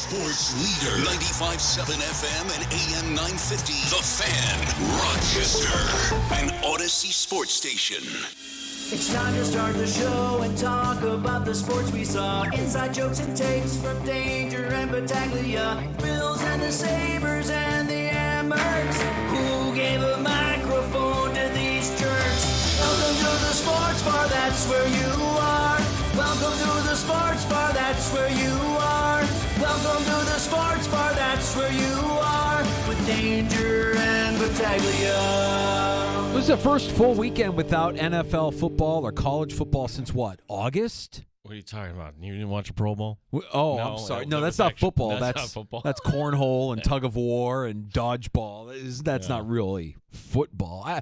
sports leader. 95.7 FM and AM 950. The Fan. Rochester. An Odyssey sports station. It's time to start the show and talk about the sports we saw. Inside jokes and takes from Danger and Battaglia. Bills and the Sabres and the Amherst. Who gave a microphone to these jerks? Welcome to the sports bar, that's where you are. Welcome to the sports bar, that's where you are. Welcome to the sports bar, that's where you are. With Danger and Battaglia. This is the first full weekend without NFL football or college football since what? August? What are you talking about? You didn't watch a Pro Bowl? No, I'm sorry. No, that's not football. That's not football. That's cornhole and tug of war and dodgeball. That's not really football.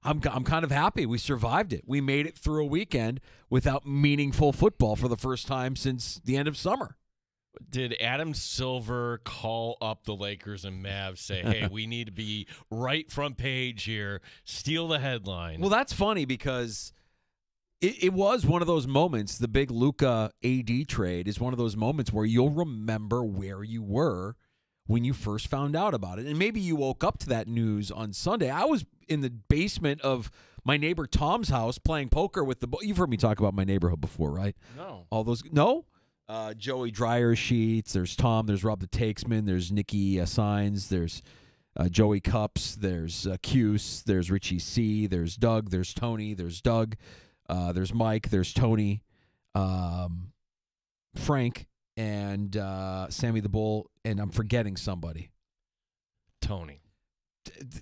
I'm kind of happy we survived it. We made it through a weekend without meaningful football for the first time since the end of summer. Did Adam Silver call up the Lakers and Mavs, say, hey, we need to be right front page here, steal the headline? Well, that's funny because it was one of those moments, the big Luka AD trade is one of those moments where you'll remember where you were when you first found out about it. And maybe you woke up to that news on Sunday. I was in the basement of my neighbor Tom's house playing poker with the – you've heard me talk about my neighborhood before, right? No. All those – no? Joey Dryer Sheets, there's Tom, there's Rob the Takesman, there's Nikki Signs, there's Joey Cups, there's Cuse, there's Richie C, there's Doug, there's Tony, there's Doug, there's Mike, there's Tony, Frank, and Sammy the Bull, and I'm forgetting somebody. Tony.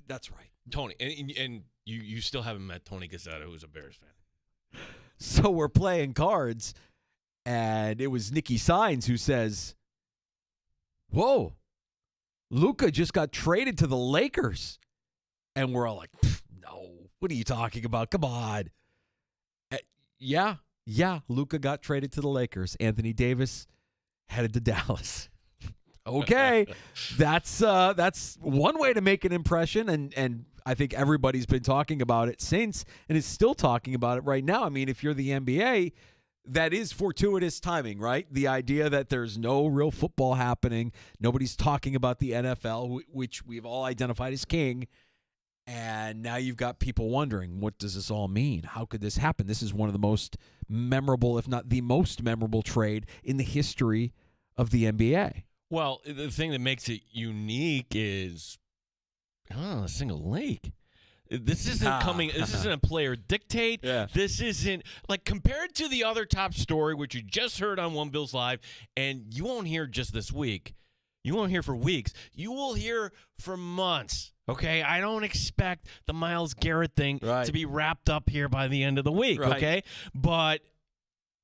That's right. Tony. And you still haven't met Tony Gazzetta, who's a Bears fan. So we're playing cards. And it was Nikki Signs who says, whoa, Luka just got traded to the Lakers. And we're all like, no, what are you talking about? Come on. Yeah, Luka got traded to the Lakers. Anthony Davis headed to Dallas. Okay, that's one way to make an impression. And I think everybody's been talking about it since and is still talking about it right now. I mean, if you're the NBA, that is fortuitous timing, right? The idea that there's no real football happening, nobody's talking about the NFL, which we've all identified as king, and now you've got people wondering, what does this all mean? How could this happen? This is one of the most memorable, if not the most memorable trade in the history of the NBA. Well, the thing that makes it unique is, a single lake. This isn't coming. This isn't a player dictate. Yeah. This isn't like compared to the other top story, which you just heard on One Bills Live, and you won't hear just this week. You won't hear for weeks. You will hear for months. Okay, I don't expect the Myles Garrett thing to be wrapped up here by the end of the week. Right. Okay, but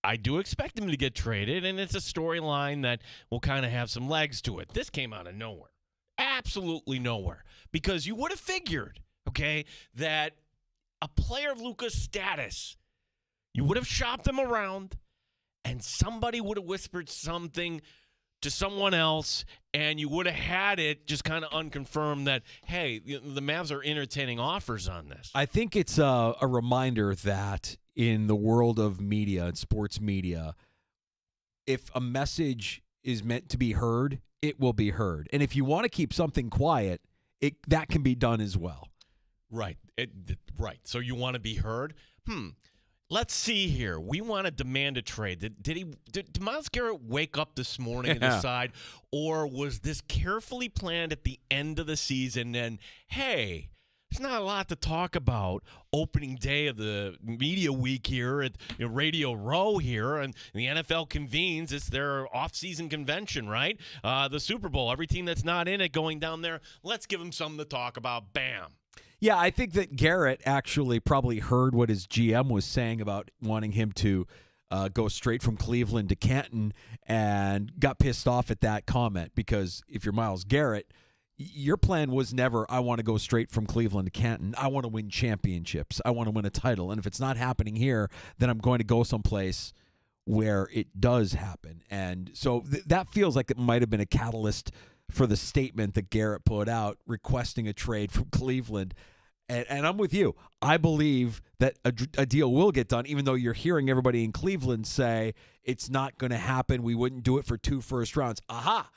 I do expect him to get traded, and it's a storyline that will kind of have some legs to it. This came out of nowhere, absolutely nowhere, because you would have figured. Okay, that a player of Luka's status, you would have shopped him around and somebody would have whispered something to someone else and you would have had it just kind of unconfirmed that, hey, the Mavs are entertaining offers on this. I think it's a reminder that in the world of media and sports media, if a message is meant to be heard, it will be heard. And if you want to keep something quiet, that can be done as well. Right. Right. So you want to be heard? Let's see here. We want to demand a trade. Did Myles Garrett wake up this morning and decide, or was this carefully planned at the end of the season? And hey, there's not a lot to talk about opening day of the media week here at Radio Row here, and the NFL convenes. It's their off-season convention, right? The Super Bowl. Every team that's not in it going down there. Let's give them something to talk about. Bam. Yeah, I think that Garrett actually probably heard what his GM was saying about wanting him to go straight from Cleveland to Canton and got pissed off at that comment because if you're Myles Garrett, your plan was never, I want to go straight from Cleveland to Canton. I want to win championships. I want to win a title. And if it's not happening here, then I'm going to go someplace where it does happen. And so that feels like it might have been a catalyst for the statement that Garrett put out requesting a trade from Cleveland. And I'm with you. I believe that a deal will get done, even though you're hearing everybody in Cleveland say it's not going to happen. We wouldn't do it for 2 first rounds. Aha!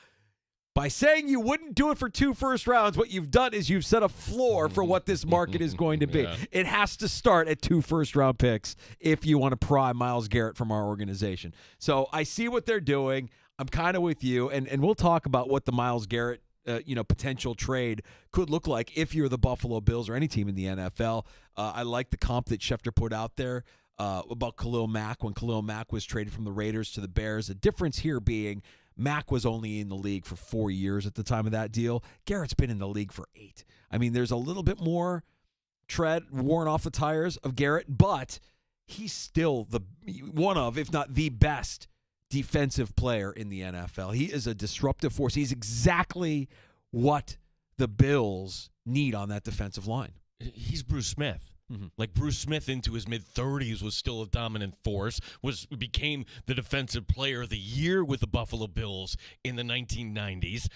By saying you wouldn't do it for 2 first rounds, what you've done is you've set a floor for what this market is going to be. Yeah. It has to start at 2 first-round picks if you want to pry Myles Garrett from our organization. So I see what they're doing. I'm kind of with you, and we'll talk about what the Myles Garrett potential trade could look like if you're the Buffalo Bills or any team in the NFL. I like the comp that Schefter put out there about Khalil Mack when Khalil Mack was traded from the Raiders to the Bears. The difference here being Mack was only in the league for 4 years at the time of that deal. Garrett's been in the league for 8. I mean, there's a little bit more tread worn off the tires of Garrett, but he's still the one of, if not the best defensive player in the NFL. He is a disruptive force. He's exactly what the Bills need on that defensive line. He's Bruce Smith. Mm-hmm. Like Bruce Smith into his mid-30s was still a dominant force, became the defensive player of the year with the Buffalo Bills in the 1990s.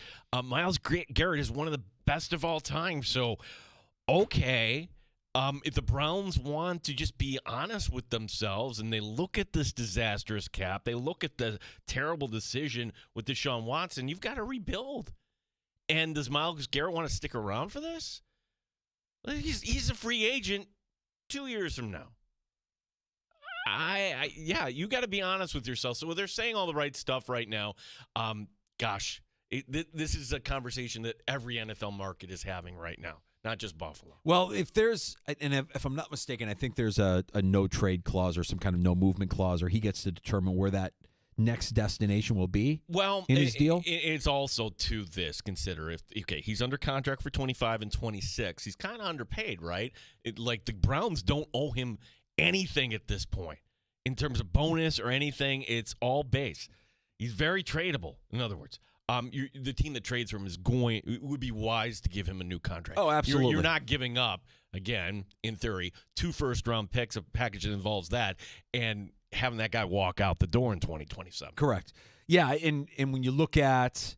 Myles Garrett is one of the best of all time. So, okay, if the Browns want to just be honest with themselves and they look at this disastrous cap, they look at the terrible decision with Deshaun Watson, you've got to rebuild. And does Myles Garrett want to stick around for this? He's a free agent 2 years from now. Yeah, you got to be honest with yourself. So they're saying all the right stuff right now. This is a conversation that every NFL market is having right now, not just Buffalo. Well, if I'm not mistaken, I think there's a no trade clause or some kind of no movement clause, or he gets to determine where that next destination will be. Well, in his deal, it's also to this. Consider he's under contract for 25 and 26. He's kind of underpaid, right? Like the Browns don't owe him anything at this point in terms of bonus or anything. It's all base. He's very tradable. In other words, the team that trades for him it would be wise to give him a new contract. Oh, absolutely. You're not giving up, again, in theory, 2 first-round picks, a package that involves that, and having that guy walk out the door in 2027. Correct. Yeah, and when you look at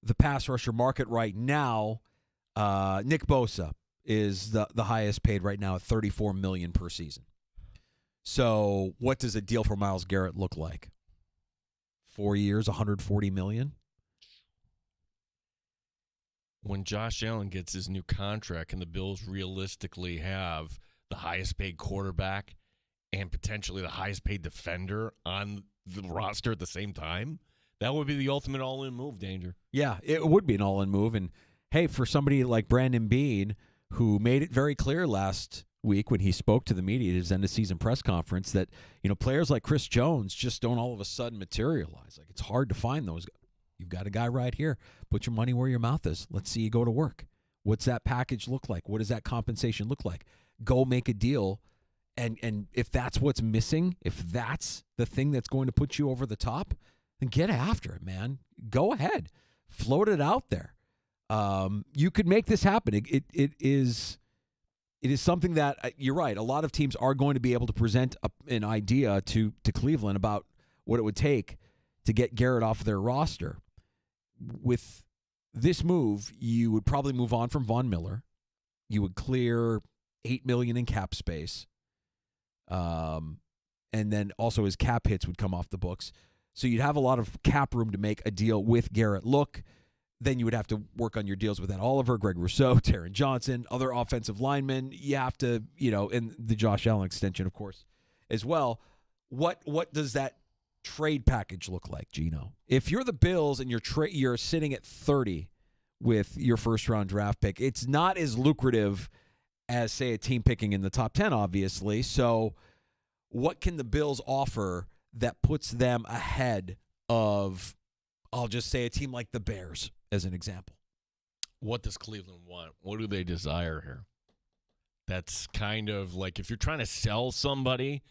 the pass rusher market right now, Nick Bosa is the highest paid right now at $34 million per season. So what does a deal for Myles Garrett look like? 4 years, $140 million? When Josh Allen gets his new contract and the Bills realistically have the highest paid quarterback and potentially the highest paid defender on the roster at the same time, that would be the ultimate all-in move, Danger. Yeah, it would be an all-in move. And, hey, for somebody like Brandon Beane, who made it very clear last week when he spoke to the media at his end-of-season press conference that, players like Chris Jones just don't all of a sudden materialize. Like, it's hard to find those guys. You've got a guy right here. Put your money where your mouth is. Let's see you go to work. What's that package look like? What does that compensation look like? Go make a deal. And if that's what's missing, if that's the thing that's going to put you over the top, then get after it, man. Go ahead. Float it out there. You could make this happen. It is something that, you're right, a lot of teams are going to be able to present an idea to Cleveland about what it would take to get Garrett off of their roster. With this move, you would probably move on from Von Miller. You would clear $8 million in cap space. And then also his cap hits would come off the books. So you'd have a lot of cap room to make a deal with Garrett. Then you would have to work on your deals with Ed Oliver, Greg Rousseau, Taron Johnson, other offensive linemen. You have to, and the Josh Allen extension, of course, as well. What does that trade package look like, Gino? If you're the Bills and you're sitting at 30 with your first-round draft pick, it's not as lucrative as, say, a team picking in the top 10, obviously. So what can the Bills offer that puts them ahead of, I'll just say, a team like the Bears, as an example? What does Cleveland want? What do they desire here? That's kind of like if you're trying to sell somebody,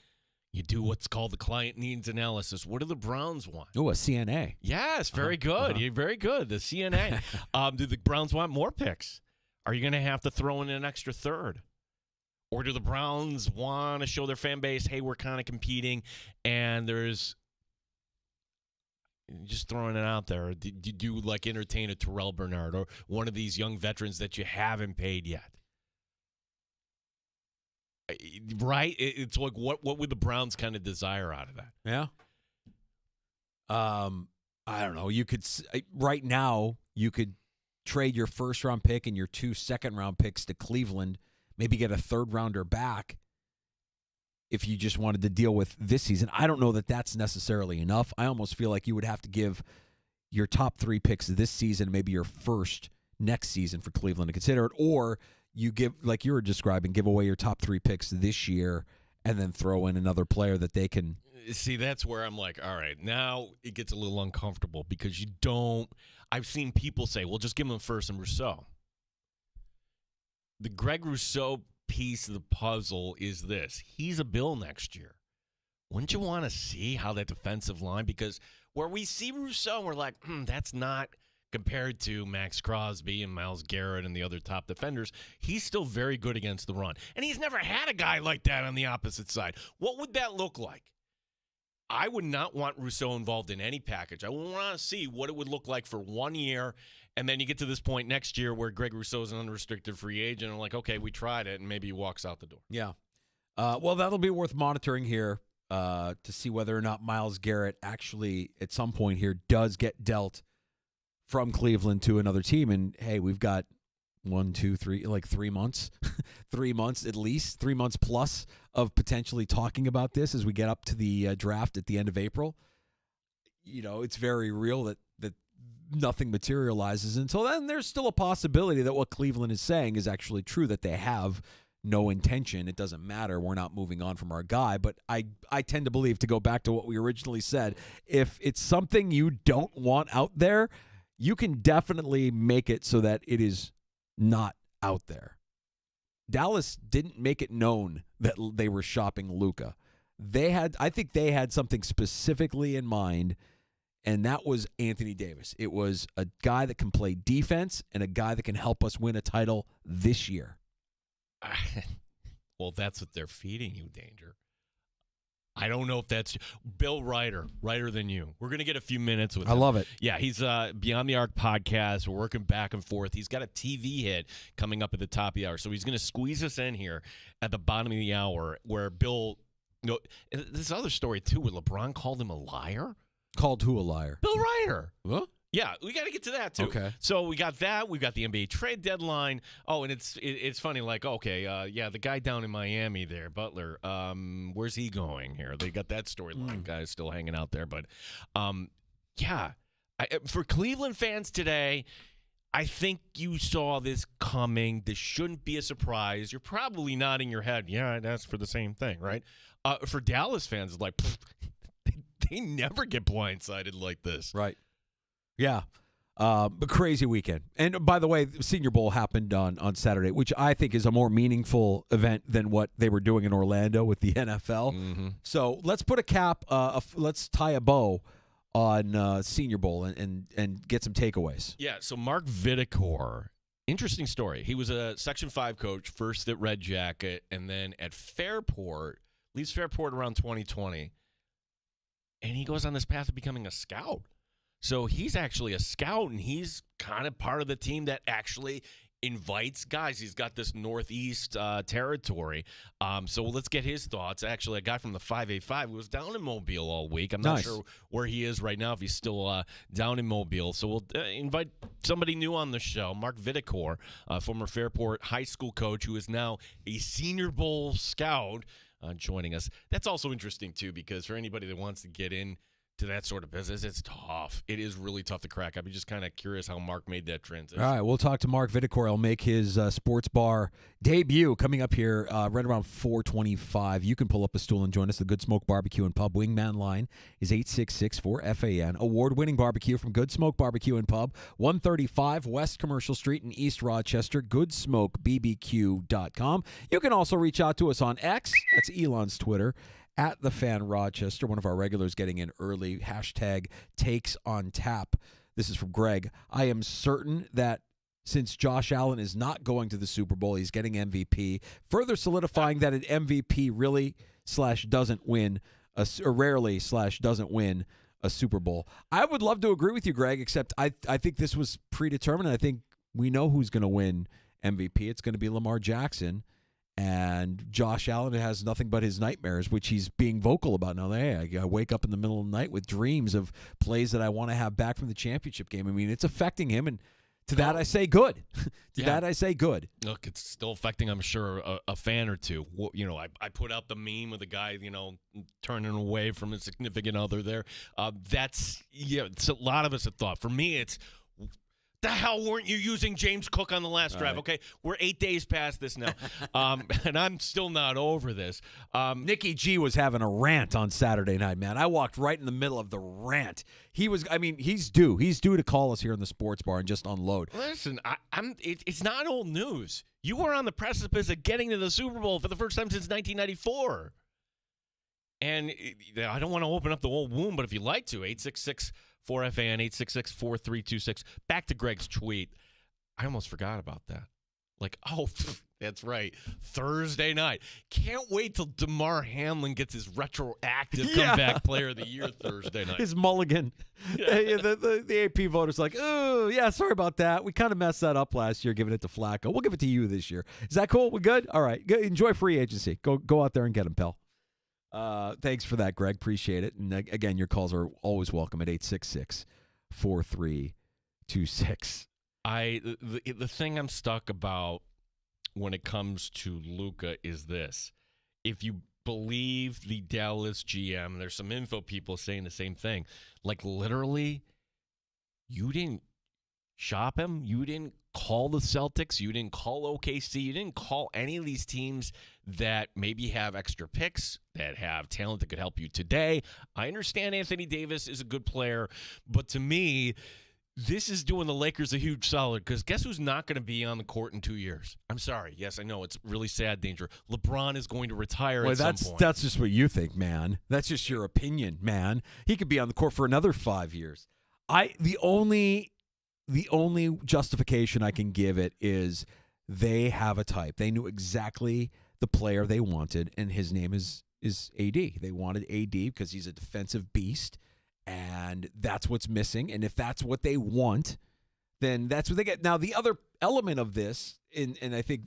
you do what's called the client needs analysis. What do the Browns want? Oh, a CNA. Yes, very good. You're very good. The CNA. Do the Browns want more picks? Are you going to have to throw in an extra third? Or do the Browns want to show their fan base, hey, we're kind of competing, and there's just throwing it out there. Do you like entertain a Terrell Bernard or one of these young veterans that you haven't paid yet? Right? It's like what would the Browns kind of desire out of that? Yeah. I don't know. You could right now You could trade your first-round pick and your 2 second-round picks to Cleveland, maybe get a third-rounder back if you just wanted to deal with this season. I don't know that that's necessarily enough. I almost feel like you would have to give your top 3 picks this season, maybe your first next season for Cleveland to consider it, or you give, like you were describing, give away your top 3 picks this year and then throw in another player that they can. See, that's where I'm like, all right, now it gets a little uncomfortable because you don't – I've seen people say, well, just give him first and Rousseau. The Greg Rousseau piece of the puzzle is this. He's a Bill next year. Wouldn't you want to see how that defensive line – because where we see Rousseau, we're like, that's not – compared to Max Crosby and Myles Garrett and the other top defenders, he's still very good against the run. And he's never had a guy like that on the opposite side. What would that look like? I would not want Rousseau involved in any package. I want to see what it would look like for 1 year, and then you get to this point next year where Greg Rousseau is an unrestricted free agent, and I'm like, okay, we tried it, and maybe he walks out the door. Yeah. Well, that'll be worth monitoring here to see whether or not Myles Garrett actually at some point here does get dealt from Cleveland to another team. And hey, we've got 1, 2, 3, like 3 months, 3 months at least, 3 months plus of potentially talking about this as we get up to the draft at the end of April. You know, it's very real that nothing materializes until then. There's still a possibility that what Cleveland is saying is actually true, that they have no intention. It doesn't matter. We're not moving on from our guy. But I tend to believe, to go back to what we originally said, if it's something you don't want out there, you can definitely make it so that it is not out there. Dallas didn't make it known that they were shopping Luka. I think they had something specifically in mind, and that was Anthony Davis. It was a guy that can play defense and a guy that can help us win a title this year. Well, that's what they're feeding you, Danger. I don't know if that's Bill Ryder than you. We're going to get a few minutes with him. I love it. Yeah, he's Beyond the Arc podcast. We're working back and forth. He's got a TV hit coming up at the top of the hour. So he's going to squeeze us in here at the bottom of the hour where Bill, this other story too, where LeBron called him a liar. Called who a liar? Bill Ryder. What? Yeah, we got to get to that too. Okay. So we got that. We've got the NBA trade deadline. Oh, and it's funny. Like, okay, the guy down in Miami there, Butler. Where's he going here? They got that storyline. Guy's still hanging out there, but for Cleveland fans today, I think you saw this coming. This shouldn't be a surprise. You're probably nodding your head. Yeah, that's for the same thing, right? For Dallas fans, it's like they never get blindsided like this, right? Yeah, a crazy weekend. And by the way, the Senior Bowl happened on Saturday, which I think is a more meaningful event than what they were doing in Orlando with the NFL. Mm-hmm. So let's put a cap, let's tie a bow on Senior Bowl and get some takeaways. Yeah, so Mark Vitacor, interesting story. He was a Section 5 coach, first at Red Jacket, and then at Fairport, leaves Fairport around 2020, and he goes on this path of becoming a scout. So he's actually a scout, and he's kind of part of the team that actually invites guys. He's got this Northeast territory. So let's get his thoughts. Actually, a guy from the 585 who was down in Mobile all week. I'm not sure where he is right now, if he's still down in Mobile. So we'll invite somebody new on the show, Mark Vitacor, former Fairport high school coach who is now a Senior Bowl scout, joining us. That's also interesting, too, because for anybody that wants to get in to that sort of business, it's tough. It is really tough to crack. I'd be just kind of curious how Mark made that transition. All right, we'll talk to Mark Vitacor. He'll make his sports bar debut coming up here right around 4:25. You can pull up a stool and join us. The Good Smoke Barbecue and Pub Wingman line is 866-4FAN. Award-winning barbecue from Good Smoke Barbecue and Pub, 135 West Commercial Street in East Rochester, goodsmokebbq.com. You can also reach out to us on X. That's Elon's Twitter. At the Fan Rochester, one of our regulars getting in early. Hashtag takes on tap. This is from Greg. I am certain that since Josh Allen is not going to the Super Bowl, he's getting MVP, further solidifying that an MVP really / doesn't win, or rarely / doesn't win a Super Bowl. I would love to agree with you, Greg, except I think this was predetermined. I think we know who's going to win MVP. It's going to be Lamar Jackson. And Josh Allen has nothing but his nightmares, which he's being vocal about now. Hey, I wake up in the middle of the night with dreams of plays that I want to have back from the championship game. I mean, it's affecting him, and to that I say good. That I say good. Look, it's still affecting, I'm sure, a fan or two. You know, I put out the meme of the guy, turning away from his significant other there. It's a lot of us have thought. For me, it's, the hell weren't you using James Cook on the last drive? Right. Okay, we're 8 days past this now, and I'm still not over this. Nikki G was having a rant on Saturday night, man. I walked right in the middle of the rant. He's due. He's due to call us here in the sports bar and just unload. Listen, it's not old news. You were on the precipice of getting to the Super Bowl for the first time since 1994. And I don't want to open up the old wound, but if you'd like to, 866-4FAN, 866-4326. Back to Greg's tweet. I almost forgot about that. That's right. Thursday night. Can't wait till DeMar Hamlin gets his retroactive comeback player of the year Thursday night. His mulligan. The AP voters like, oh, yeah, sorry about that. We kind of messed that up last year, giving it to Flacco. We'll give it to you this year. Is that cool? We good? All right. Enjoy free agency. Go out there and get him, pal. Thanks for that, Greg. Appreciate it. And again, your calls are always welcome at 866-4326. The thing I'm stuck about when it comes to Luka is this. If you believe the Dallas GM, there's some info people saying the same thing. Like, literally, you didn't shop him. You didn't call the Celtics. You didn't call OKC. You didn't call any of these teams that maybe have extra picks, that have talent that could help you today. I understand Anthony Davis is a good player, but to me, this is doing the Lakers a huge solid, because guess who's not going to be on the court in 2 years? I'm sorry. Yes, I know. It's really sad, Danger. LeBron is going to retire at some point. That's just what you think, man. That's just your opinion, man. He could be on the court for another 5 years. The only justification I can give it is they have a type. They knew exactly the player they wanted, and his name is AD. They wanted AD because he's a defensive beast, and that's what's missing. And if that's what they want, then that's what they get. Now, the other element of this, and I think,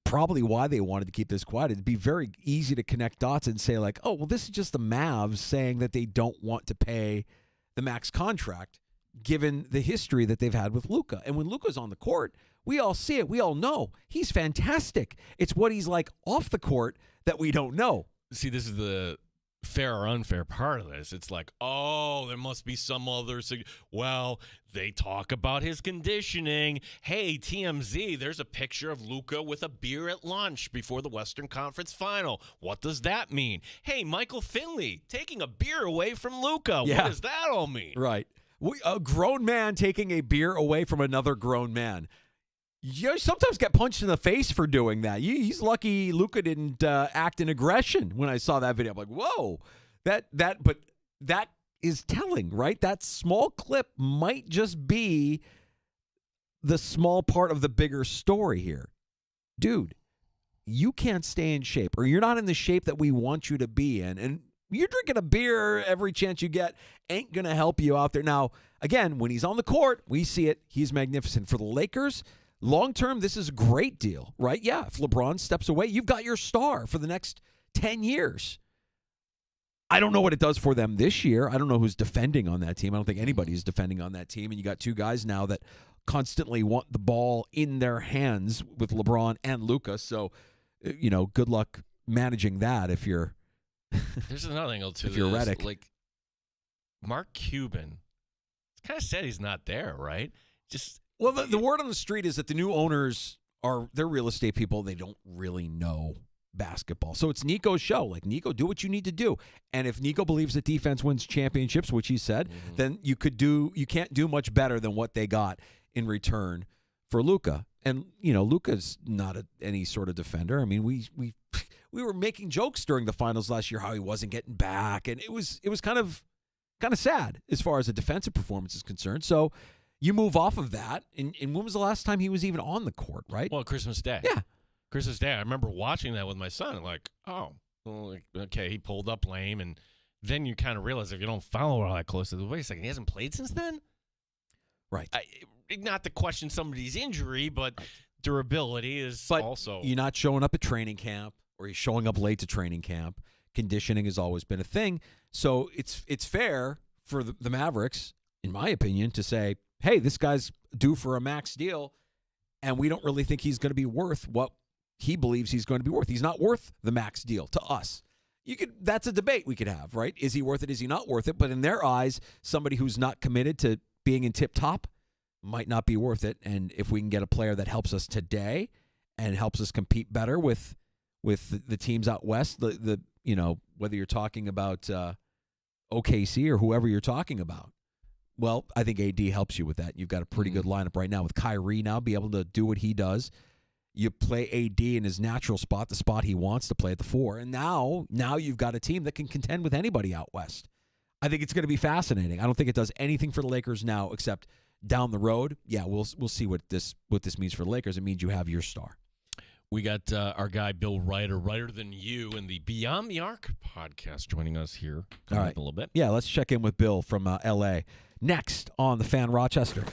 probably why they wanted to keep this quiet, it'd be very easy to connect dots and say, like, oh, well, this is just the Mavs saying that they don't want to pay the max contract, given the history that they've had with Luka. And when Luka's on the court, we all see it. We all know he's fantastic. It's what he's like off the court that we don't know. See, this is the fair or unfair part of this. It's like, oh, there must be some other. Well, they talk about his conditioning. Hey, TMZ, there's a picture of Luka with a beer at lunch before the Western Conference Final. What does that mean? Hey, Michael Finley taking a beer away from Luka. Yeah. What does that all mean? Right. A grown man taking a beer away from another grown man. You sometimes get punched in the face for doing that. He's lucky Luka didn't act in aggression when I saw that video. I'm like, whoa, but that is telling, right? That small clip might just be the small part of the bigger story here. Dude, you can't stay in shape, or you're not in the shape that we want you to be in. And you're drinking a beer every chance you get ain't going to help you out there. Now, again, when he's on the court, we see it. He's magnificent. For the Lakers, long term, this is a great deal, right? Yeah, if LeBron steps away, you've got your star for the next 10 years. I don't know what it does for them this year. I don't know who's defending on that team. I don't think anybody's defending on that team. And you got two guys now that constantly want the ball in their hands with LeBron and Luka. So, good luck managing that if you're There's another angle to if you're this. Redick. Like, Mark Cuban, it's kind of sad he's not there, right? Well, the word on the street is that the new owners they're real estate people. They don't really know basketball. So it's Nico's show. Like, Nico, do what you need to do. And if Nico believes that defense wins championships, which he said, then you can't do much better than what they got in return for Luka. And, Luka's not any sort of defender. I mean, we were making jokes during the finals last year how he wasn't getting back, and it was kind of sad as far as the defensive performance is concerned. So you move off of that, and when was the last time he was even on the court, right? Well, Christmas Day. Yeah. Christmas Day. I remember watching that with my son, like, oh, well, okay, he pulled up lame, and then you kind of realize if you don't follow all that closely, wait a second, he hasn't played since then? Right. Not to question somebody's injury, but durability is But also. you're not showing up at training camp, or you're showing up late to training camp. Conditioning has always been a thing. So it's fair for the Mavericks, in my opinion, to say, hey, this guy's due for a max deal, and we don't really think he's going to be worth what he believes he's going to be worth. He's not worth the max deal to us. That's a debate we could have, right? Is he worth it? Is he not worth it? But in their eyes, somebody who's not committed to being in tip top might not be worth it. And if we can get a player that helps us today and helps us compete better with the teams out west, the whether you're talking about OKC or whoever you're talking about, well, I think AD helps you with that. You've got a pretty good lineup right now with Kyrie now be able to do what he does. You play AD in his natural spot, the spot he wants to play at the 4, and now you've got a team that can contend with anybody out west. I think it's going to be fascinating. I don't think it does anything for the Lakers now, except down the road. Yeah, we'll see what this means for the Lakers. It means you have your star. We got our guy Bill Ryder, Ryder Than You, in the Beyond the Arc podcast, joining us here coming up a little bit. Yeah, let's check in with Bill from L.A. next on the Fan Rochester.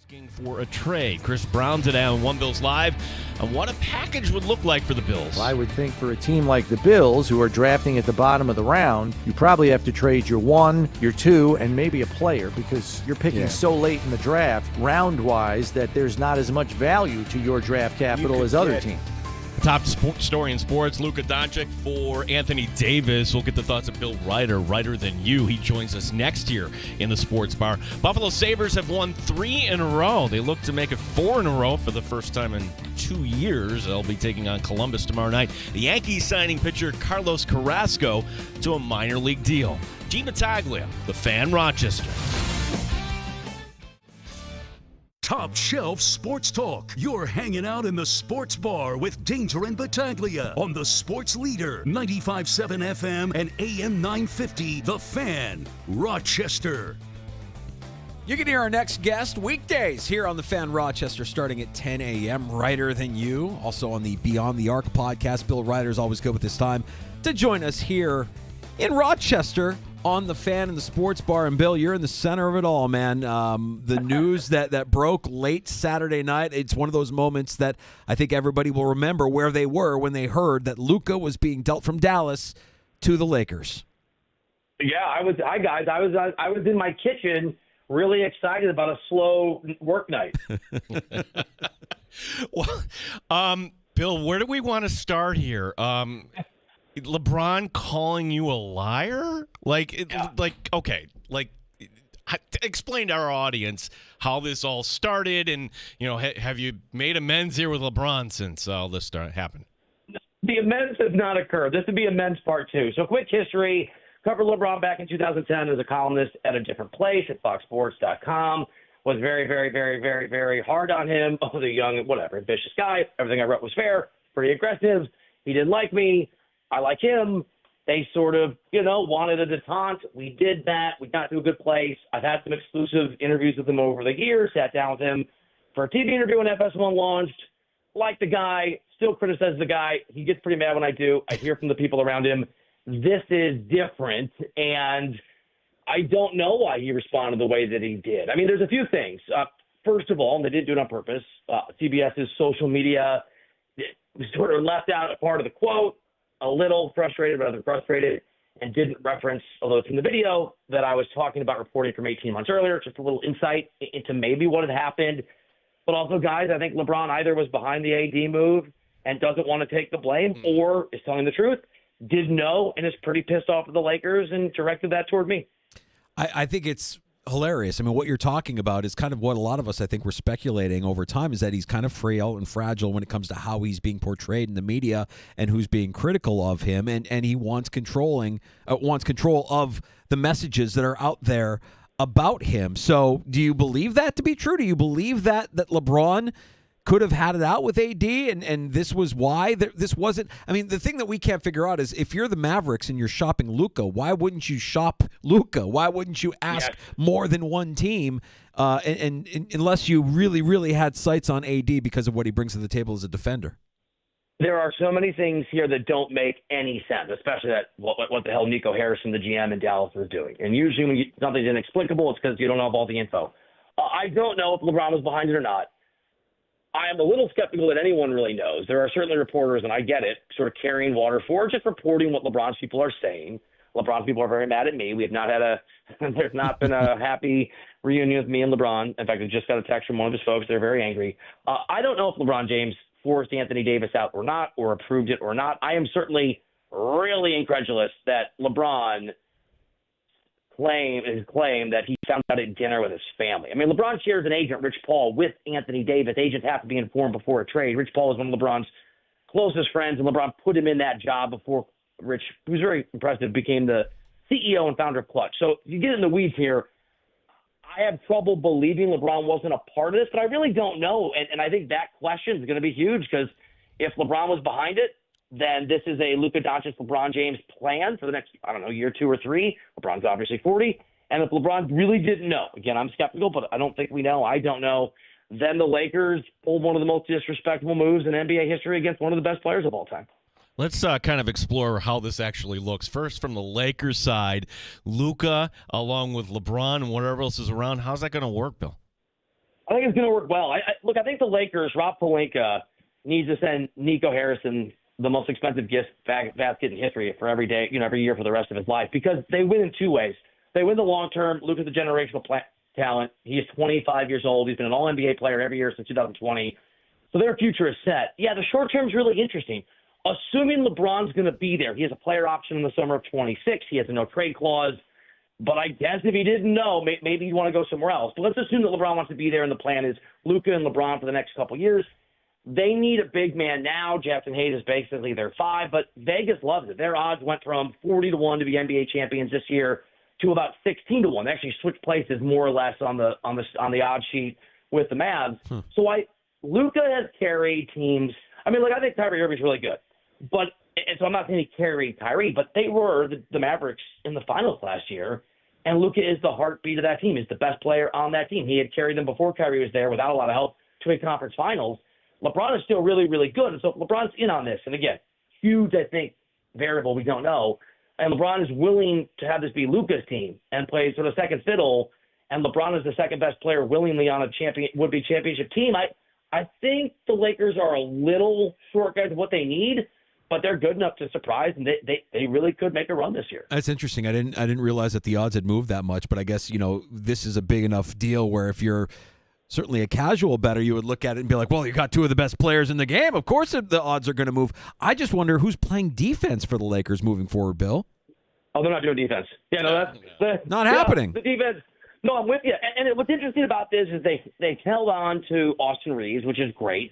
Asking for a trade. Chris Brown today on One Bills Live on what a package would look like for the Bills. I would think for a team like the Bills, who are drafting at the bottom of the round, you probably have to trade your 1, your 2, and maybe a player because you're picking so late in the draft, round-wise, that there's not as much value to your draft capital as other teams. Top story in sports, Luka Doncic for Anthony Davis. We'll get the thoughts of Bill Ryder, Ryder Than You. He joins us next year in the Sports Bar. Buffalo Sabres have won 3 in a row. They look to make it 4 in a row for the first time in 2 years. They'll be taking on Columbus tomorrow night. The Yankees signing pitcher Carlos Carrasco to a minor league deal. Gene Battaglia, the Fan, Rochester. Top shelf sports talk. You're hanging out in the sports bar with Danger and Battaglia on the Sports Leader, 95.7 FM and AM 950, The Fan, Rochester. You can hear our next guest weekdays here on the Fan Rochester starting at 10 a.m. Ryder Than You. Also on the Beyond the Arc podcast. Bill Ryder's always good with this time to join us here in Rochester on the Fan and the Sports Bar. And Bill, you're in the center of it all, man. The news that broke late Saturday night, it's one of those moments that I think everybody will remember where they were when they heard that Luka was being dealt from Dallas to the Lakers. Yeah, I was in my kitchen really excited about a slow work night. Well, Bill, where do we want to start here? LeBron calling you a liar? Explain to our audience how this all started, and have you made amends here with LeBron since all this happened? The amends has not occurred. This would be amends part 2. So quick history. Covered LeBron back in 2010 as a columnist at a different place at FoxSports.com. Was very, very, very, very, very hard on him. Oh, the young, whatever, ambitious guy. Everything I wrote was fair, pretty aggressive. He didn't like me. I like him. They sort of, wanted a detente. We did that. We got to a good place. I've had some exclusive interviews with him over the years, sat down with him for a TV interview when FS1 launched. Like the guy, still criticize the guy. He gets pretty mad when I do. I hear from the people around him. This is different, and I don't know why he responded the way that he did. I mean, there's a few things. First of all, and they didn't do it on purpose, CBS's social media sort of left out a part of the quote. A little frustrated, rather frustrated, and didn't reference, although it's in the video, that I was talking about reporting from 18 months earlier. Just a little insight into maybe what had happened. But also, guys, I think LeBron either was behind the AD move and doesn't want to take the blame, or is telling the truth, didn't know, and is pretty pissed off at the Lakers and directed that toward me. I think it's hilarious. I mean, what you're talking about is kind of what a lot of us, I think, were speculating over time, is that he's kind of frail and fragile when it comes to how he's being portrayed in the media and who's being critical of him, and he wants control of the messages that are out there about him. So do you believe that to be true? Do you believe that LeBron could have had it out with AD, and this was why this wasn't? I mean, the thing that we can't figure out is if you're the Mavericks and you're shopping Luka, why wouldn't you shop Luka? Why wouldn't you ask more than one team? And unless you really, really had sights on AD because of what he brings to the table as a defender. There are so many things here that don't make any sense, especially that what the hell Nico Harrison, the GM in Dallas, was doing. And usually when something's inexplicable, it's because you don't have all the info. I don't know if LeBron was behind it or not. I am a little skeptical that anyone really knows. There are certainly reporters, and I get it, sort of carrying water for just reporting what LeBron's people are saying. LeBron's people are very mad at me. We have not had there's not been a happy reunion with me and LeBron. In fact, I just got a text from one of his folks. They're very angry. I don't know if LeBron James forced Anthony Davis out or not, or approved it or not. I am certainly really incredulous that LeBron claim that he found out at dinner with his family. I mean, LeBron shares an agent, Rich Paul, with Anthony Davis. Agents have to be informed before a trade. Rich Paul is one of LeBron's closest friends, and LeBron put him in that job before Rich, who's very impressive, became the CEO and founder of Clutch. So you get in the weeds here. I have trouble believing LeBron wasn't a part of this, but I really don't know. And I think that question is going to be huge, because if LeBron was behind it, then this is a Luka Doncic, LeBron James plan for the next, year 2 or 3. LeBron's obviously 40. And if LeBron really didn't know, again, I'm skeptical, but I don't think we know. I don't know. Then the Lakers pulled one of the most disrespectful moves in NBA history against one of the best players of all time. Let's kind of explore how this actually looks. First, from the Lakers side, Luka, along with LeBron and whatever else is around, how's that going to work, Bill? I think think it's going to work well. Look, I think the Lakers, Rob Pelinka, needs to send Nico Harrison the most expensive gift basket in history for every day, every year for the rest of his life, because they win in two ways. They win the long term. Luka's a generational talent. He is 25 years old. He's been an All-NBA player every year since 2020. So their future is set. Yeah, the short term is really interesting. Assuming LeBron's going to be there, he has a player option in the summer of 26. He has a no-trade clause. But I guess if he didn't know, maybe you want to go somewhere else. But let's assume that LeBron wants to be there, and the plan is Luka and LeBron for the next couple years. They need a big man now. Jackson Hayes is basically their 5, but Vegas loves it. Their odds went from 40-1 to be NBA champions this year to about 16-1. They actually switched places more or less on the odds sheet with the Mavs. So Luka has carried teams. I mean, I think Kyrie Irving's really good, and so I'm not saying he carried Kyrie, but they were the Mavericks in the finals last year, and Luka is the heartbeat of that team. He's the best player on that team. He had carried them before Kyrie was there without a lot of help to a conference finals. LeBron is still really, really good, and so LeBron's in on this. And again, huge, I think, variable we don't know. And LeBron is willing to have this be Luka's team and play sort of second fiddle, and LeBron is the second best player willingly on a would-be championship team. I think the Lakers are a little short guys of what they need, but they're good enough to surprise, and they really could make a run this year. That's interesting. I didn't realize that the odds had moved that much, but I guess this is a big enough deal where if you're certainly a casual bettor, you would look at it and be like, well, you got two of the best players in the game. Of course the odds are going to move. I just wonder who's playing defense for the Lakers moving forward, Bill. Oh, they're not doing defense. Yeah, no, that's not happening. The defense. No, I'm with you. And what's interesting about this is they held on to Austin Reeves, which is great.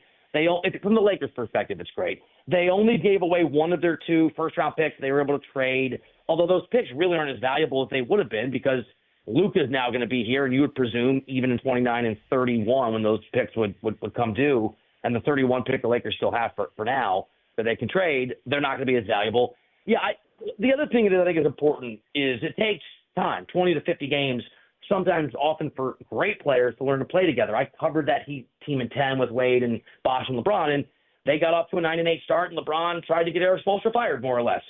From the Lakers' perspective, it's great. They only gave away one of their 2 first-round picks they were able to trade, although those picks really aren't as valuable as they would have been because Luka's now going to be here, and you would presume even in 29 and 31 when those picks would come due, and the 31 pick the Lakers still have for now that they can trade, they're not going to be as valuable. Yeah, the other thing that I think is important is it takes time, 20 to 50 games, sometimes often for great players to learn to play together. I covered that Heat team in 10 with Wade and Bosh and LeBron, and they got off to a 9-8 start, and LeBron tried to get Eric Spoelstra fired more or less.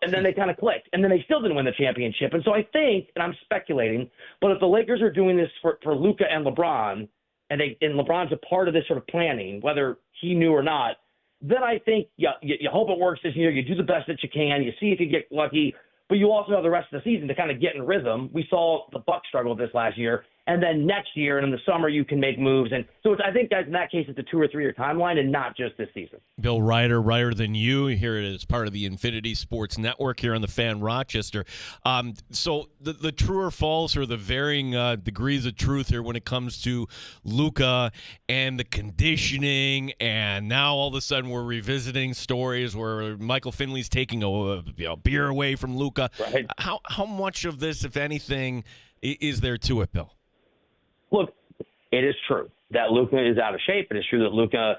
And then they kind of clicked, and then they still didn't win the championship. And so I think, and I'm speculating, but if the Lakers are doing this for Luka and LeBron, and LeBron's a part of this sort of planning, whether he knew or not, then I think you hope it works this year. You do the best that you can. You see if you get lucky, but you also have the rest of the season to kind of get in rhythm. We saw the Bucks struggle with this last year. And then next year and in the summer, you can make moves. And so I think, guys, in that case, it's a 2 or 3 year timeline and not just this season. Bill Ryder, Ryder Than You, here as part of the Infinity Sports Network here on the Fan Rochester. So the true or false or the varying degrees of truth here when it comes to Luka and the conditioning, and now all of a sudden we're revisiting stories where Michael Finley's taking a beer away from Luka. Right. How much of this, if anything, is there to it, Bill? Look, it is true that Luka is out of shape. It is true that Luka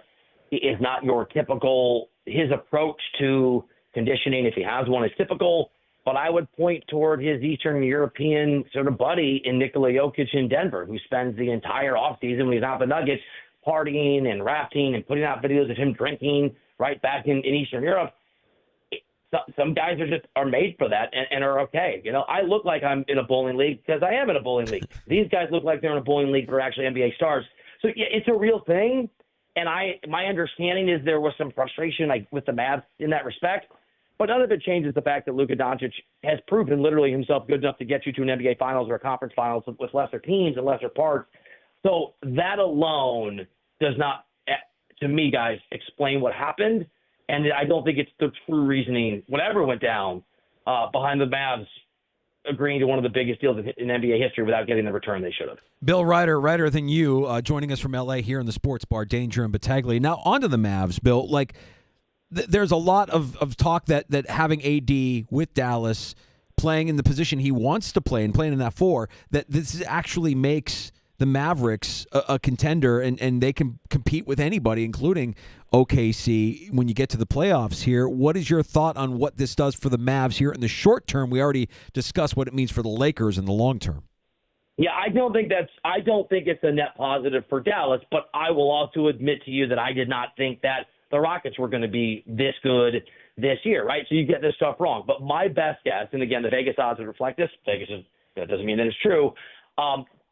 is not your typical – his approach to conditioning, if he has one, is typical. But I would point toward his Eastern European sort of buddy in Nikola Jokic in Denver, who spends the entire offseason when he's out the Nuggets partying and rafting and putting out videos of him drinking right back in Eastern Europe. Some guys are made for that and are okay. I look like I'm in a bowling league because I am in a bowling league. These guys look like they're in a bowling league for actually NBA stars. So yeah, it's a real thing. And my understanding is there was some frustration with the Mavs in that respect. But none of it changes the fact that Luka Doncic has proven literally himself good enough to get you to an NBA Finals or a conference finals with lesser teams and lesser parts. So that alone does not, to me, guys, explain what happened. And I don't think it's the true reasoning, whatever went down, behind the Mavs agreeing to one of the biggest deals in NBA history without getting the return they should have. Bill Ryder, Ryder Than You, joining us from L.A. here in the sports bar, Danger and Battaglia. Now, on to the Mavs, Bill. There's a lot of talk that having AD with Dallas, playing in the position he wants to play and playing in that 4, that this actually makes the Mavericks a contender, and they can compete with anybody, including OKC, when you get to the playoffs here. What is your thought on what this does for the Mavs here in the short term? We already discussed what it means for the Lakers in the long term. Yeah, I don't think it's a net positive for Dallas, but I will also admit to you that I did not think that the Rockets were going to be this good this year, right? So you get this stuff wrong. But my best guess, and again, the Vegas odds would reflect this. That doesn't mean that it's true.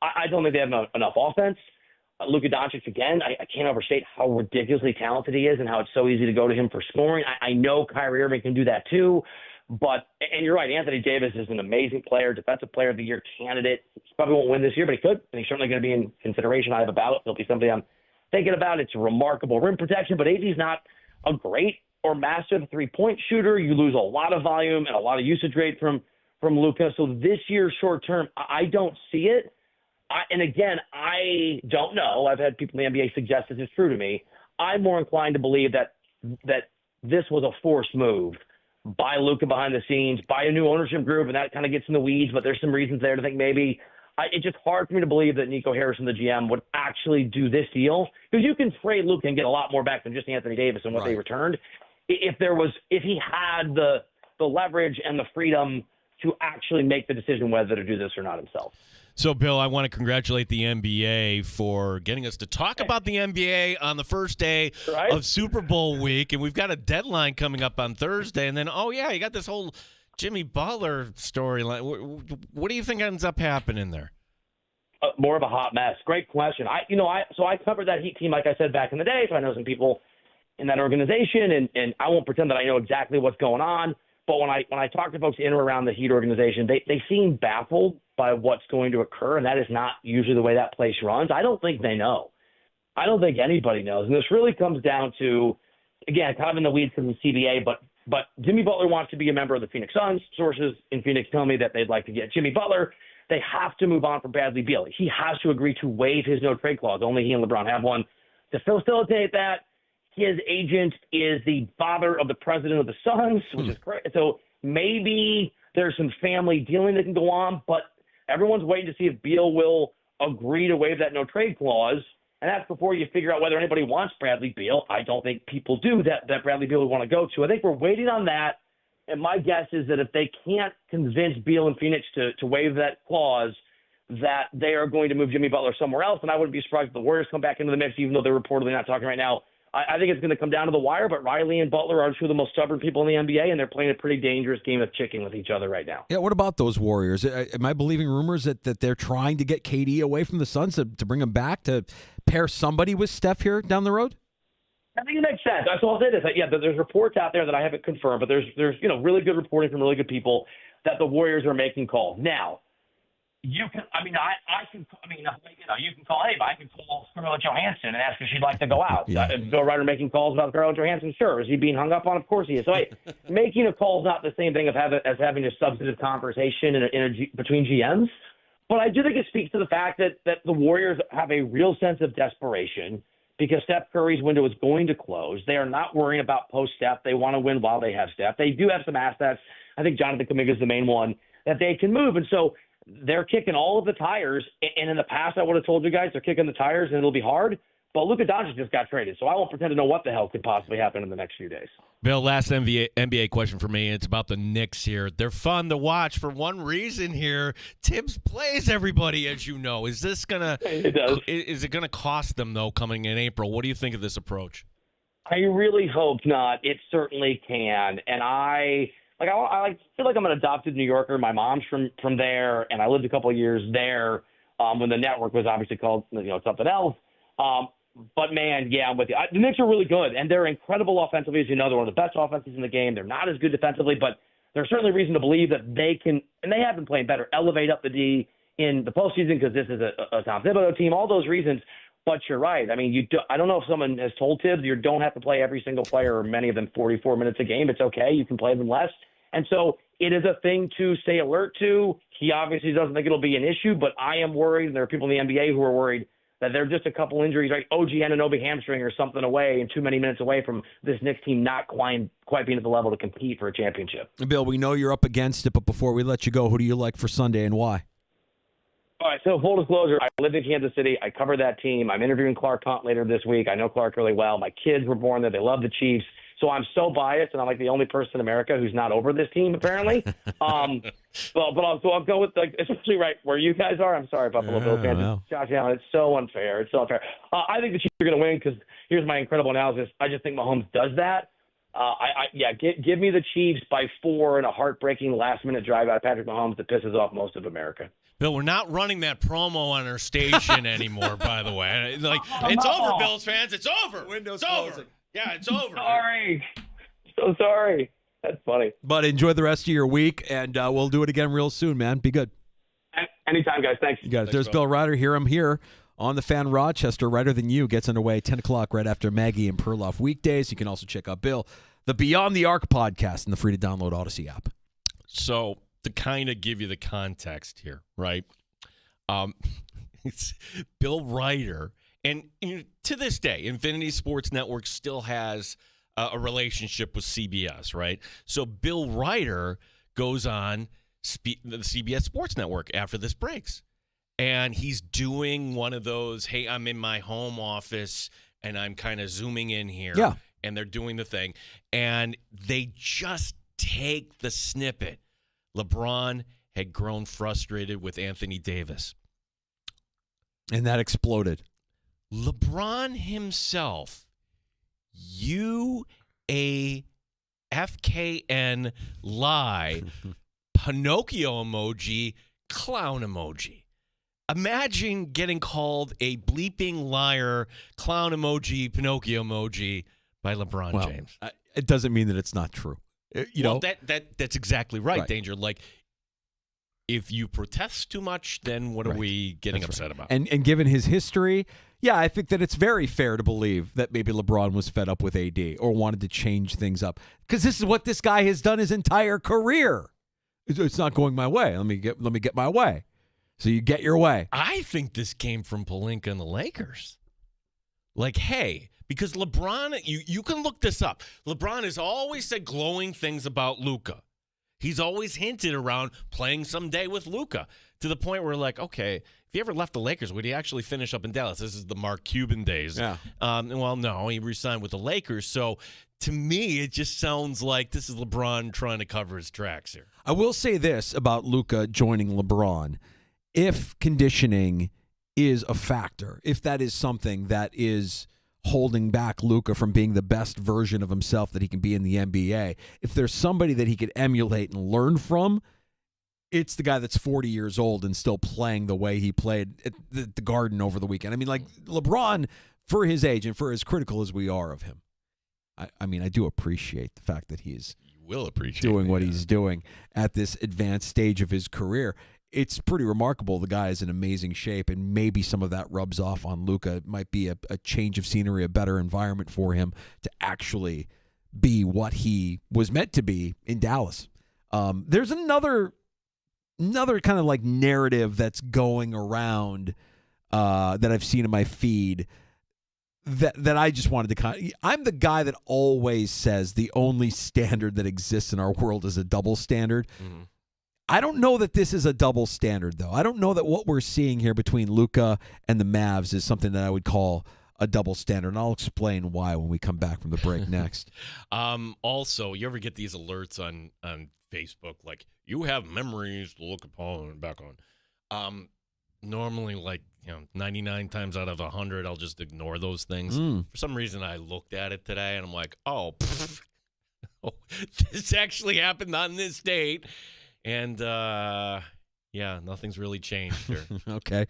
I don't think they have enough offense. Luka Doncic, again, I can't overstate how ridiculously talented he is and how it's so easy to go to him for scoring. I know Kyrie Irving can do that too. But, and you're right, Anthony Davis is an amazing player, Defensive Player of the Year candidate. He probably won't win this year, but he could, and he's certainly going to be in consideration. I have a ballot. He'll be somebody I'm thinking about. It's a remarkable rim protection, but AD's not a great or massive three-point shooter. You lose a lot of volume and a lot of usage rate from Luka. So this year, short term, I don't see it. And again, I don't know. I've had people in the NBA suggest this is true to me. I'm more inclined to believe that this was a forced move by Luka behind the scenes, by a new ownership group, and that kind of gets in the weeds, but there's some reasons there to think maybe. It's just hard for me to believe that Nico Harrison, the GM, would actually do this deal, because you can trade Luka and get a lot more back than just Anthony Davis and what they returned. If he had the leverage and the freedom to actually make the decision whether to do this or not himself. So, Bill, I want to congratulate the NBA for getting us to talk about the NBA on the first day of Super Bowl week, and we've got a deadline coming up on Thursday. And then, you got this whole Jimmy Butler storyline. What do you think ends up happening there? More of a hot mess. Great question. I covered that Heat team, like I said, back in the day, so I know some people in that organization, and I won't pretend that I know exactly what's going on. But when I talk to folks in or around the Heat organization, they seem baffled by what's going to occur, and that is not usually the way that place runs. I don't think they know. I don't think anybody knows. And this really comes down to, again, kind of in the weeds from the CBA, but Jimmy Butler wants to be a member of the Phoenix Suns. Sources in Phoenix tell me that they'd like to get Jimmy Butler. They have to move on from Bradley Beal. He has to agree to waive his no-trade clause. Only he and LeBron have one. To facilitate that, his agent is the father of the president of the Suns, which is great. So maybe there's some family dealing that can go on, but everyone's waiting to see if Beal will agree to waive that no-trade clause, and that's before you figure out whether anybody wants Bradley Beal. I don't think people do that Bradley Beal would want to go to. I think we're waiting on that, and my guess is that if they can't convince Beal and Phoenix to waive that clause, that they are going to move Jimmy Butler somewhere else, and I wouldn't be surprised if the Warriors come back into the mix, even though they're reportedly not talking right now. I think it's going to come down to the wire, but Riley and Butler are two of the most stubborn people in the NBA, and they're playing a pretty dangerous game of chicken with each other right now. Yeah, what about those Warriors? Am I believing rumors that they're trying to get KD away from the Suns to bring him back to pair somebody with Steph here down the road? I think it makes sense. So I'll say this. There's reports out there that I haven't confirmed, but there's really good reporting from really good people that the Warriors are making calls. Now, you can, you can call anybody. I can call Scarlett Johansson and ask if she'd like to go out. Bill Ryder making calls about Scarlett Johansson? Sure. Is he being hung up on? Of course he is. So making a call is not the same thing as having a substantive conversation between GMs. But I do think it speaks to the fact that the Warriors have a real sense of desperation because Steph Curry's window is going to close. They are not worrying about post-Steph. They want to win while they have Steph. They do have some assets. I think Jonathan Kuminga is the main one that they can move. And so they're kicking all of the tires, and in the past I would have told you guys they're kicking the tires and it'll be hard, but Luka Doncic just got traded, so I won't pretend to know what the hell could possibly happen in the next few days. Bill, last NBA question for me, and it's about the Knicks here. They're fun to watch for one reason here. Tibbs plays everybody, as you know. Is it gonna cost them, though, coming in April? What do you think of this approach? I really hope not. It certainly can, and I feel like I'm an adopted New Yorker. My mom's from there, and I lived a couple of years there when the network was obviously called something else. But, man, yeah, I'm with you. The Knicks are really good, and they're incredible offensively. As you know, they're one of the best offenses in the game. They're not as good defensively, but there's certainly reason to believe that they can, and they have been playing better, elevate up the D in the postseason because this is a Tom Thibodeau team, all those reasons. But you're right. I mean, I don't know if someone has told Tibbs you don't have to play every single player or many of them 44 minutes a game. It's okay. You can play them less. And so it is a thing to stay alert to. He obviously doesn't think it'll be an issue, but I am worried. And there are people in the NBA who are worried that they're just a couple injuries, like OG Anunoby hamstring or something away and too many minutes away from this Knicks team not quite being at the level to compete for a championship. Bill, we know you're up against it, but before we let you go, who do you like for Sunday and why? All right, so full disclosure, I lived in Kansas City. I cover that team. I'm interviewing Clark Hunt later this week. I know Clark really well. My kids were born there. They love the Chiefs. So I'm so biased, and I'm like the only person in America who's not over this team, apparently. I'll go with, especially right where you guys are. I'm sorry, Buffalo Bills fans. Well. Josh Allen, it's so unfair. I think the Chiefs are going to win because here's my incredible analysis. I just think Mahomes does that. Give me the Chiefs by 4 in a heartbreaking last-minute drive out of Patrick Mahomes that pisses off most of America. Bill, we're not running that promo on our station anymore, by the way. It's over, Bills fans. It's over. Windows it's closing. over. Yeah, it's over. Sorry. So sorry. That's funny. But enjoy the rest of your week, and we'll do it again real soon, man. Be good. Anytime, guys. Thanks. You got it. There's Bill Ryder. Hear him here on the Fan Rochester. Ryder Than You gets underway 10 o'clock right after Maggie and Perloff weekdays. You can also check out Bill, the Beyond the Arc podcast, in the free-to-download Odyssey app. So to kind of give you the context here, right? It's Bill Ryder, and to this day, Infinity Sports Network still has a relationship with CBS, right? So Bill Ryder goes on the CBS Sports Network after this breaks, and he's doing one of those, hey, I'm in my home office, and I'm kind of zooming in here. Yeah. And they're doing the thing, and they just take the snippet. LeBron had grown frustrated with Anthony Davis. And that exploded. LeBron himself, UAFKN lie, Pinocchio emoji, clown emoji. Imagine getting called a bleeping liar, clown emoji, Pinocchio emoji by LeBron James. It doesn't mean that it's not true. You know that's exactly right, Danger. Like, if you protest too much, then what are we getting upset about? And given his history, yeah, I think that it's very fair to believe that maybe LeBron was fed up with AD or wanted to change things up, because this is what this guy has done his entire career. It's not going my way. Let me get my way. So you get your way. I think this came from Pelinka and the Lakers. Like, hey, because LeBron, you can look this up. LeBron has always said glowing things about Luka. He's always hinted around playing someday with Luka, to the point where, like, okay, if he ever left the Lakers, would he actually finish up in Dallas? This is the Mark Cuban days. Yeah. Well, no, he re-signed with the Lakers. So to me, it just sounds like this is LeBron trying to cover his tracks here. I will say this about Luka joining LeBron. If conditioning is a factor, if that is something that is holding back Luka from being the best version of himself that he can be in the NBA, if there's somebody that he could emulate and learn from, it's the guy that's 40 years old and still playing the way he played at the Garden over the weekend. I mean, like, LeBron, for his age and for as critical as we are of him, I mean, I do appreciate the fact that he's doing what he's doing at this advanced stage of his career. It's pretty remarkable. The guy is in amazing shape, and maybe some of that rubs off on Luka. It might be a change of scenery, a better environment for him to actually be what he was meant to be in Dallas. There's another kind of like narrative that's going around that I've seen in my feed that I just wanted to I'm the guy that always says the only standard that exists in our world is a double standard. Mm-hmm. I don't know that this is a double standard, though. I don't know that what we're seeing here between Luka and the Mavs is something that I would call a double standard, and I'll explain why when we come back from the break next. Also, you ever get these alerts on Facebook, like, you have memories to look upon and back on? Normally, like, 99 times out of 100, I'll just ignore those things. For some reason, I looked at it today, and I'm like, oh, this actually happened on this date. And, nothing's really changed here. Okay.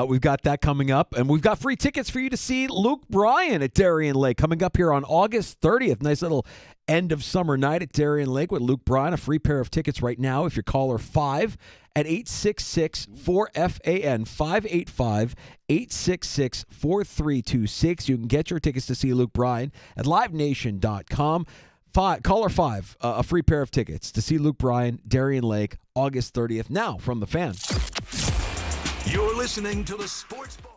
We've got that coming up, and we've got free tickets for you to see Luke Bryan at Darien Lake coming up here on August 30th. Nice little end of summer night at Darien Lake with Luke Bryan. A free pair of tickets right now if you're caller 5 at 866-4FAN, 585-866-4326. You can get your tickets to see Luke Bryan at livenation.com. Caller 5, a free pair of tickets to see Luke Bryan, Darien Lake, August 30th. Now, from the Fan. You're listening to the Sports Ball.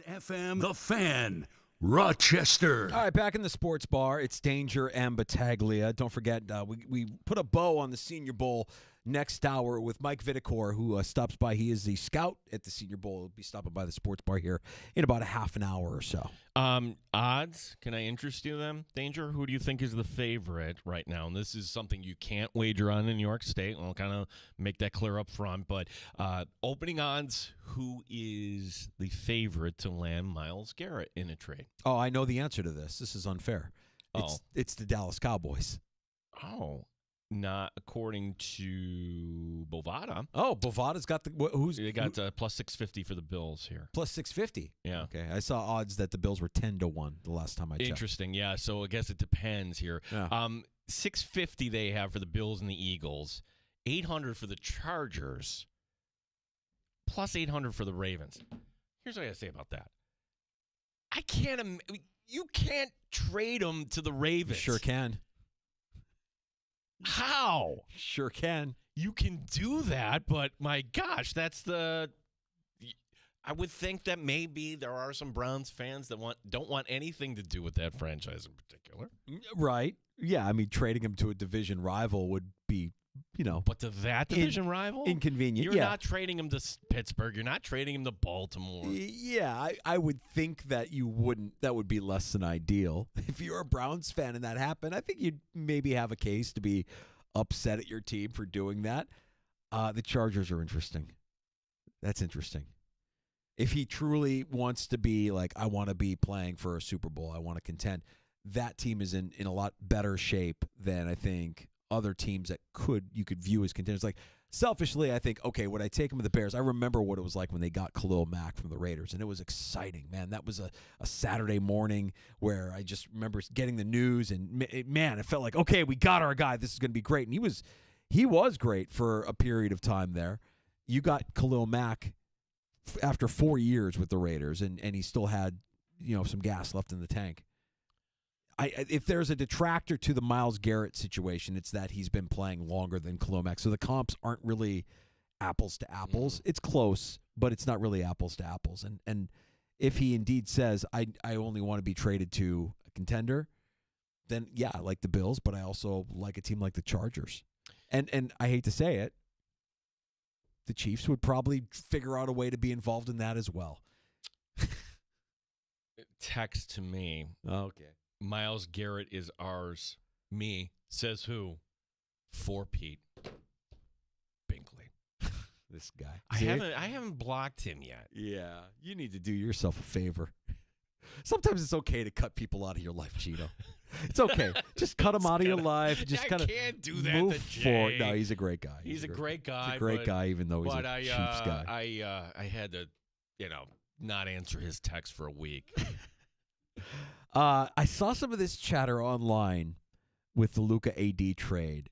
FM, The Fan, Rochester. All right, back in the sports bar. It's Danger and Battaglia. Don't forget, we put a bow on the Senior Bowl next hour with Mike Vitacor, who stops by. He is the scout at the Senior Bowl. He'll be stopping by the sports bar here in about a half an hour or so. Odds, can I interest you in them? Danger, who do you think is the favorite right now? And this is something you can't wager on in New York State. I'll kind of make that clear up front. But opening odds, who is the favorite to land Myles Garrett in a trade? Oh, I know the answer to this. This is unfair. It's the Dallas Cowboys. Oh, not according to Bovada. Oh, Bovada's got the They got plus 650 for the Bills here. plus 650. Yeah. Okay. I saw odds that the Bills were 10-1 the last time I checked. Interesting. Yeah. So I guess it depends here. Yeah. 650 they have for the Bills and the Eagles. 800 for the Chargers. Plus 800 for the Ravens. Here's what I got to say about that. You can't trade them to the Ravens. Sure can. How? Sure can. You can do that, but my gosh, I would think that maybe there are some Browns fans that don't want anything to do with that franchise in particular. Right. Yeah, I mean, trading him to a division rival would be, But to that division rival? inconvenient. You're not trading him to Pittsburgh. You're not trading him to Baltimore. Yeah, I would think that you wouldn't. That would be less than ideal. If you're a Browns fan and that happened, I think you'd maybe have a case to be upset at your team for doing that. The Chargers are interesting. That's interesting. If he truly wants to be like, I want to be playing for a Super Bowl, I want to contend, that team is in a lot better shape than I think other teams that you could view as contenders. Like, selfishly, I think, okay, would I take him to the Bears? I remember what it was like when they got Khalil Mack from the Raiders, and it was exciting, man. That was a Saturday morning where I just remember getting the news, and man, it felt like, okay, we got our guy. This is going to be great. And he was great for a period of time there. You got Khalil Mack after 4 years with the Raiders, and he still had some gas left in the tank. If there's a detractor to the Myles Garrett situation, it's that he's been playing longer than Khalil Mack. So the comps aren't really apples to apples. It's close, but it's not really apples to apples. And if he indeed says, I only want to be traded to a contender, then yeah, I like the Bills, but I also like a team like the Chargers. And I hate to say it, the Chiefs would probably figure out a way to be involved in that as well. Text to me. Okay. Myles Garrett is ours. Me. Says who? For Pete Binkley. This guy. I haven't blocked him yet. Yeah. You need to do yourself a favor. Sometimes it's okay to cut people out of your life, Cheeto. It's okay. Just cut him out of your life. Just kind of can't do that move to Jay. forward. No, he's a great guy. He's a great guy. He's a great guy, even though he's a Chiefs guy. I had to, not answer his text for a week. I saw some of this chatter online with the Luka AD trade,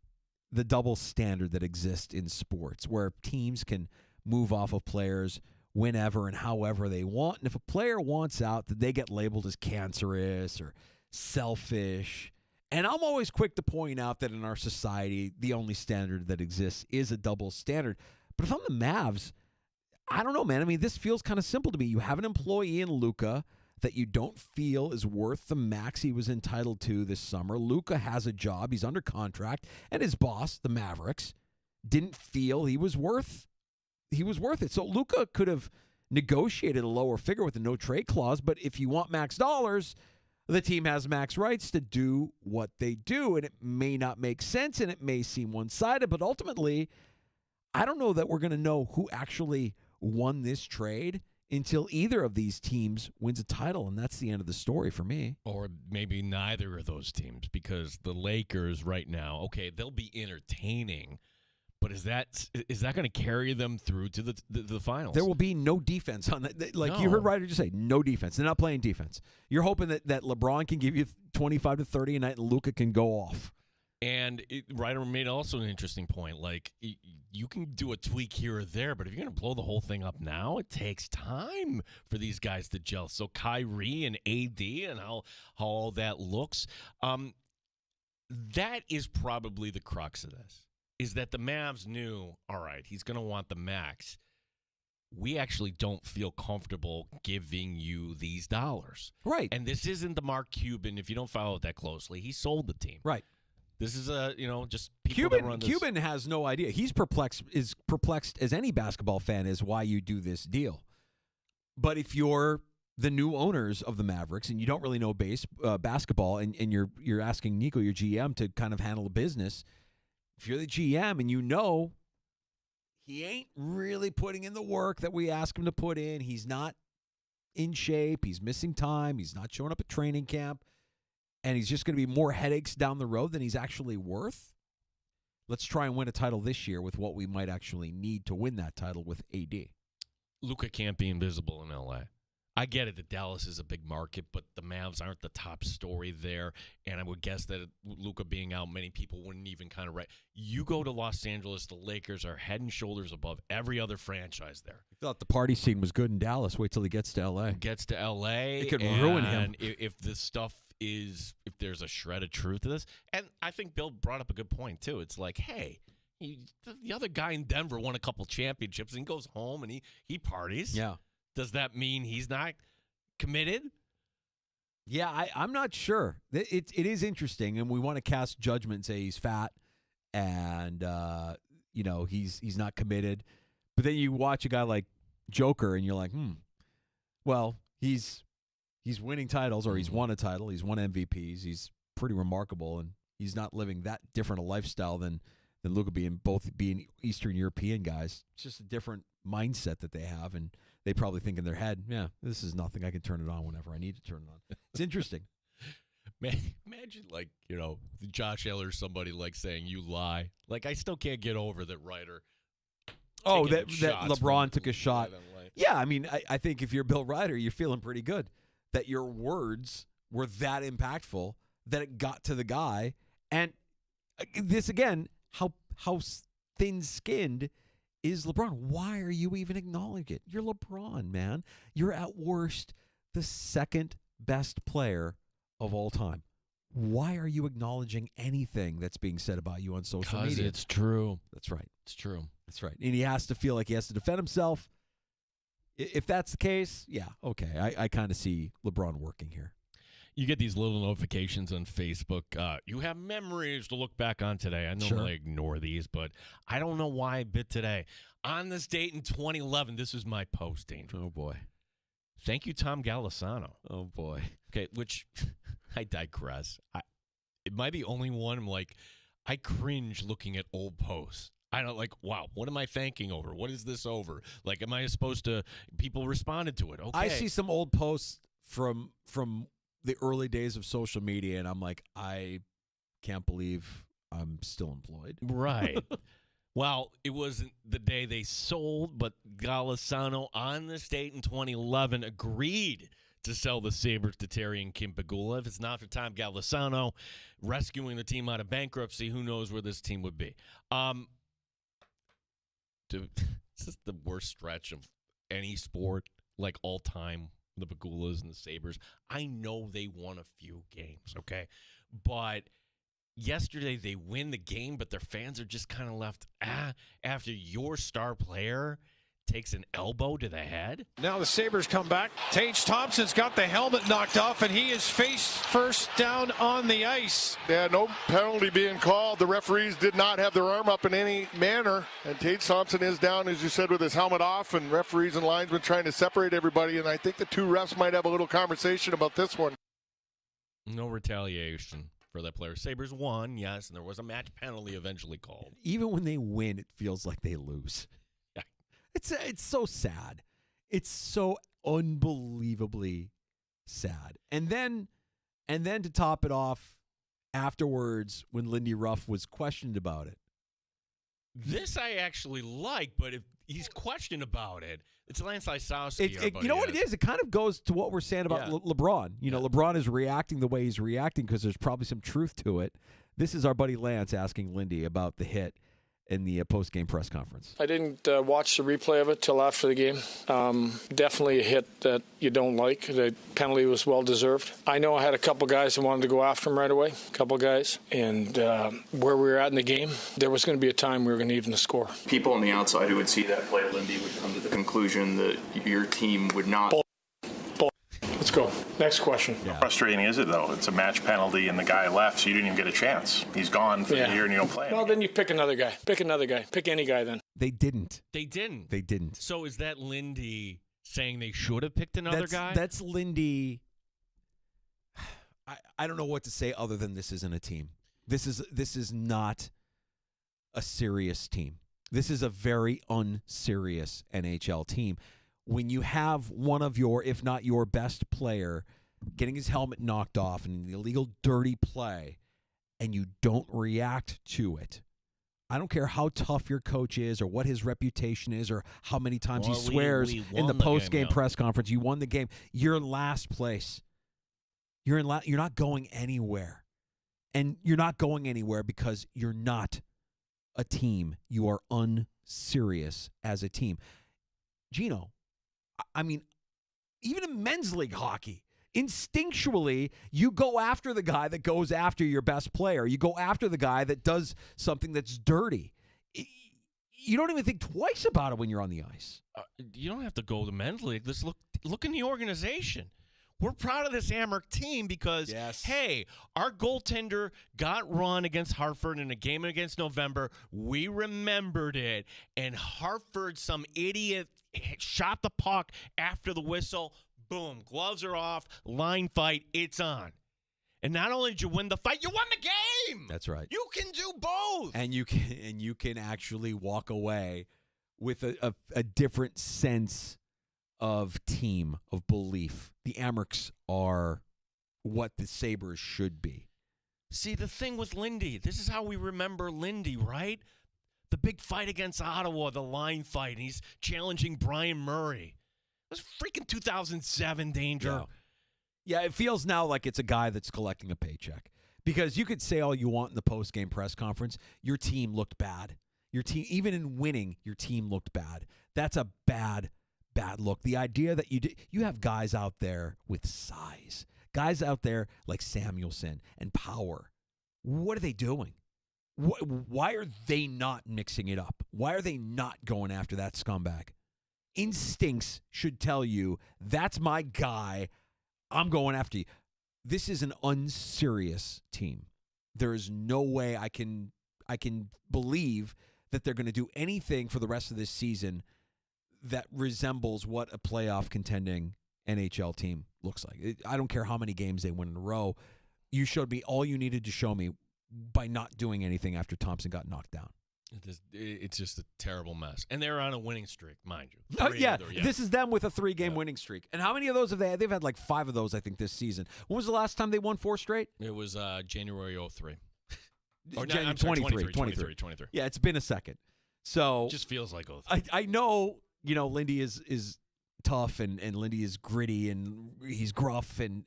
the double standard that exists in sports, where teams can move off of players whenever and however they want. And if a player wants out, that they get labeled as cancerous or selfish. And I'm always quick to point out that in our society, the only standard that exists is a double standard. But if I'm the Mavs, I don't know, man. I mean, this feels kind of simple to me. You have an employee in Luka that you don't feel is worth the max he was entitled to this summer. Luka has a job. He's under contract. And his boss, the Mavericks, didn't feel he was worth it. So Luka could have negotiated a lower figure with a no-trade clause, but if you want max dollars, the team has max rights to do what they do, and it may not make sense, and it may seem one-sided, but ultimately, I don't know that we're going to know who actually won this trade until either of these teams wins a title, and that's the end of the story for me. Or maybe neither of those teams, because the Lakers right now, okay, they'll be entertaining, but is that going to carry them through to the finals? There will be no defense on that. Like you heard Ryder just say, no defense. They're not playing defense. You're hoping that LeBron can give you 25 to 30 a night and Luka can go off. And Ryder made also an interesting point. Like, you can do a tweak here or there, but if you're going to blow the whole thing up now, it takes time for these guys to gel. So Kyrie and AD and how all that looks, that is probably the crux of this, is that the Mavs knew, all right, he's going to want the max. we actually don't feel comfortable giving you these dollars. Right. And this isn't the Mark Cuban. If you don't follow it that closely, he sold the team. Right. This is just people that run this. Cuban has no idea. He's perplexed as any basketball fan is why you do this deal. But if you're the new owners of the Mavericks and you don't really know basketball and you're asking Nico, your GM, to kind of handle the business, if you're the GM and you know he ain't really putting in the work that we ask him to put in, he's not in shape, he's missing time, he's not showing up at training camp, and he's just going to be more headaches down the road than he's actually worth, let's try and win a title this year with what we might actually need to win that title with AD. Luka can't be invisible in LA. I get it that Dallas is a big market, but the Mavs aren't the top story there. And I would guess that Luka being out, many people wouldn't even kind of right. You go to Los Angeles, the Lakers are head and shoulders above every other franchise there. I thought the party scene was good in Dallas. Wait till he gets to L.A. It could ruin him. If this stuff if there's a shred of truth to this. And I think Bill brought up a good point, too. It's like, hey, the other guy in Denver won a couple championships and goes home and he parties. Yeah. Does that mean he's not committed? Yeah, I'm not sure. It is interesting, and we want to cast judgment and say he's fat and he's not committed. But then you watch a guy like Joker, and you're like, well, he's winning titles, or he's won a title, he's won MVPs, he's pretty remarkable, and he's not living that different a lifestyle than Luka being Eastern European guys. It's just a different mindset that they have, and they probably think in their head, yeah, this is nothing. I can turn it on whenever I need to turn it on. It's interesting. Imagine, Josh Eller, somebody saying you lie. I still can't get over that writer. That LeBron took a shot. Yeah, I mean, I think if you're Bill Ryder, you're feeling pretty good that your words were that impactful that it got to the guy. And this, again, how thin-skinned is LeBron? Why are you even acknowledging it? You're LeBron, man. You're at worst the second best player of all time. Why are you acknowledging anything that's being said about you on social media? Because it's true. That's right. It's true. That's right. And he has to feel like he has to defend himself. If that's the case, yeah, okay. I kind of see LeBron working here. You get these little notifications on Facebook. You have memories to look back on today. I normally ignore these, but I don't know why I bit today. On this date in 2011, this is my posting. Oh, boy. Thank you, Tom Golisano. Oh, boy. Okay, which I digress. It might be only one. I cringe looking at old posts. I don't wow, what am I thanking over? What is this over? Am I supposed to, people responded to it. Okay. I see some old posts from the early days of social media, and I'm like, I can't believe I'm still employed. Right. Well, it wasn't the day they sold, but Golisano on this date in 2011 agreed to sell the Sabres to Terry and Kim Pegula. If it's not for Tom Golisano rescuing the team out of bankruptcy, who knows where this team would be. Dude, this is the worst stretch of any sport, all time. The Pegulas and the Sabres. I know they won a few games, okay? But yesterday they win the game, but their fans are just kind of left, after your star player takes an elbow to the head. Now the Sabres come back. Tage Thompson's got the helmet knocked off, and he is face first down on the ice. Yeah, no penalty being called. The referees did not have their arm up in any manner. And Tage Thompson is down, as you said, with his helmet off, and referees and linesmen trying to separate everybody. And I think the two refs might have a little conversation about this one. No retaliation for that player. Sabres won, yes, and there was a match penalty eventually called. Even when they win, it feels like they lose. It's so sad. It's so unbelievably sad. And then to top it off, afterwards, when Lindy Ruff was questioned about it. This I actually like, but if he's questioned about it, it's Lance Lysowski. You know what it is? It kind of goes to what we're saying about LeBron. LeBron is reacting the way he's reacting because there's probably some truth to it. This is our buddy Lance asking Lindy about the hit. in the post-game press conference. I didn't watch the replay of it till after the game. Definitely a hit that you don't like. The penalty was well-deserved. I know I had a couple guys that wanted to go after him right away, a couple guys. And where we were at in the game, there was going to be a time we were going to even the score. People on the outside who would see that play, Lindy, would come to the conclusion that your team would not. Let's go. Next question. How frustrating is it, though? It's a match penalty, and the guy left, so you didn't even get a chance. He's gone for the year, and you don't play him. Well, then you pick another guy. Pick another guy. Pick any guy then. They didn't. They didn't. They didn't. So is that Lindy saying they should have picked another guy? That's Lindy. I don't know what to say other than this isn't a team. This is not a serious team. This is a very unserious NHL team. When you have one of your, if not your best player, getting his helmet knocked off in an illegal dirty play, and you don't react to it, I don't care how tough your coach is or what his reputation is or how many times he swears in the post-game press conference, you won the game. You're in last place. You're not going anywhere. And you're not going anywhere because you're not a team. You are unserious as a team. Gino, I mean, even in men's league hockey, instinctually, you go after the guy that goes after your best player. You go after the guy that does something that's dirty. You don't even think twice about it when you're on the ice. You don't have to go to men's league. Let's look in the organization. We're proud of this Amherst team because, hey, our goaltender got run against Hartford in a game against November. We remembered it. And Hartford, some idiot, shot the puck after the whistle. Boom, gloves are off, line fight, it's on. And not only did you win the fight, you won the game. That's right. You can do both. And you can actually walk away with a different sense of team, of belief. The Amerks are what the Sabres should be. See, the thing with Lindy, this is how we remember Lindy, right? The big fight against Ottawa, the line fight, and he's challenging Brian Murray. It was freaking 2007, Danger. Yeah, it feels now like it's a guy that's collecting a paycheck. Because you could say all you want in the post-game press conference, your team looked bad. Your team, even in winning, your team looked bad. That's a bad look. The idea that you have guys out there with size, guys out there like Samuelson and power. What are they doing? Why are they not mixing it up? Why are they not going after that scumbag? Instincts should tell you, that's my guy. I'm going after you. This is an unserious team. There is no way I can believe that they're going to do anything for the rest of this season that resembles what a playoff contending NHL team looks like. I don't care how many games they win in a row. You showed me all you needed to show me by not doing anything after Thompson got knocked down. It's just a terrible mess. And they're on a winning streak, mind you. This is them with a 3-game winning streak. And how many of those have they had? They've had like 5 of those, I think, this season. When was the last time they won 4 straight? It was January 03. January 23. Yeah, it's been a second. So it just feels like 03. I know, Lindy is tough and Lindy is gritty and he's gruff and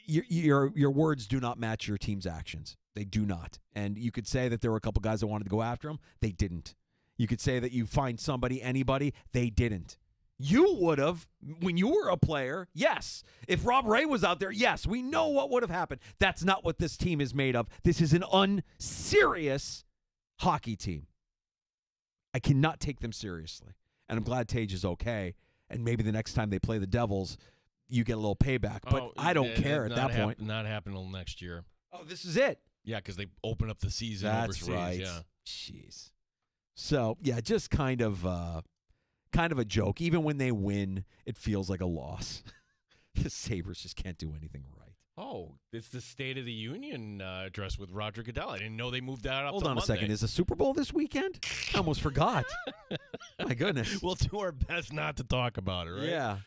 your words do not match your team's actions. They do not. And you could say that there were a couple guys that wanted to go after him. They didn't. You could say that you find anybody. They didn't. You would have, when you were a player, yes. If Rob Ray was out there, yes. We know what would have happened. That's not what this team is made of. This is an unserious hockey team. I cannot take them seriously. And I'm glad Tage is okay. And maybe the next time they play the Devils, you get a little payback. But I don't care at that point. Not happening until next year. Oh, this is it. Yeah, because they open up the season overseas. That's right. Yeah. Jeez. So, yeah, just kind of a joke. Even when they win, it feels like a loss. The Sabres just can't do anything right. Oh, it's the State of the Union address with Roger Goodell. I didn't know they moved that up. Hold on a second. Is the Super Bowl this weekend? I almost forgot. My goodness. We'll do our best not to talk about it, right? Yeah.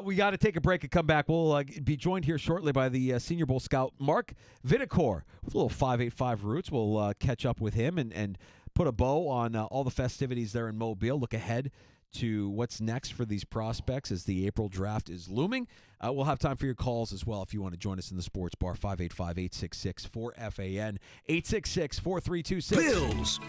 We got to take a break and come back. We'll be joined here shortly by the Senior Bowl scout, Mark Vidacore, with a little 585 roots. We'll catch up with him and put a bow on all the festivities there in Mobile. Look ahead to what's next for these prospects as the April draft is looming. We'll have time for your calls as well if you want to join us in the sports bar, 585-866-4FAN, 866-4326. Bills.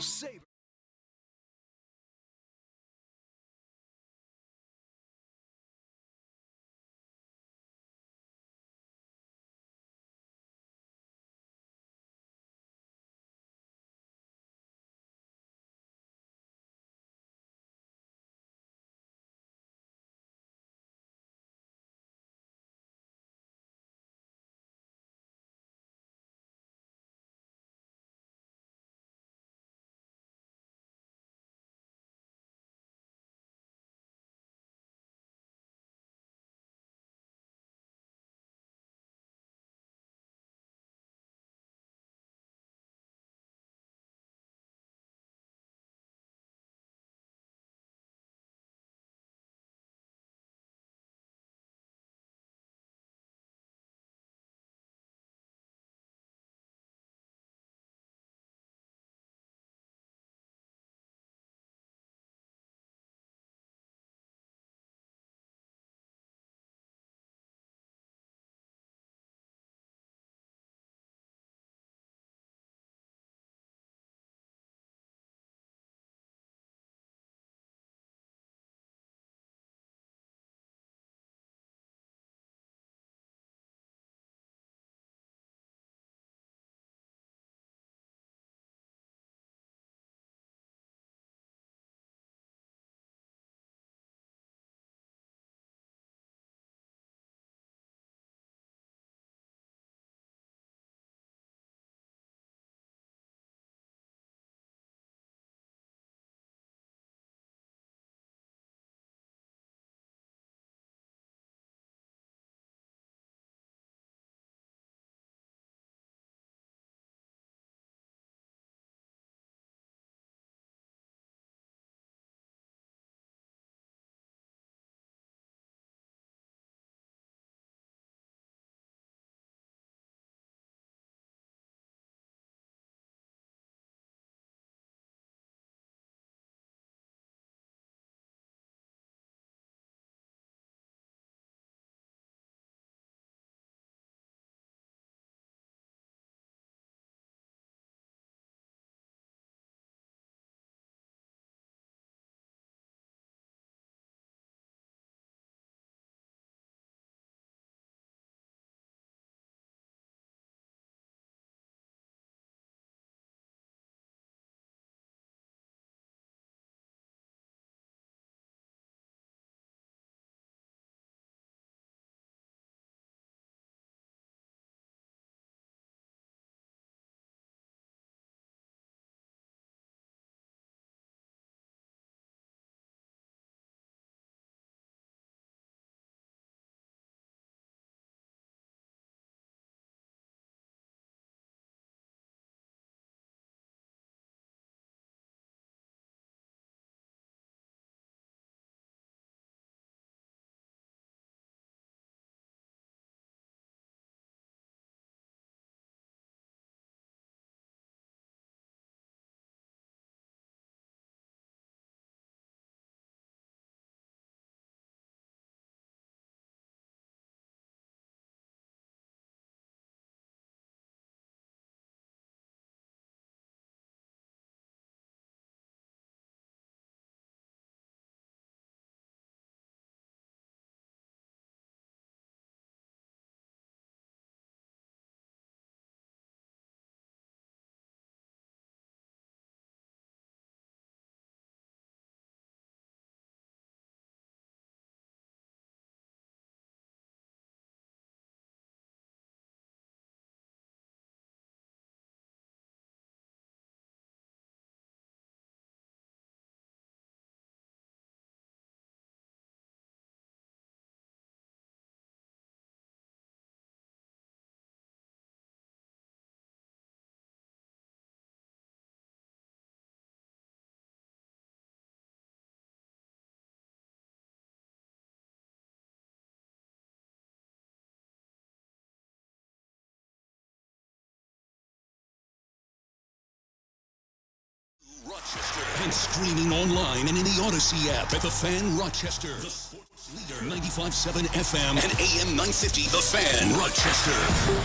Rochester. And streaming online and in the Odyssey app at The Fan Rochester. The sports leader, 95.7 FM and AM 950. The Fan Rochester.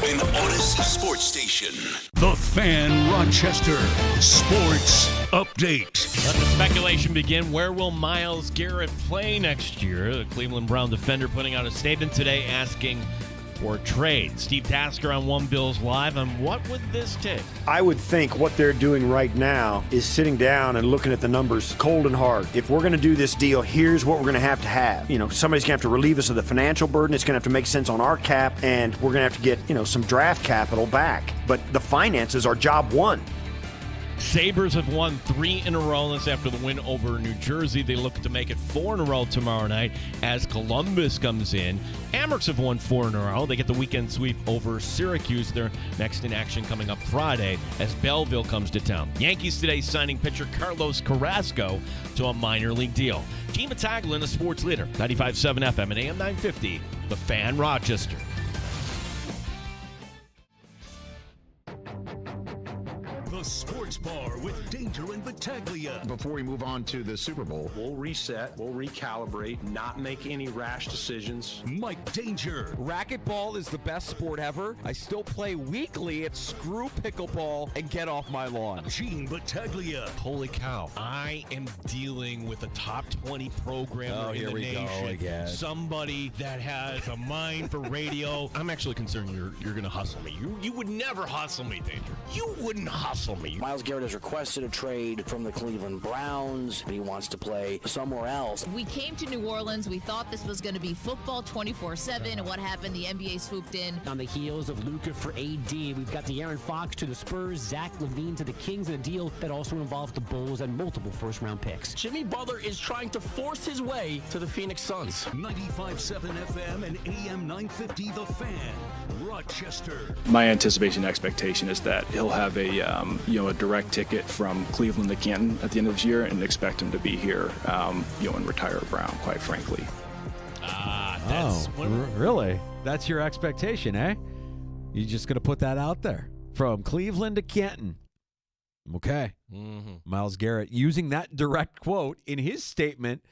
An Odyssey sports station. The Fan Rochester. Sports update. Let the speculation begin. Where will Myles Garrett play next year? The Cleveland Brown defender putting out a statement today asking for trade. Steve Tasker on One Bills Live. And what would this take? I would think what they're doing right now is sitting down and looking at the numbers cold and hard. If we're going to do this deal, here's what we're going to have to have. You know, somebody's going to have to relieve us of the financial burden. It's going to have to make sense on our cap, and we're going to have to get, some draft capital back. But the finances are job one. Sabres have won 3 in a row. That's after the win over New Jersey. They look to make it 4 in a row tomorrow night as Columbus comes in. Amherst have won 4 in a row. They get the weekend sweep over Syracuse. They're next in action coming up Friday as Belleville comes to town. Yankees today signing pitcher Carlos Carrasco to a minor league deal. Gene Battaglia, the sports leader, 95.7 FM and AM 950, The Fan Rochester. The Sports Bar with Danger and Battaglia. Before we move on to the Super Bowl, we'll reset, we'll recalibrate, not make any rash decisions. Mike Danger. Racquetball is the best sport ever. I still play weekly at Screw Pickleball and get off my lawn. Gene Battaglia. Holy cow. I am dealing with a top 20 programmer in the nation. Go again. Somebody that has a mind for radio. I'm actually concerned you're going to hustle me. You would never hustle me, Danger. You wouldn't hustle me. Myles Garrett has requested a trade from the Cleveland Browns. He wants to play somewhere else. We came to New Orleans. We thought this was going to be football 24/7. And what happened? The NBA swooped in. On the heels of Luka for AD, we've got De'Aaron Fox to the Spurs, Zach LaVine to the Kings, and a deal that also involves the Bulls and multiple first-round picks. Jimmy Butler is trying to force his way to the Phoenix Suns. 95.7 FM and AM 950 The Fan, Rochester. My anticipation expectation is that he'll have a direct ticket from Cleveland to Canton at the end of this year, and expect him to be here, and retire a Brown, quite frankly. Really? That's your expectation, eh? You're just going to put that out there? From Cleveland to Canton. Okay. Myles Garrett using that direct quote in his statement,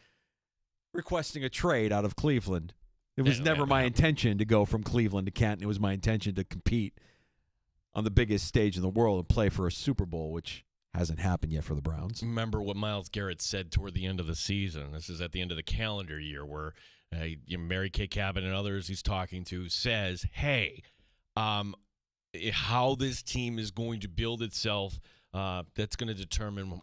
requesting a trade out of Cleveland. It was never my intention to go from Cleveland to Canton. It was my intention to compete on the biggest stage in the world and play for a Super Bowl, which hasn't happened yet for the Browns. Remember what Myles Garrett said toward the end of the season. This is at the end of the calendar year where Mary Kay Cabot and others he's talking to says, hey, how this team is going to build itself, that's going to determine,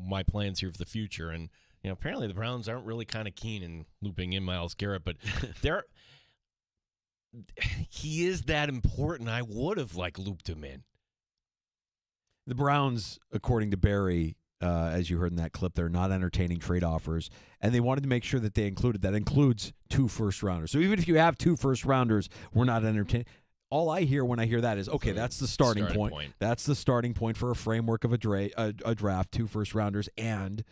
my plans here for the future. And, apparently the Browns aren't really kind of keen in looping in Myles Garrett, but he is that important. I would have looped him in. The Browns, according to Barry, as you heard in that clip, they're not entertaining trade offers, and they wanted to make sure that they included that includes 2 first-rounders. So even if you have 2 first-rounders, we're not entertaining. All I hear when I hear that is, okay, that's the starting point. That's the starting point for a framework of a draft, 2 first-rounders, and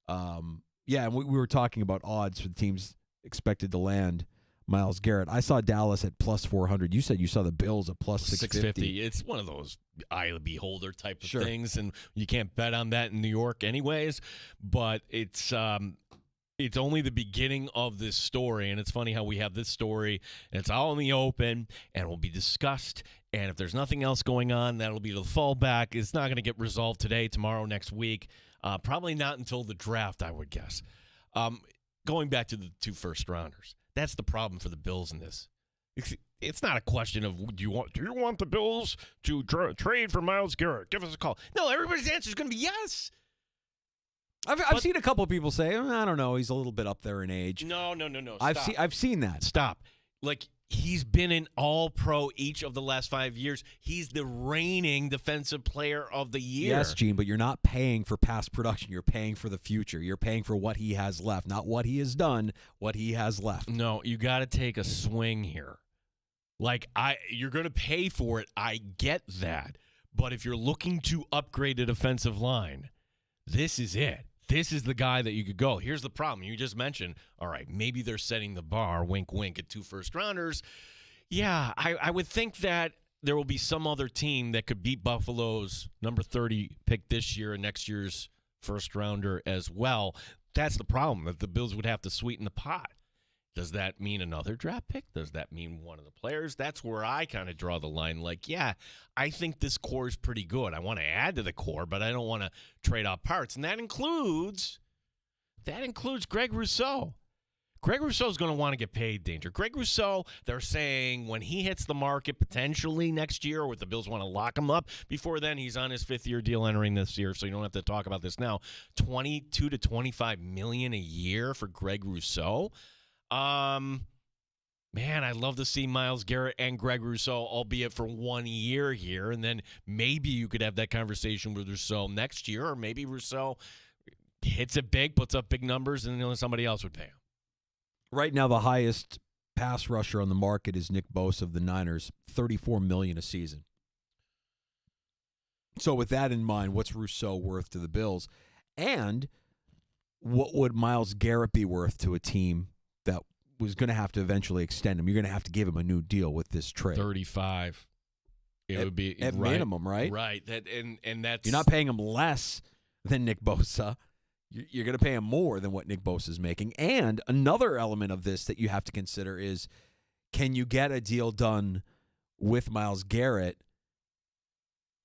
and we were talking about odds for the teams expected to land Myles Garrett. I saw Dallas at plus 400. You said you saw the Bills at plus 650. It's one of those eye of the beholder type of things, and you can't bet on that in New York anyways. But it's only the beginning of this story, and it's funny how we have this story, and it's all in the open, and will be discussed. And if there's nothing else going on, that'll be the fallback. It's not going to get resolved today, tomorrow, next week. Probably not until the draft, I would guess. Going back to the 2 first-rounders. That's the problem for the Bills in this. It's not a question of do you want the Bills to trade for Myles Garrett? Give us a call. No, everybody's answer is going to be yes. I've seen a couple of people say, I don't know, he's a little bit up there in age. No. I've seen that. Stop. He's been an all-pro each of the last 5 years. He's the reigning defensive player of the year. Yes, Gene, but you're not paying for past production. You're paying for the future. You're paying for what he has left, not what he has done, what he has left. No, you got to take a swing here. You're going to pay for it. I get that. But if you're looking to upgrade a defensive line, this is it. This is the guy that you could go. Here's the problem. You just mentioned, all right, maybe they're setting the bar, wink, wink, at 2 first-rounders. Yeah, I would think that there will be some other team that could beat Buffalo's number 30 pick this year and next year's first rounder as well. That's the problem, that the Bills would have to sweeten the pot. Does that mean another draft pick? Does that mean one of the players? That's where I kind of draw the line. Like, yeah, I think this core is pretty good. I want to add to the core, but I don't want to trade off parts. And that includes Greg Rousseau. Greg Rousseau is going to want to get paid, Danger. Greg Rousseau, they're saying when he hits the market potentially next year, or if the Bills want to lock him up, before then he's on his 5th-year deal entering this year, so you don't have to talk about this now. $22 to $25 million a year for Greg Rousseau. Man, I'd love to see Myles Garrett and Greg Rousseau, albeit for 1 year here, and then maybe you could have that conversation with Rousseau next year, or maybe Rousseau hits it big, puts up big numbers, and then somebody else would pay him. Right now, the highest pass rusher on the market is Nick Bosa of the Niners, $34 million a season. So with that in mind, what's Rousseau worth to the Bills? And what would Myles Garrett be worth to a team that was going to have to eventually extend him? You're going to have to give him a new deal with this trade. 35. It would be at minimum, right? Right. And that's, you're not paying him less than Nick Bosa. You're going to pay him more than what Nick Bosa is making. And another element of this that you have to consider is, can you get a deal done with Myles Garrett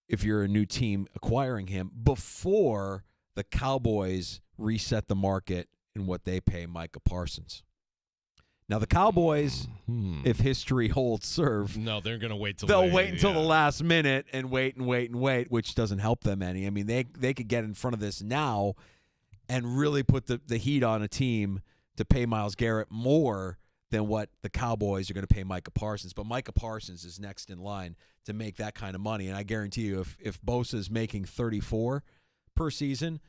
if you're a new team acquiring him before the Cowboys reset the market in what they pay Micah Parsons? Now, the Cowboys, if history holds serve, no, they're going to wait till they'll wait until the last minute and wait, which doesn't help them any. I mean, they could get in front of this now and really put the heat on a team to pay Myles Garrett more than what the Cowboys are going to pay Micah Parsons. But Micah Parsons is next in line to make that kind of money. And I guarantee you, if Bosa is making 34 per season,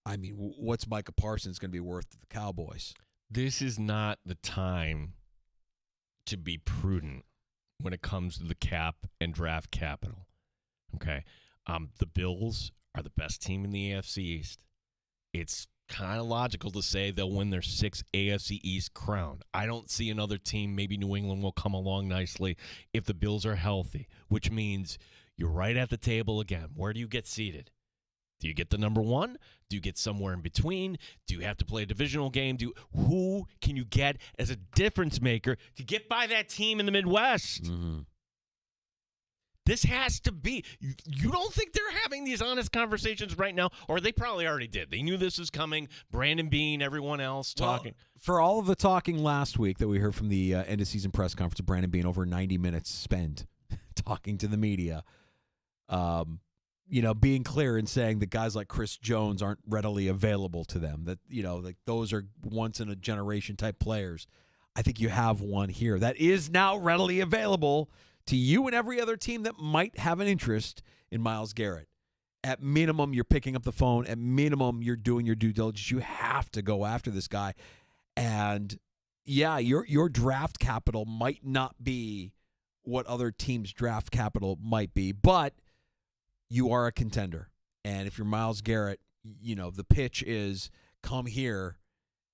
I mean, what's Micah Parsons going to be worth to the Cowboys? This is not the time to be prudent when it comes to the cap and draft capital. Okay? The Bills are the best team in the AFC East. It's kind of logical to say they'll win their 6th AFC East crown. I don't see another team, maybe New England will come along nicely if the Bills are healthy, which means you're right at the table again. Where do you get seated? Do you get the number 1? Do you get somewhere in between? Do you have to play a divisional game? Who can you get as a difference maker to get by that team in the Midwest? Mm-hmm. This has to be. You don't think they're having these honest conversations right now? Or they probably already did. They knew this was coming. Brandon Beane, everyone else talking. Well, for all of the talking last week that we heard from the end-of-season press conference of Brandon Beane, over 90 minutes spent talking to the media, being clear and saying that guys like Chris Jones aren't readily available to them, that, like those are once-in-a-generation type players. I think you have one here that is now readily available to you and every other team that might have an interest in Myles Garrett. At minimum, you're picking up the phone. At minimum, you're doing your due diligence. You have to go after this guy. And, yeah, your draft capital might not be what other teams' draft capital might be, but you are a contender. And if you're Myles Garrett, the pitch is come here.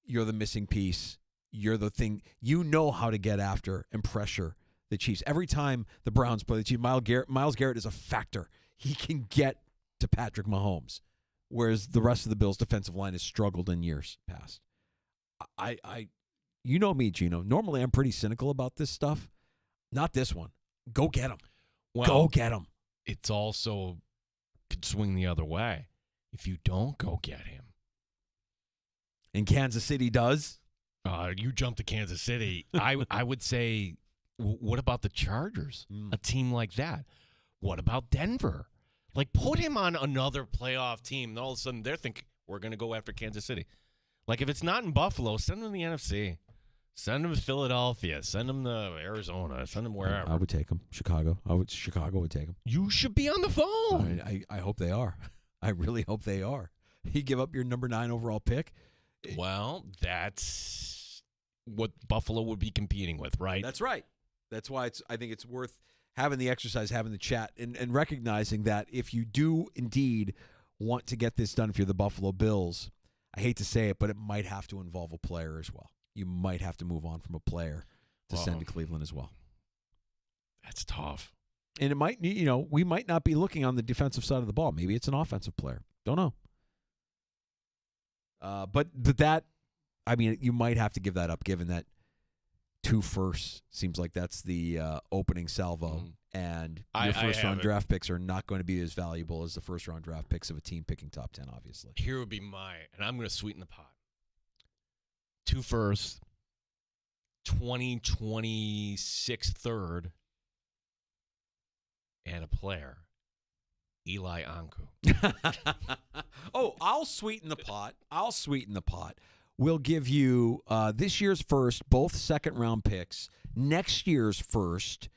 You're the missing piece. You're the thing. You know how to get after and pressure the Chiefs. Every time the Browns play the Chiefs, Myles Garrett is a factor. He can get to Patrick Mahomes, whereas the rest of the Bills' defensive line has struggled in years past. You know me, Gino. Normally, I'm pretty cynical about this stuff. Not this one. Go get him. Well, go get him. It's also could swing the other way if you don't go get him. And Kansas City does? You jump to Kansas City. I would say, what about the Chargers? A team like that. What about Denver? Like, put him on another playoff team, and all of a sudden they're thinking, we're going to go after Kansas City. Like, if it's not in Buffalo, send him to the NFC. Send him to Philadelphia. Send him to Arizona. Send him wherever. I would take him. Chicago would take him. You should be on the phone. I hope they are. I really hope they are. You give up your number 9 overall pick? Well, that's what Buffalo would be competing with, right? That's right. That's why I think it's worth having the exercise, having the chat, and recognizing that if you do indeed want to get this done, if you're the Buffalo Bills, I hate to say it, but it might have to involve a player as well. You might have to move on from a player to send to Cleveland as well. That's tough. And it might, we might not be looking on the defensive side of the ball. Maybe it's an offensive player. Don't know. But that, I mean, you might have to give that up given that 2 firsts seems like that's the opening salvo. And your first-round draft picks are not going to be as valuable as the first-round draft picks of a team picking top 10, obviously. Here would be and I'm going to sweeten the pot. 2 firsts, 2026 third, and a player, Eli Anku. Oh, I'll sweeten the pot. We'll give you this year's first, both second-round picks, next year's first,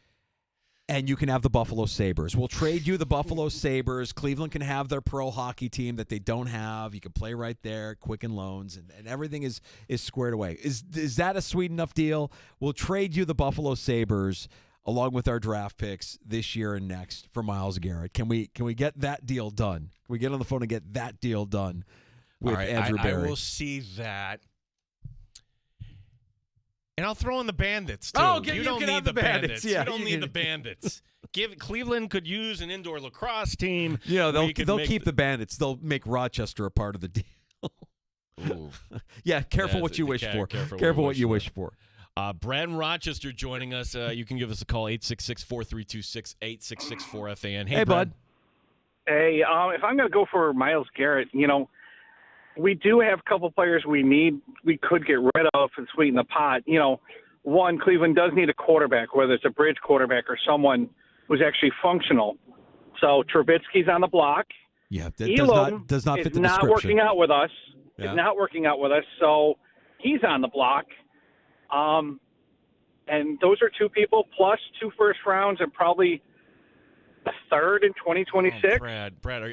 and you can have the Buffalo Sabres. We'll trade you the Buffalo Sabres. Cleveland can have their pro hockey team that they don't have. You can play right there, Quicken Loans, and everything is squared away. Is that a sweet enough deal? We'll trade you the Buffalo Sabres along with our draft picks this year and next for Myles Garrett. Can we get that deal done? Can we get on the phone and get that deal done with Andrew Barry? I will see that. And I'll throw in the Bandits, too. Oh, you don't need the Bandits. Yeah, you don't need the Bandits. Cleveland could use an indoor lacrosse team. Yeah, they'll keep the Bandits. They'll make Rochester a part of the deal. Ooh. Yeah, careful what you wish for. Careful what you wish for. Brad in Rochester joining us. You can give us a call, 866-4326-8664-FAN. Hey, bud. Hey, if I'm going to go for Myles Garrett, we do have a couple players we could get rid of and sweeten the pot. One, Cleveland does need a quarterback, whether it's a bridge quarterback or someone who's actually functional. So Trubisky's on the block. Yeah, that does not fit the description. Not working out with us. Yeah. It's not working out with us, so he's on the block. And those are 2 people plus 2 first rounds and probably a third in 2026. Oh, Brad,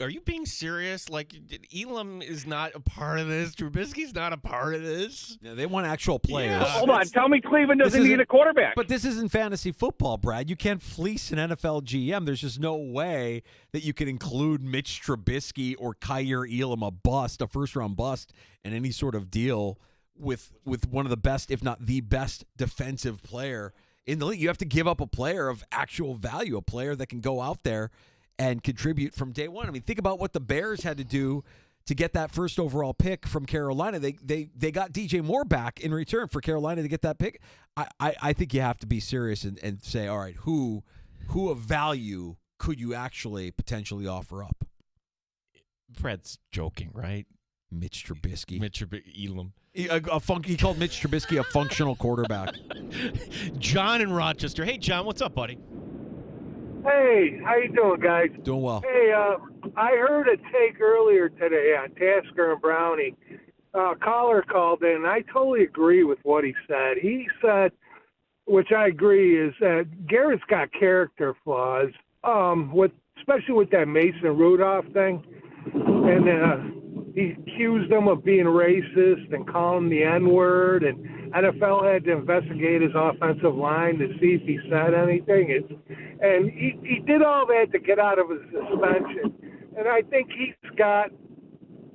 are you being serious? Like, Elam is not a part of this. Trubisky's not a part of this. Yeah, they want actual players. Yeah, hold on. Tell me Cleveland doesn't need a quarterback. But this isn't fantasy football, Brad. You can't fleece an NFL GM. There's just no way that you can include Mitch Trubisky or Kyer Elam, a first-round bust, in any sort of deal with one of the best, if not the best, defensive player in the league. You have to give up a player of actual value, a player that can go out there and contribute from day one. I mean, think about what the Bears had to do to get that first overall pick from Carolina. They got DJ Moore back in return for Carolina to get that pick. I think you have to be serious and say, all right, who of value could you actually potentially offer up? Fred's joking, right? Mitch Trubisky. Elam. He called Mitch Trubisky a functional quarterback. John in Rochester. Hey, John, what's up, buddy? Hey, how you doing, guys? Doing well. Hey, I heard a take earlier today on Tasker and Brownie. Caller called in, and I totally agree with what he said. He said, which I agree, is that Garrett's got character flaws, especially with that Mason Rudolph thing. And he accused them of being racist and calling him the N-word, and NFL had to investigate his offensive line to see if he said anything. And he did all that to get out of his suspension. And I think he's got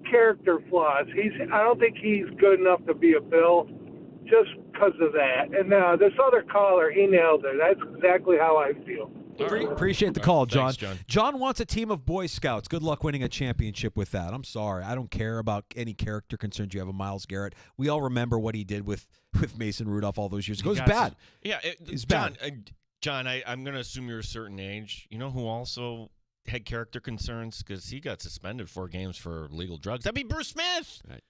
character flaws. I don't think he's good enough to be a Bill just because of that. And this other caller, he nailed it. That's exactly how I feel. Appreciate the call, John. Thanks, John. John wants a team of Boy Scouts. Good luck winning a championship with that. I'm sorry. I don't care about any character concerns you have of Myles Garrett. We all remember what he did with Mason Rudolph all those years ago. It was bad. Yeah, it's John, bad. John, I'm going to assume you're a certain age. You know who also had character concerns? Because he got suspended 4 games for illegal drugs. That'd be Bruce Smith. Right.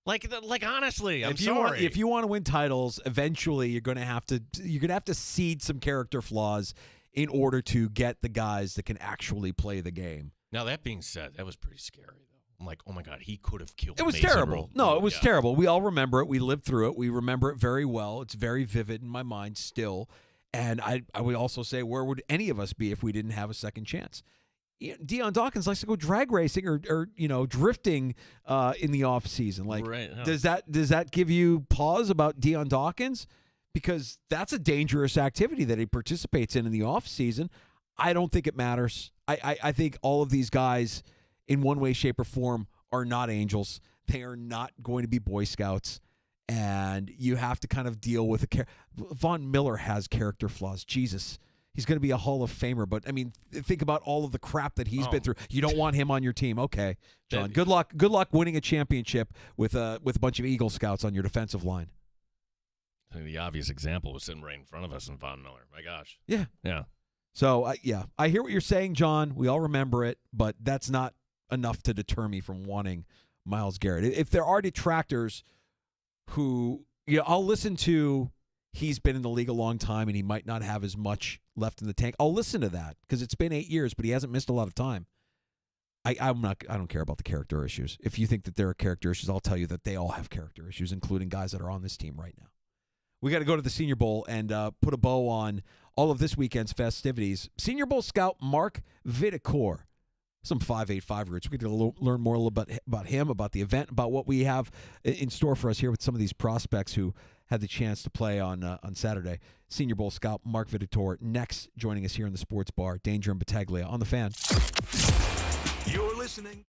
Like honestly, I'm sorry. If you want to win titles, eventually you're going to have to seed some character flaws in order to get the guys that can actually play the game. Now, that being said, that was pretty scary, though. I'm like, oh, my God, he could have killed It was Mason terrible. Rudolph. No, it was terrible. We all remember it. We lived through it. We remember it very well. It's very vivid in my mind still. And I would also say, where would any of us be if we didn't have a second chance? Deion Dawkins likes to go drag racing or drifting in the off season. Like, right, huh. does that give you pause about Deion Dawkins? Because that's a dangerous activity that he participates in the off season. I don't think it matters. I think all of these guys, in one way, shape, or form, are not angels. They are not going to be Boy Scouts. And you have to kind of deal with Von Miller has character flaws. Jesus. he's going to be a Hall of Famer. But I mean, think about all of the crap that he's been through. You don't want him on your team, okay, John? Good luck. Good luck winning a championship with a bunch of Eagle Scouts on your defensive line. I think the obvious example was sitting right in front of us in Von Miller. My gosh. Yeah. Yeah. So I hear what you're saying, John. We all remember it, but that's not enough to deter me from wanting Myles Garrett. If there are detractors who, I'll listen to. He's been in the league a long time, and he might not have as much left in the tank. I'll listen to that because it's been 8 years, but he hasn't missed a lot of time. I don't care about the character issues. If you think that there are character issues, I'll tell you that they all have character issues, including guys that are on this team right now. We got to go to the Senior Bowl and put a bow on all of this weekend's festivities. Senior Bowl scout Mark Vidacore, some 5'8" roots. We're going to learn more a little bit about him, about the event, about what we have in store for us here with some of these prospects who had the chance to play on Saturday. Senior Bowl scout Mark Vidacore next, joining us here in the Sports Bar. Danger and Battaglia on the Fan. You're listening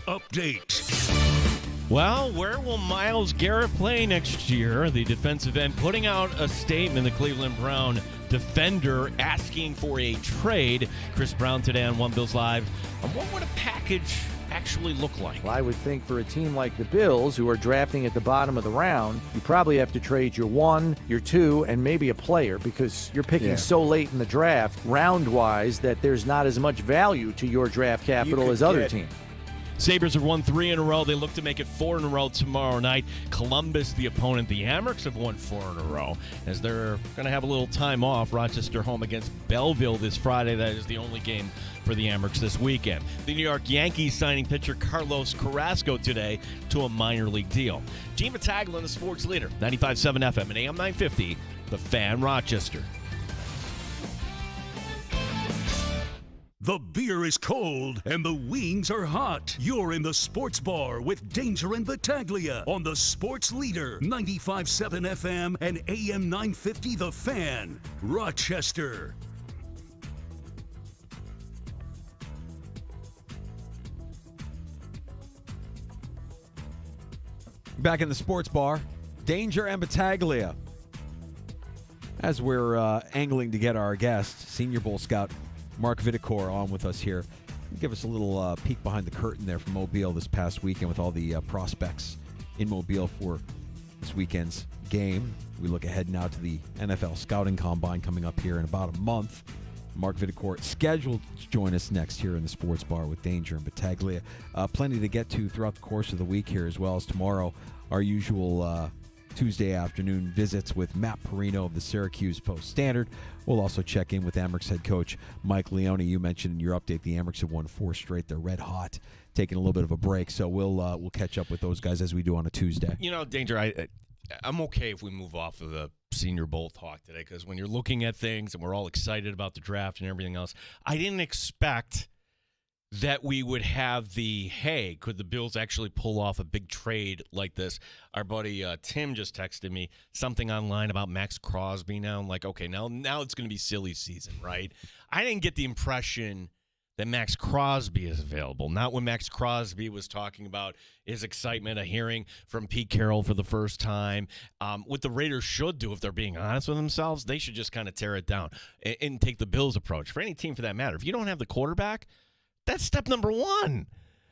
update. Well, where will Myles Garrett play next year? The defensive end putting out a statement, the Cleveland Brown defender asking for a trade. Chris Brown today on One Bills Live. And what would a package actually look like? Well, I would think for a team like the Bills, who are drafting at the bottom of the round, you probably have to trade your 1, your 2, and maybe a player because you're picking so late in the draft, round-wise, that there's not as much value to your draft capital as other teams. Sabres have won 3 in a row. They look to make it 4 in a row tomorrow night. Columbus, the opponent. The Amherst have won 4 in a row as they're going to have a little time off. Rochester home against Belleville this Friday. That is the only game for the Amherst this weekend. The New York Yankees signing pitcher Carlos Carrasco today to a minor league deal. Gene Battaglia, the sports leader. 95.7 FM and AM 950, The Fan, Rochester. The beer is cold and the wings are hot. You're in the sports bar with Danger and Battaglia on the sports leader, 95.7 FM and AM 950 The Fan, Rochester. Back in the sports bar, Danger and Battaglia. As we're angling to get our guest, Senior Bowl scout Mark Vitacor, on with us here. Give us a little peek behind the curtain there from Mobile this past weekend with all the prospects in Mobile for this weekend's game. We look ahead now to the NFL Scouting Combine coming up here in about a month. Mark Vitacor scheduled to join us next here in the sports bar with Danger and Battaglia. Plenty to get to throughout the course of the week here, as well as tomorrow, our usual Tuesday afternoon visits with Matt Perino of the Syracuse Post-Standard. We'll also check in with Amherst head coach Mike Leone. You mentioned in your update the Amherst have won 4 straight. They're red hot, taking a little bit of a break. So we'll catch up with those guys as we do on a Tuesday. You know, Danger, I'm okay if we move off of the Senior Bowl talk today, because when you're looking at things and we're all excited about the draft and everything else, I didn't expect that we would have hey, could the Bills actually pull off a big trade like this? Our buddy Tim just texted me something online about Max Crosby now. I'm like, okay, now it's going to be silly season, right? I didn't get the impression that Max Crosby is available. Not when Max Crosby was talking about his excitement of hearing from Pete Carroll for the first time. What the Raiders should do, if they're being honest with themselves, they should just kind of tear it down and take the Bills approach. For any team for that matter, if you don't have the quarterback, that's step number 1.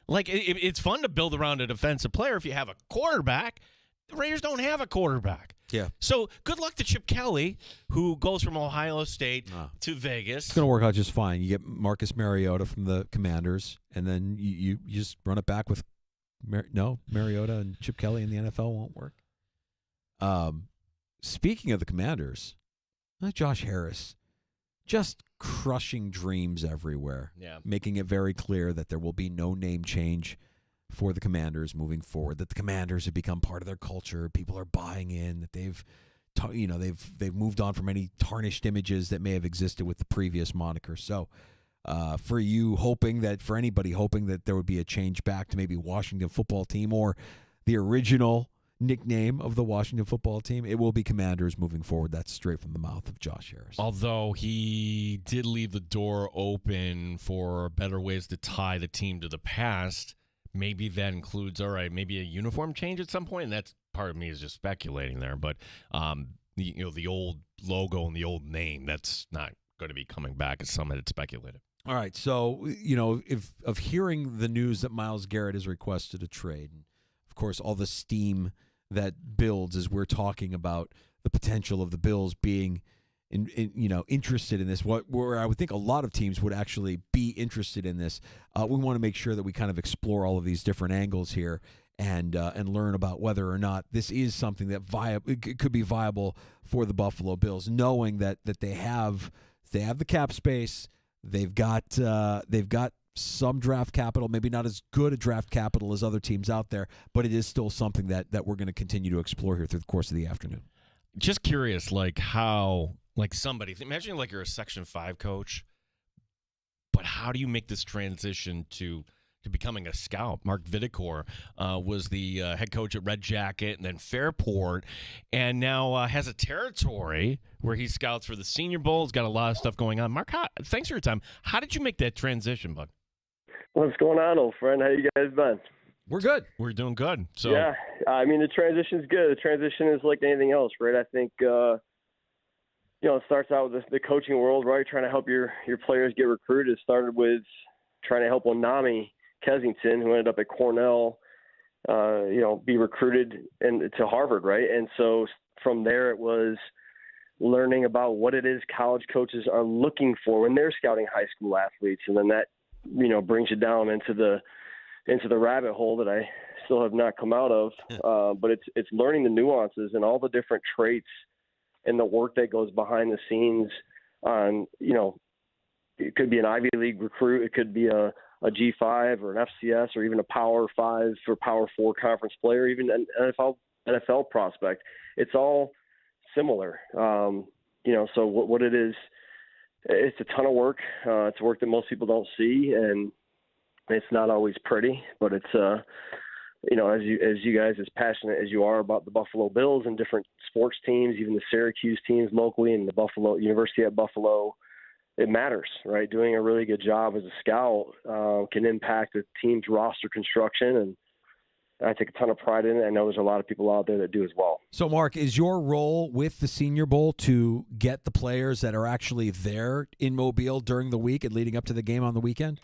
Like, it's fun to build around a defensive player if you have a quarterback. The Raiders don't have a quarterback. Yeah. So good luck to Chip Kelly, who goes from Ohio State to Vegas. It's going to work out just fine. You get Marcus Mariota from the Commanders, and then you just run it back with Mariota and Chip Kelly in the NFL won't work. Speaking of the Commanders, Josh Harris, just crushing dreams everywhere. Yeah. Making it very clear that there will be no name change for the Commanders moving forward, that the Commanders have become part of their culture. People are buying in, that they've moved on from any tarnished images that may have existed with the previous moniker. So for anybody hoping that there would be a change back to maybe Washington football team or the original nickname of the Washington football team, it will be Commanders moving forward. That's straight from the mouth of Josh Harris. Although he did leave the door open for better ways to tie the team to the past. Maybe that includes, maybe a uniform change at some point, and that's part of me is just speculating there. But the old logo and the old name, that's not going to be coming back, as some had speculated. All right, so of hearing the news that Myles Garrett has requested a trade, and of course all the steam that builds as we're talking about the potential of the Bills being interested in this, where I would think a lot of teams would actually be interested in this. We want to make sure that we kind of explore all of these different angles here and learn about whether or not this is something that it could be viable for the Buffalo Bills, knowing that they have the cap space, they've got some draft capital, maybe not as good a draft capital as other teams out there, but it is still something that we're going to continue to explore here through the course of the afternoon. Just curious, how somebody, imagine you're a Section 5 coach, but how do you make this transition to becoming a scout? Mark Vitacor was the head coach at Red Jacket and then Fairport, and now has a territory where he scouts for the Senior Bowl. He's got a lot of stuff going on. Mark, thanks for your time. How did you make that transition, bud? What's going on, old friend? How you guys been? We're good. We're doing good. So yeah, I mean the transition's good. The transition is like anything else, right? I think it starts out with the coaching world, right? Trying to help your players get recruited. It started with trying to help Onami Kensington, who ended up at Cornell, be recruited to Harvard, right? And so from there, it was learning about what it is college coaches are looking for when they're scouting high school athletes, and then that brings you down into the rabbit hole that I still have not come out of. But it's learning the nuances and all the different traits and the work that goes behind the scenes on, it could be an Ivy League recruit, it could be a G5 or an FCS or even a Power 5 or Power 4 conference player, even an NFL prospect. It's all similar. So what it is, it's a ton of work. It's work that most people don't see, and it's not always pretty, but it's as you guys, as passionate as you are about the Buffalo Bills and different sports teams, even the Syracuse teams locally and the Buffalo University at Buffalo, it matters, right? Doing a really good job as a scout can impact a team's roster construction, and I take a ton of pride in it. I know there's a lot of people out there that do as well. So, Mark, is your role with the Senior Bowl to get the players that are actually there in Mobile during the week and leading up to the game on the weekend?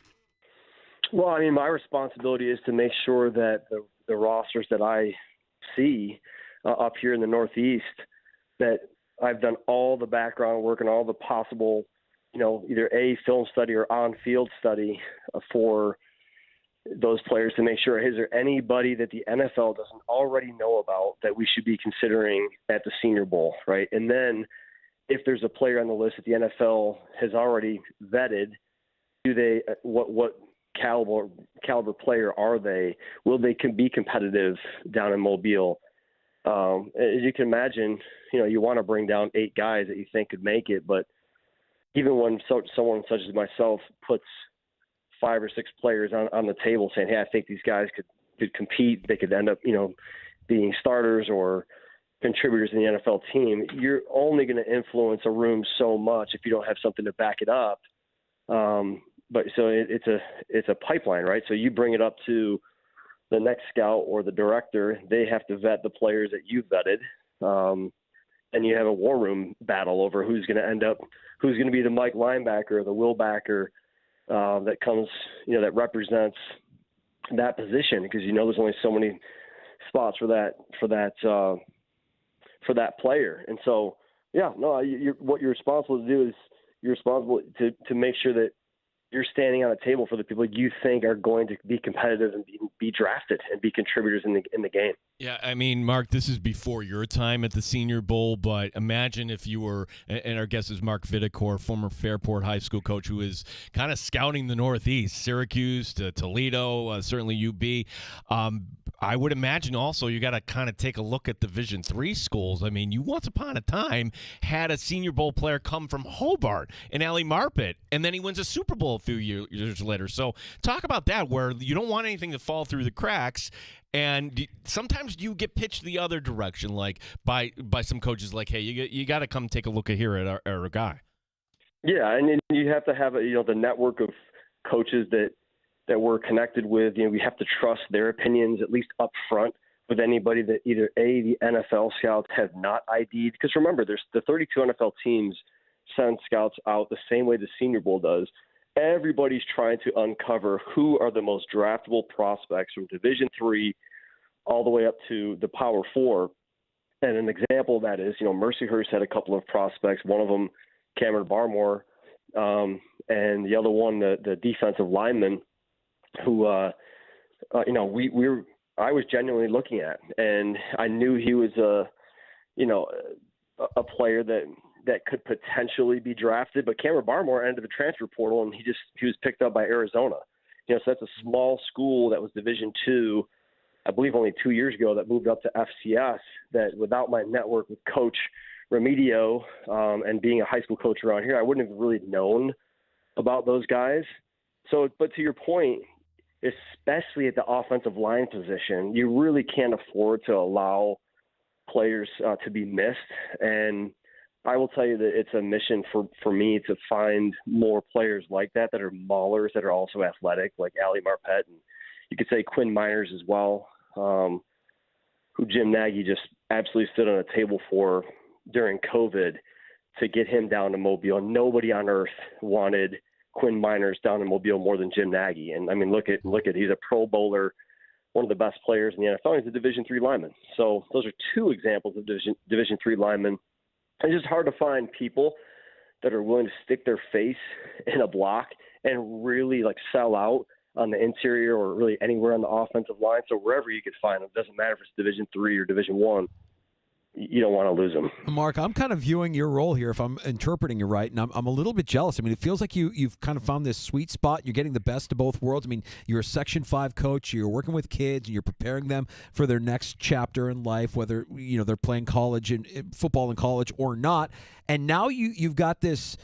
Well, I mean, my responsibility is to make sure that the rosters that I see up here in the Northeast, that I've done all the background work and all the possible, either a film study or on-field study for those players to make sure, is there anybody that the NFL doesn't already know about that we should be considering at the Senior Bowl, right? And then if there's a player on the list that the NFL has already vetted, do they what caliber player are they? Will they be competitive down in Mobile? As you can imagine, you want to bring down 8 guys that you think could make it, but even when someone such as myself puts 5 or 6 players on the table saying, hey, I think these guys could compete, they could end up, being starters or contributors in the NFL team, you're only going to influence a room so much if you don't have something to back it up. But so it's a pipeline, right? So you bring it up to the next scout or the director, they have to vet the players that you've vetted. And you have a war room battle over who's going to be the Mike linebacker, the Will backer, that comes, that represents that position, because there's only so many spots for that player. And so, what you're responsible to do is you're responsible to make sure that you're standing on a table for the people you think are going to be competitive and be drafted and be contributors in the game. Yeah, I mean, Mark, this is before your time at the Senior Bowl, but imagine if you were, and our guest is Mark Vidicor, former Fairport High School coach, who is kind of scouting the Northeast, Syracuse to Toledo, certainly UB. I would imagine also you got to kind of take a look at Division III schools. I mean, you once upon a time had a Senior Bowl player come from Hobart and Ali Marpet, and then he wins a Super Bowl a few years later. So talk about that, where you don't want anything to fall through the cracks. And sometimes you get pitched the other direction, like by some coaches, like, hey, you got to come take a look at here at our guy. Yeah, and you have to have the network of coaches that we're connected with. We have to trust their opinions, at least up front, with anybody that either the NFL scouts have not ID'd. Because remember, there's the 32 NFL teams send scouts out the same way the Senior Bowl does. Everybody's trying to uncover who are the most draftable prospects from Division III all the way up to the Power 4. And an example of that is, Mercyhurst had a couple of prospects, one of them Cameron Barmore, and the other one, the defensive lineman, who, I was genuinely looking at, and I knew he was a player that could potentially be drafted, but Cameron Barmore entered the transfer portal, and he was picked up by Arizona. So that's a small school that was Division II, I believe only 2 years ago, that moved up to FCS, that without my network with Coach Remedio and being a high school coach around here, I wouldn't have really known about those guys. So, but to your point, especially at the offensive line position, you really can't afford to allow players to be missed. And I will tell you that it's a mission for me to find more players like that are maulers, that are also athletic, like Ali Marpet, and you could say Quinn Miners as well, who Jim Nagy just absolutely stood on a table for during COVID to get him down to Mobile. Nobody on earth wanted Quinn Miners down in Mobile more than Jim Nagy. And I mean, look at he's a Pro Bowler, one of the best players in the NFL. He's a Division III lineman. So those are two examples of Division III linemen. It's just hard to find people that are willing to stick their face in a block and really like sell out on the interior or really anywhere on the offensive line. So wherever you could find them, it doesn't matter if it's Division III or Division I, you don't want to lose them. Mark, I'm kind of viewing your role here, if I'm interpreting you right, and I'm a little bit jealous. I mean, it feels like you've kind of found this sweet spot. You're getting the best of both worlds. I mean, you're a Section 5 coach. You're working with kids, and you're preparing them for their next chapter in life, whether they're playing college and football in college or not. And now you've got this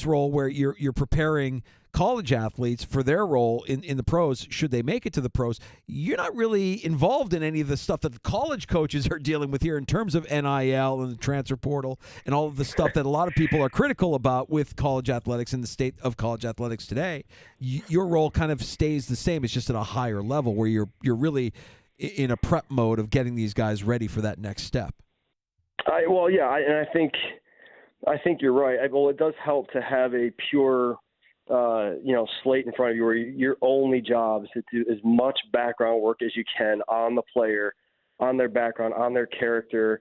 role where you're preparing college athletes for their role in the pros, should they make it to the pros. You're not really involved in any of the stuff that the college coaches are dealing with here in terms of NIL and the transfer portal and all of the stuff that a lot of people are critical about with college athletics and the state of college athletics today. Your role kind of stays the same. It's just at a higher level where you're really in a prep mode of getting these guys ready for that next step. I think you're right. Well, it does help to have a pure slate in front of you where your only job is to do as much background work as you can on the player, on their background, on their character,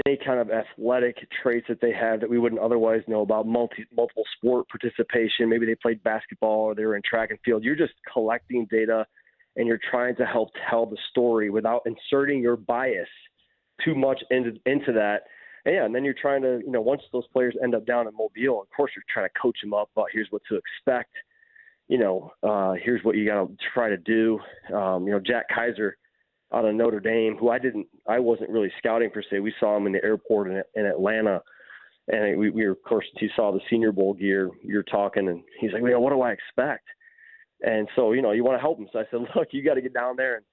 any kind of athletic traits that they have that we wouldn't otherwise know about, multiple sport participation. Maybe they played basketball or they were in track and field. You're just collecting data and you're trying to help tell the story without inserting your bias too much into that. And then you're trying to, once those players end up down in Mobile, of course you're trying to coach them up about here's what to expect. Here's what you got to try to do. Jack Kaiser out of Notre Dame, who I wasn't really scouting per se. We saw him in the airport in Atlanta, and we were, of course, he saw the Senior Bowl gear. You're talking, and he's like, what do I expect? And so, you want to help him. So I said, look, you got to get down there and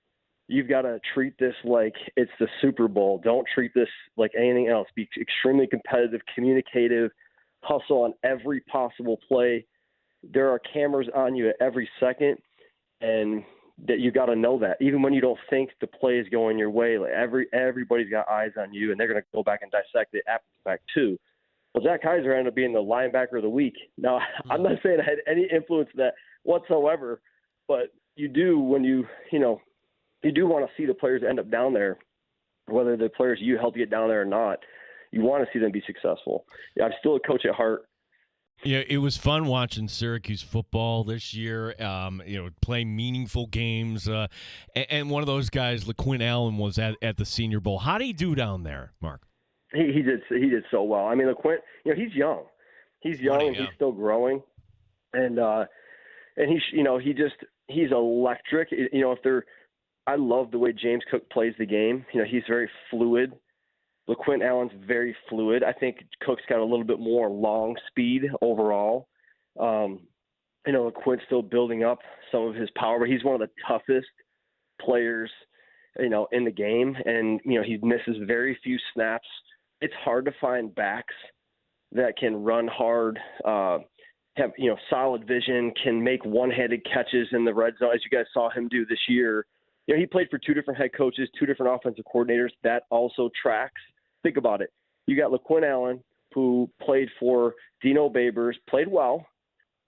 you've got to treat this like it's the Super Bowl. Don't treat this like anything else. Be extremely competitive, communicative, hustle on every possible play. There are cameras on you at every second, and that you got to know that. Even when you don't think the play is going your way, like everybody's got eyes on you, and they're going to go back and dissect it after the fact too. Well, Jack Kaiser ended up being the linebacker of the week. Now, I'm not saying I had any influence in that whatsoever, but you do when you do want to see the players end up down there, whether the players you help get down there or not. You want to see them be successful. Yeah, I'm still a coach at heart. Yeah, it was fun watching Syracuse football this year, playing meaningful games. And one of those guys, LaQuinn Allen, was at the Senior Bowl. How did he do down there, Mark? He did so well. I mean, LaQuinn, he's young. He's young and he's still growing. And he's electric. I love the way James Cook plays the game. He's very fluid. LaQuinn Allen's very fluid. I think Cook's got a little bit more long speed overall. LaQuinn's still building up some of his power, but he's one of the toughest players, in the game. And, he misses very few snaps. It's hard to find backs that can run hard, have, solid vision, can make one-handed catches in the red zone, as you guys saw him do this year. He played for two different head coaches, two different offensive coordinators. That also tracks. Think about it. You got LaQuinn Allen, who played for Dino Babers, played well,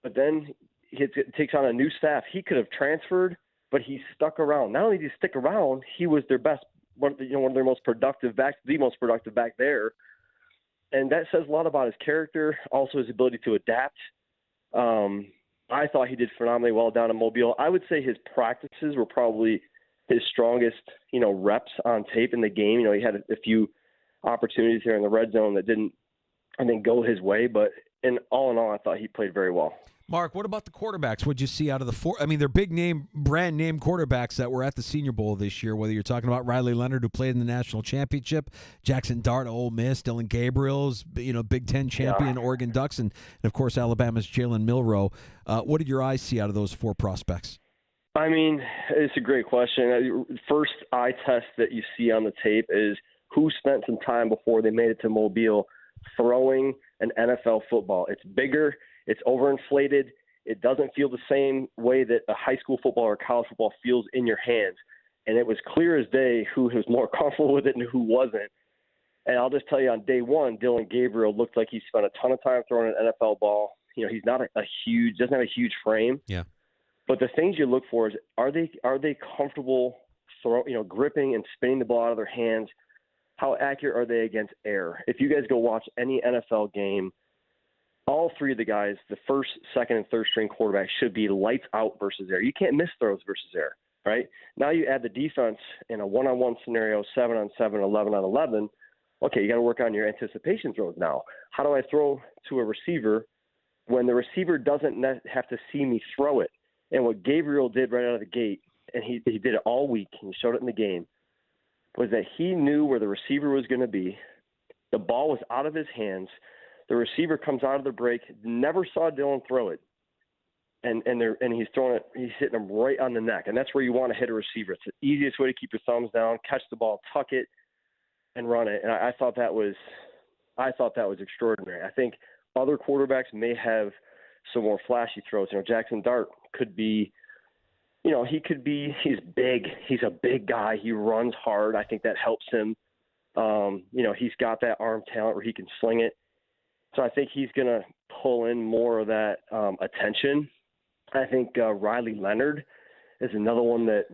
but then he takes on a new staff. He could have transferred, but he stuck around. Not only did he stick around, he was their best, one of their most productive backs, the most productive back there. And that says a lot about his character, also his ability to adapt. I thought he did phenomenally well down in Mobile. I would say his practices were probably his strongest, reps on tape in the game. He had a few opportunities here in the red zone that didn't, I think, go his way. But in all, I thought he played very well. Mark, what about the quarterbacks? What'd you see out of the four? I mean, they're big name, brand name quarterbacks that were at the Senior Bowl this year, whether you're talking about Riley Leonard, who played in the national championship, Jackson Dart, Ole Miss, Dylan Gabriel's, Big Ten champion, Oregon Ducks, and of course, Alabama's Jalen Milroe. What did your eyes see out of those four prospects? I mean, it's a great question. First eye test that you see on the tape is who spent some time before they made it to Mobile throwing an NFL football. It's bigger, it's overinflated, it doesn't feel the same way that a high school football or college football feels in your hands. And it was clear as day who was more comfortable with it and who wasn't. And I'll just tell you, on day one, Dylan Gabriel looked like he spent a ton of time throwing an NFL ball. You know, he's not doesn't have a huge frame. Yeah. But the things you look for is, are they comfortable gripping and spinning the ball out of their hands? How accurate are they against air? If you guys go watch any NFL game, all three of the guys, the first, second, and third string quarterback, should be lights out versus air. You can't miss throws versus air, right? Now you add the defense in a one-on-one scenario, 7-on-7, 11-on-11. Okay, you got to work on your anticipation throws now. How do I throw to a receiver when the receiver doesn't have to see me throw it? And what Gabriel did right out of the gate, and he did it all week, and he showed it in the game, was that he knew where the receiver was going to be. The ball was out of his hands. The receiver comes out of the break, never saw Dylan throw it, and he's throwing it. He's hitting him right on the neck, and that's where you want to hit a receiver. It's the easiest way to keep your thumbs down, catch the ball, tuck it, and run it. And I thought that was extraordinary. I think other quarterbacks may have some more flashy throws. You know, Jackson Dart could be, he's big. He's a big guy. He runs hard. I think that helps him. He's got that arm talent where he can sling it. So I think he's going to pull in more of that attention. I think Riley Leonard is another one that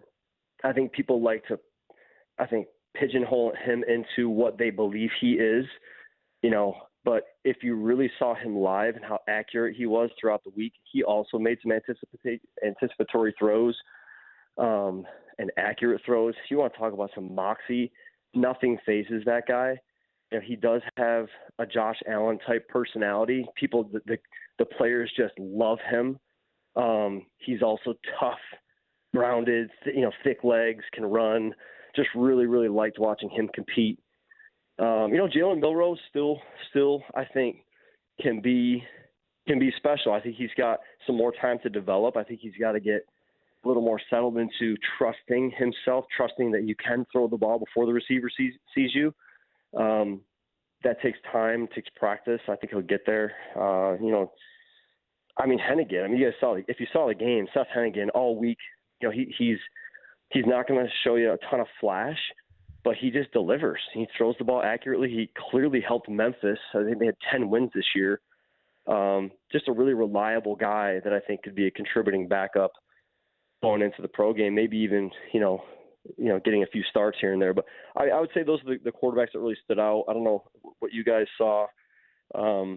I think people like to, pigeonhole him into what they believe he is, but if you really saw him live and how accurate he was throughout the week, he also made some anticipatory throws and accurate throws. If you want to talk about some moxie, nothing phases that guy. He does have a Josh Allen type personality. People, the players just love him. He's also tough, rounded, thick legs, can run. Just really, really liked watching him compete. Jalen Milrose still I think can be special. I think he's got some more time to develop. I think he's got to get a little more settled into trusting himself, trusting that you can throw the ball before the receiver sees you. That takes time, takes practice. I think he'll get there. Hennigan. You guys saw, if you saw the game, Seth Hennigan all week. He's not going to show you a ton of flash, but he just delivers. He throws the ball accurately. He clearly helped Memphis. I think they had 10 wins this year. Just a really reliable guy that I think could be a contributing backup going into the pro game, maybe even, getting a few starts here and there. But I would say those are the quarterbacks that really stood out. I don't know what you guys saw. A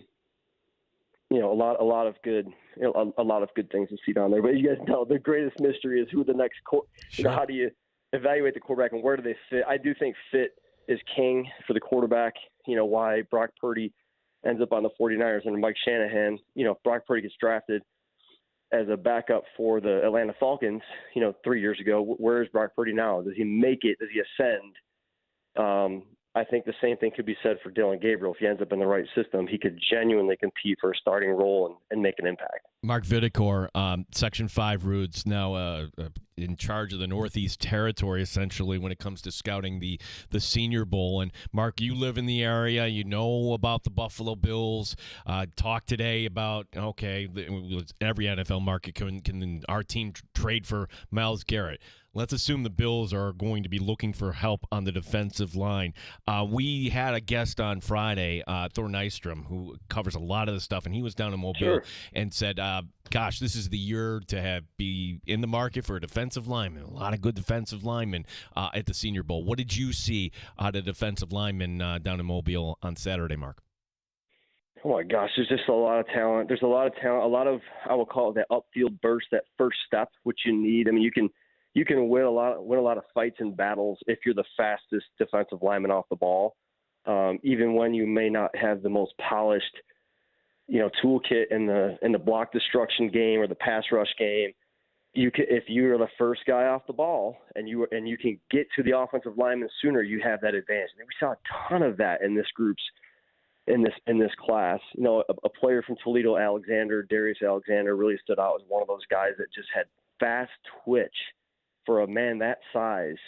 lot of good things to see down there. But you guys know the greatest mystery is who the next how do you evaluate the quarterback and where do they fit? I do think fit is king for the quarterback. Why Brock Purdy ends up on the 49ers and Mike Shanahan. Brock Purdy gets drafted as a backup for the Atlanta Falcons, 3 years ago. Where is Brock Purdy now? Does he make it? Does he ascend? I think the same thing could be said for Dylan Gabriel. If he ends up in the right system, he could genuinely compete for a starting role and make an impact. Mark Vidicor, Section 5 Roots, now in charge of the Northeast Territory, essentially, when it comes to scouting the Senior Bowl. And, Mark, you live in the area. You know about the Buffalo Bills. Talk today about, every NFL market can our team trade for Myles Garrett. Let's assume the Bills are going to be looking for help on the defensive line. We had a guest on Friday, Thor Nystrom, who covers a lot of this stuff, and he was down in Mobile and said, gosh, this is the year to be in the market for a defensive lineman. A lot of good defensive linemen at the Senior Bowl. What did you see out of defensive linemen down in Mobile on Saturday, Mark? Oh, my gosh, there's just a lot of talent. There's a lot of talent, a lot of, I will call it that upfield burst, that first step, which you need. I mean, you can win a lot of fights and battles if you're the fastest defensive lineman off the ball, even when you may not have the most polished, toolkit in the block destruction game or the pass rush game. If you're the first guy off the ball and you can get to the offensive lineman sooner, you have that advantage. And we saw a ton of that in this class. A player from Toledo, Darius Alexander, really stood out as one of those guys that just had fast twitch. For a man that size,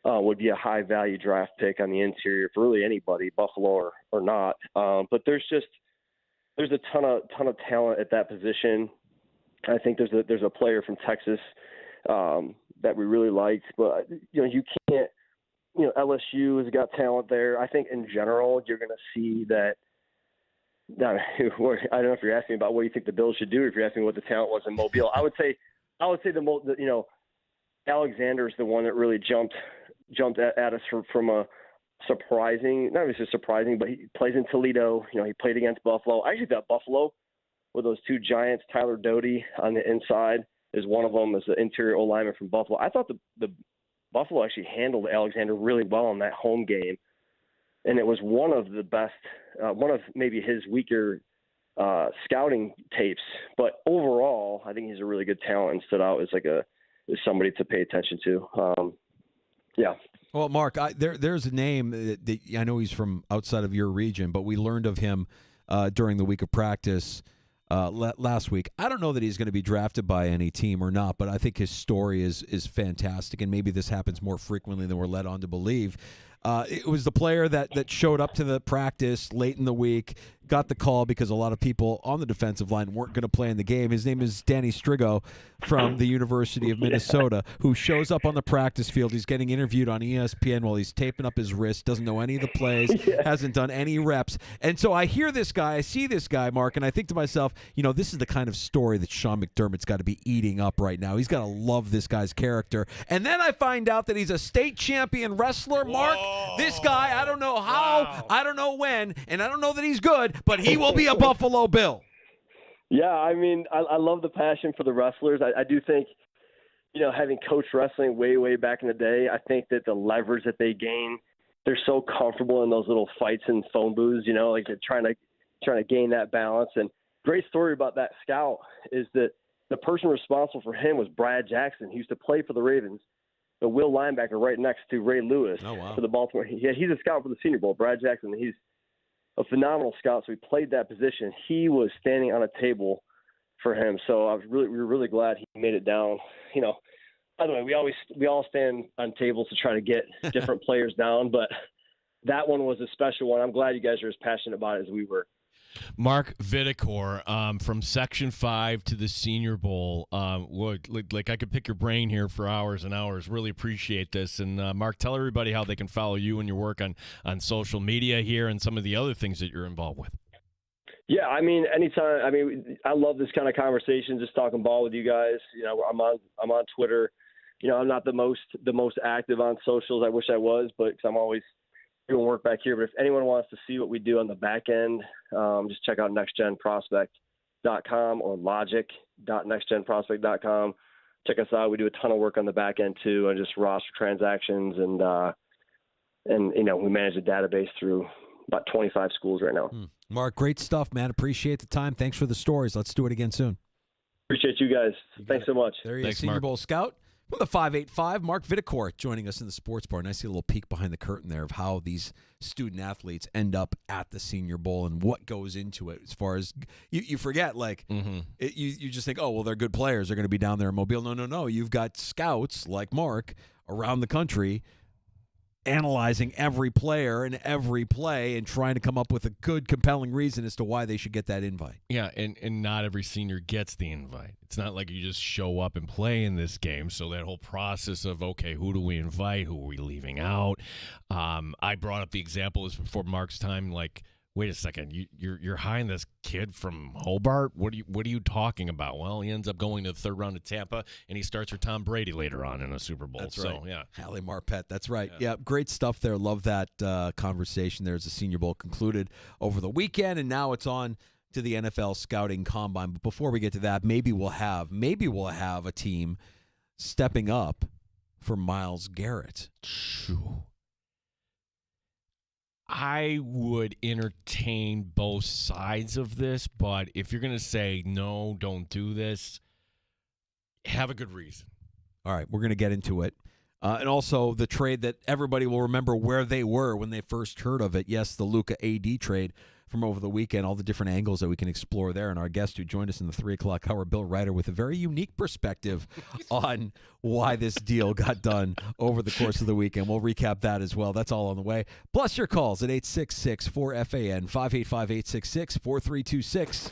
would be a high-value draft pick on the interior for really anybody, Buffalo or not. But there's a ton of talent at that position. I think there's a player from Texas that we really liked, but you can't. LSU has got talent there. I think in general you're going to see that. I don't know if you're asking about what you think the Bills should do, or if you're asking what the talent was in Mobile. I would say Alexander is the one that really jumped at us from a surprising, not necessarily surprising, but he plays in Toledo. He played against Buffalo. I actually thought Buffalo, with those two giants, Tyler Doty on the inside is one of them, as the interior O-lineman from Buffalo. I thought the Buffalo actually handled Alexander really well in that home game, and it was one of the best, one of maybe his weaker scouting tapes. But overall, I think he's a really good talent and stood out as somebody to pay attention to. Yeah. Well, Mark, there's a name that I know he's from outside of your region, but we learned of him during the week of practice last week. I don't know that he's going to be drafted by any team or not, but I think his story is fantastic, and maybe this happens more frequently than we're led on to believe. It was the player that showed up to the practice late in the week, got the call because a lot of people on the defensive line weren't going to play in the game. His name is Danny Strigo from the University of Minnesota, who shows up on the practice field. He's getting interviewed on ESPN while he's taping up his wrist, doesn't know any of the plays, hasn't done any reps. And so I hear this guy, I see this guy, Mark, and I think to myself, this is the kind of story that Sean McDermott's got to be eating up right now. He's got to love this guy's character. And then I find out that he's a state champion wrestler, Mark. This guy, I don't know how, I don't know when, and I don't know that he's good, but he will be a Buffalo Bill. Yeah, I mean, I love the passion for the wrestlers. I do think, having coached wrestling way, way back in the day, I think that the leverage that they gain, they're so comfortable in those little fights and phone booths, like they're trying to gain that balance. And great story about that scout is that the person responsible for him was Brad Jackson. He used to play for the Ravens, the will linebacker right next to Ray Lewis for the Baltimore. Yeah, he's a scout for the Senior Bowl, Brad Jackson. He's a phenomenal scout, so he played that position. He was standing on a table for him, so we were really glad he made it down. By the way, we all stand on tables to try to get different players down, but that one was a special one. I'm glad you guys are as passionate about it as we were. Mark Vidicor, from Section 5 to the Senior Bowl. Like I could pick your brain here for hours and hours. Really appreciate this. And, Mark, tell everybody how they can follow you and your work on social media here and some of the other things that you're involved with. Yeah, I mean, anytime. I mean, I love this kind of conversation, just talking ball with you guys. I'm on Twitter. I'm not the most active on socials. I wish I was, but because I'm always doing work back here. But if anyone wants to see what we do on the back end, just check out nextgenprospect.com or logic.nextgenprospect.com. Check us out. We do a ton of work on the back end too, and just roster transactions, and we manage a database through about 25 schools right now. Mark, great stuff, man. Appreciate the time. Thanks for the stories. Let's do it again soon. Appreciate you guys. Thanks so much. There he is, Senior Bowl scout. From the 585, Mark Vidicor joining us in the sports bar. And I see a little peek behind the curtain there of how these student athletes end up at the Senior Bowl and what goes into it. As far as you forget, you just think, oh, well, they're good players. They're going to be down there in Mobile. No. You've got scouts like Mark around the country analyzing every player and every play and trying to come up with a good, compelling reason as to why they should get that invite. Yeah, and not every senior gets the invite. It's not like you just show up and play in this game. So that whole process of, okay, who do we invite? Who are we leaving out? I brought up the example is before Mark's time, like, wait a second, you're hiring this kid from Hobart? What are you talking about? Well, he ends up going to the third round of Tampa, and he starts with Tom Brady later on in a Super Bowl. That's right. So, yeah. Hallie Marpet, that's right. Yeah, great stuff there. Love that conversation there as the Senior Bowl concluded over the weekend, and now it's on to the NFL Scouting Combine. But before we get to that, maybe we'll have a team stepping up for Myles Garrett. I would entertain both sides of this, but if you're going to say, no, don't do this, have a good reason. All right, we're going to get into it. And also the trade that everybody will remember where they were when they first heard of it. Yes, the Luka AD trade from over the weekend, all the different angles that we can explore there. And our guest who joined us in the 3 o'clock hour, Bill Ryder, with a very unique perspective on why this deal got done over the course of the weekend. We'll recap that as well. That's all on the way. Plus your calls at 866-4FAN, 585-866-4326.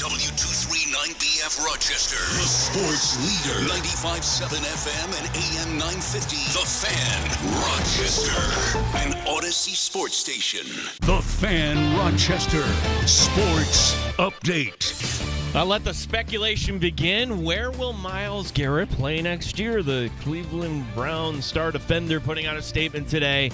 W239BF Rochester, the sports leader. 95.7 FM and AM 950. The Fan, Rochester. An Odyssey sports station. The Fan, Rochester. Sports update. I'll let the speculation begin. Where will Myles Garrett play next year? The Cleveland Browns star defender putting out a statement today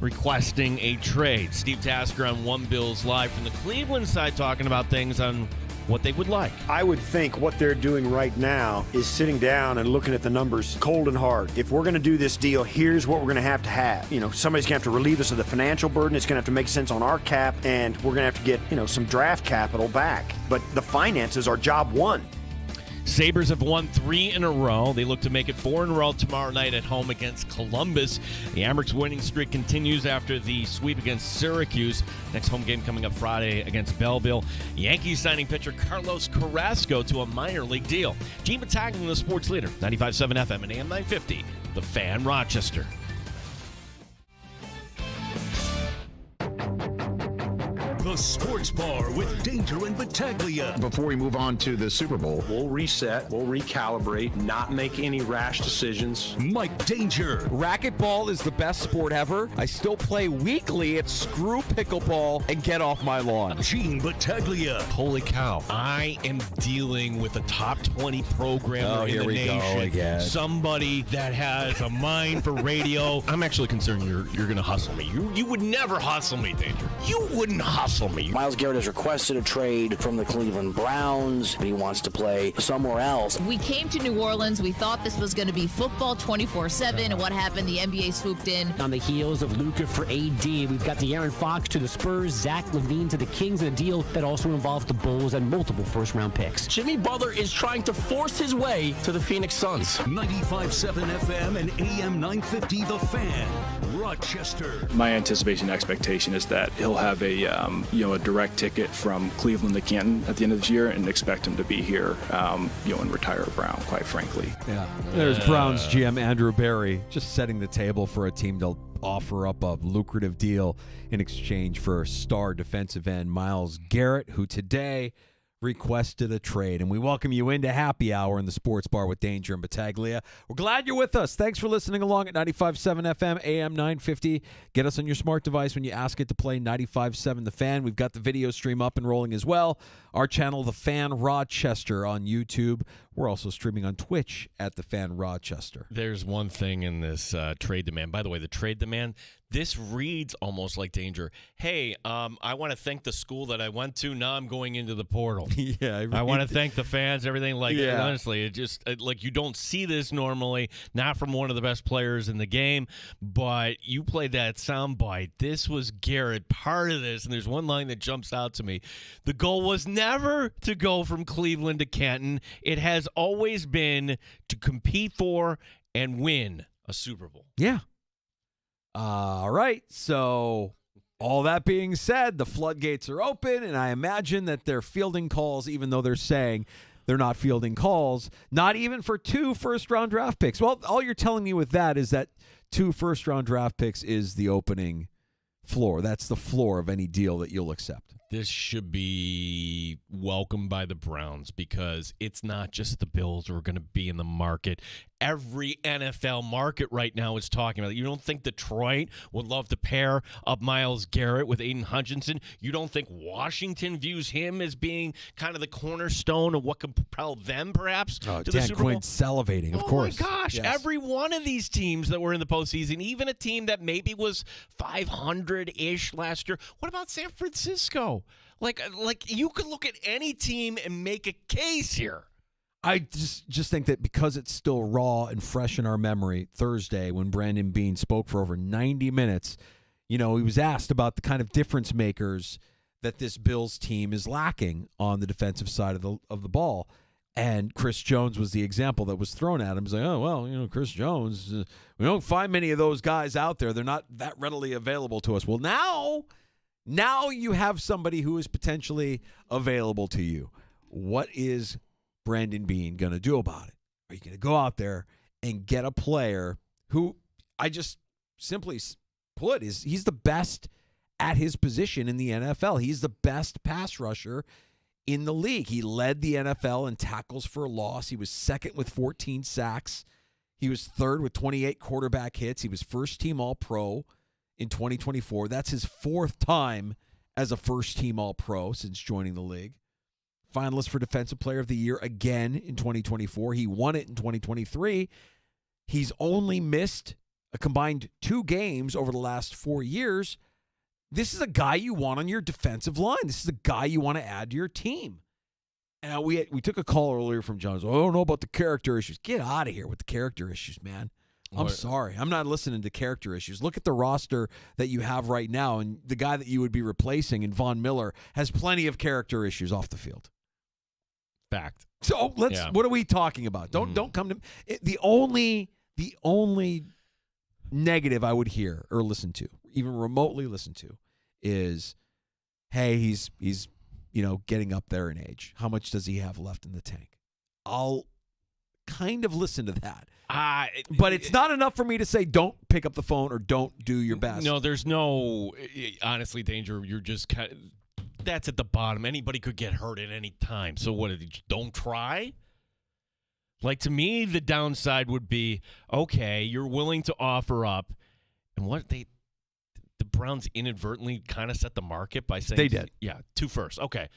requesting a trade. Steve Tasker on One Bills Live from the Cleveland side talking about things on what they would like. I would think what they're doing right now is sitting down and looking at the numbers cold and hard. If we're going to do this deal, here's what we're going to have to have. Somebody's going to have to relieve us of the financial burden. It's going to have to make sense on our cap, and we're going to have to get, some draft capital back. But the finances are job one. Sabres have won 3 in a row. They look to make it 4 in a row tomorrow night at home against Columbus. The Amerks winning streak continues after the sweep against Syracuse. Next home game coming up Friday against Belleville. Yankees signing pitcher Carlos Carrasco to a minor league deal. Gene Battaglia, the sports leader, 95.7 FM and AM 950, The Fan, Rochester. The Sports Bar with Danger and Battaglia. Before we move on to the Super Bowl, we'll reset, we'll recalibrate, not make any rash decisions. Mike Danger. Racquetball is the best sport ever. I still play weekly at Screw Pickleball and get off my lawn. Gene Battaglia. Holy cow. I am dealing with a top 20 programmer in the nation. Again. Somebody that has a mind for radio. I'm actually concerned you're going to hustle me. You would never hustle me, Danger. You wouldn't hustle me. Myles Garrett has requested a trade from the Cleveland Browns. He wants to play somewhere else. We came to New Orleans. We thought this was going to be football 24/7. And what happened? The NBA swooped in. On the heels of Luka for AD, we've got the Aaron Fox to the Spurs, Zach LaVine to the Kings, and a deal that also involved the Bulls and multiple first-round picks. Jimmy Butler is trying to force his way to the Phoenix Suns. 95.7 FM and AM 950, The Fan, Rochester. My anticipation expectation is that he'll have a direct ticket from Cleveland to Canton at the end of this year, and expect him to be here, and retire a Brown, quite frankly. Yeah. There's Browns GM Andrew Berry just setting the table for a team to offer up a lucrative deal in exchange for star defensive end Myles Garrett, who today requested a trade. And we welcome you into Happy Hour in the Sports Bar with Danger and Battaglia. We're glad you're with us. Thanks for listening along at 95.7 FM, AM 950. Get us on your smart device when you ask it to play 95.7 The Fan. We've got the video stream up and rolling as well. Our channel, The Fan Rochester, on YouTube. We're also streaming on Twitch at The Fan Rochester. There's one thing in this trade demand. By the way, the trade demand, this reads almost like Danger. Hey, I want to thank the school that I went to. Now I'm going into the portal. Yeah, I want to thank the fans, everything. Honestly, it just like you don't see this normally, not from one of the best players in the game, but you played that soundbite. This was Garrett, part of this, and there's one line that jumps out to me. The goal was never to go from Cleveland to Canton. It has always been to compete for and win a Super Bowl. Yeah. All right. So all that being said, the floodgates are open, and I imagine that they're fielding calls, even though they're saying they're not fielding calls, not even for 2 first-round draft picks. Well, all you're telling me with that is that 2 first-round draft picks is the opening floor. That's the floor of any deal that you'll accept. This should be welcomed by the Browns because it's not just the Bills who are going to be in the market. Every NFL market right now is talking about it. You don't think Detroit would love to pair up Myles Garrett with Aiden Hutchinson? You don't think Washington views him as being kind of the cornerstone of what can propel them perhaps to the Dan Super Bowl? Quinn's salivating, of course. Oh, my gosh. Yes. Every one of these teams that were in the postseason, even a team that maybe was 500-ish last year. What about San Francisco? Like you could look at any team and make a case here. I just think that because it's still raw and fresh in our memory, Thursday when Brandon Beane spoke for over 90 minutes, he was asked about the kind of difference makers that this Bills team is lacking on the defensive side of the ball. And Chris Jones was the example that was thrown at him. He's like, oh, well, Chris Jones, we don't find many of those guys out there. They're not that readily available to us. Well, now you have somebody who is potentially available to you. What is Brandon Beane going to do about it? Are you going to go out there and get a player who I just simply put he's the best at his position in the NFL? He's the best pass rusher in the league. He led the NFL in tackles for loss. He was second with 14 sacks. He was third with 28 quarterback hits. He was first-team All-Pro in 2024. That's his fourth time as a first-team All-Pro since joining the league. Finalist for Defensive Player of the Year again in 2024. He won it in 2023. He's only missed a combined 2 games over the last 4 years. This is a guy you want on your defensive line. This is a guy you want to add to your team. And we took a call earlier from John. I don't know about the character issues. Get out of here with the character issues, man. I'm sorry. I'm not listening to character issues. Look at the roster that you have right now, and the guy that you would be replacing in Von Miller has plenty of character issues off the field. Fact. So what are we talking about? Don't come to the only negative I would hear or listen to, even remotely listen to, is, hey, he's getting up there in age. How much does he have left in the tank? I'll kind of listen to that. But it's not enough for me to say don't pick up the phone or don't do your best. No, there's no, honestly, Danger. You're just kind of, that's at the bottom. Anybody could get hurt at any time. So what, don't try? Like, to me, the downside would be, okay, you're willing to offer up. And the Browns inadvertently kind of set the market by saying. They did. Yeah, 2 firsts. Okay.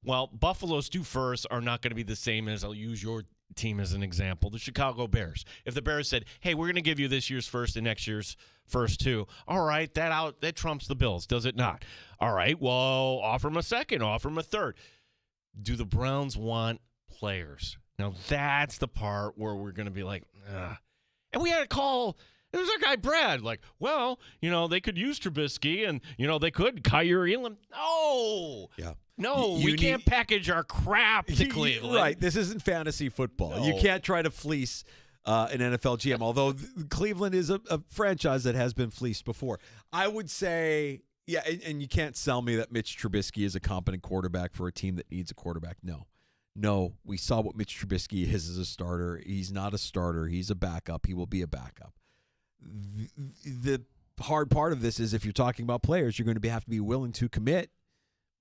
Well, Buffalo's 2 firsts are not going to be the same as, I'll use your team as an example, the Chicago Bears. If the Bears said, hey, we're going to give you this year's first and next year's first too, all right, that trumps the Bills, does it not? All right, well, offer them a second, offer them a third. Do the Browns want players? Now, that's the part where we're going to be like, ugh. And we had a call. There was our guy, Brad, like, well, they could use Trubisky and, they could Kyrie Elam. No. Yeah. No, we can't package our crap to Cleveland. Right. This isn't fantasy football. No. You can't try to fleece an NFL GM, although Cleveland is a franchise that has been fleeced before. I would say, yeah, and you can't sell me that Mitch Trubisky is a competent quarterback for a team that needs a quarterback. No, we saw what Mitch Trubisky is as a starter. He's not a starter. He's a backup. He will be a backup. The hard part of this is if you're talking about players, you're going to have to be willing to commit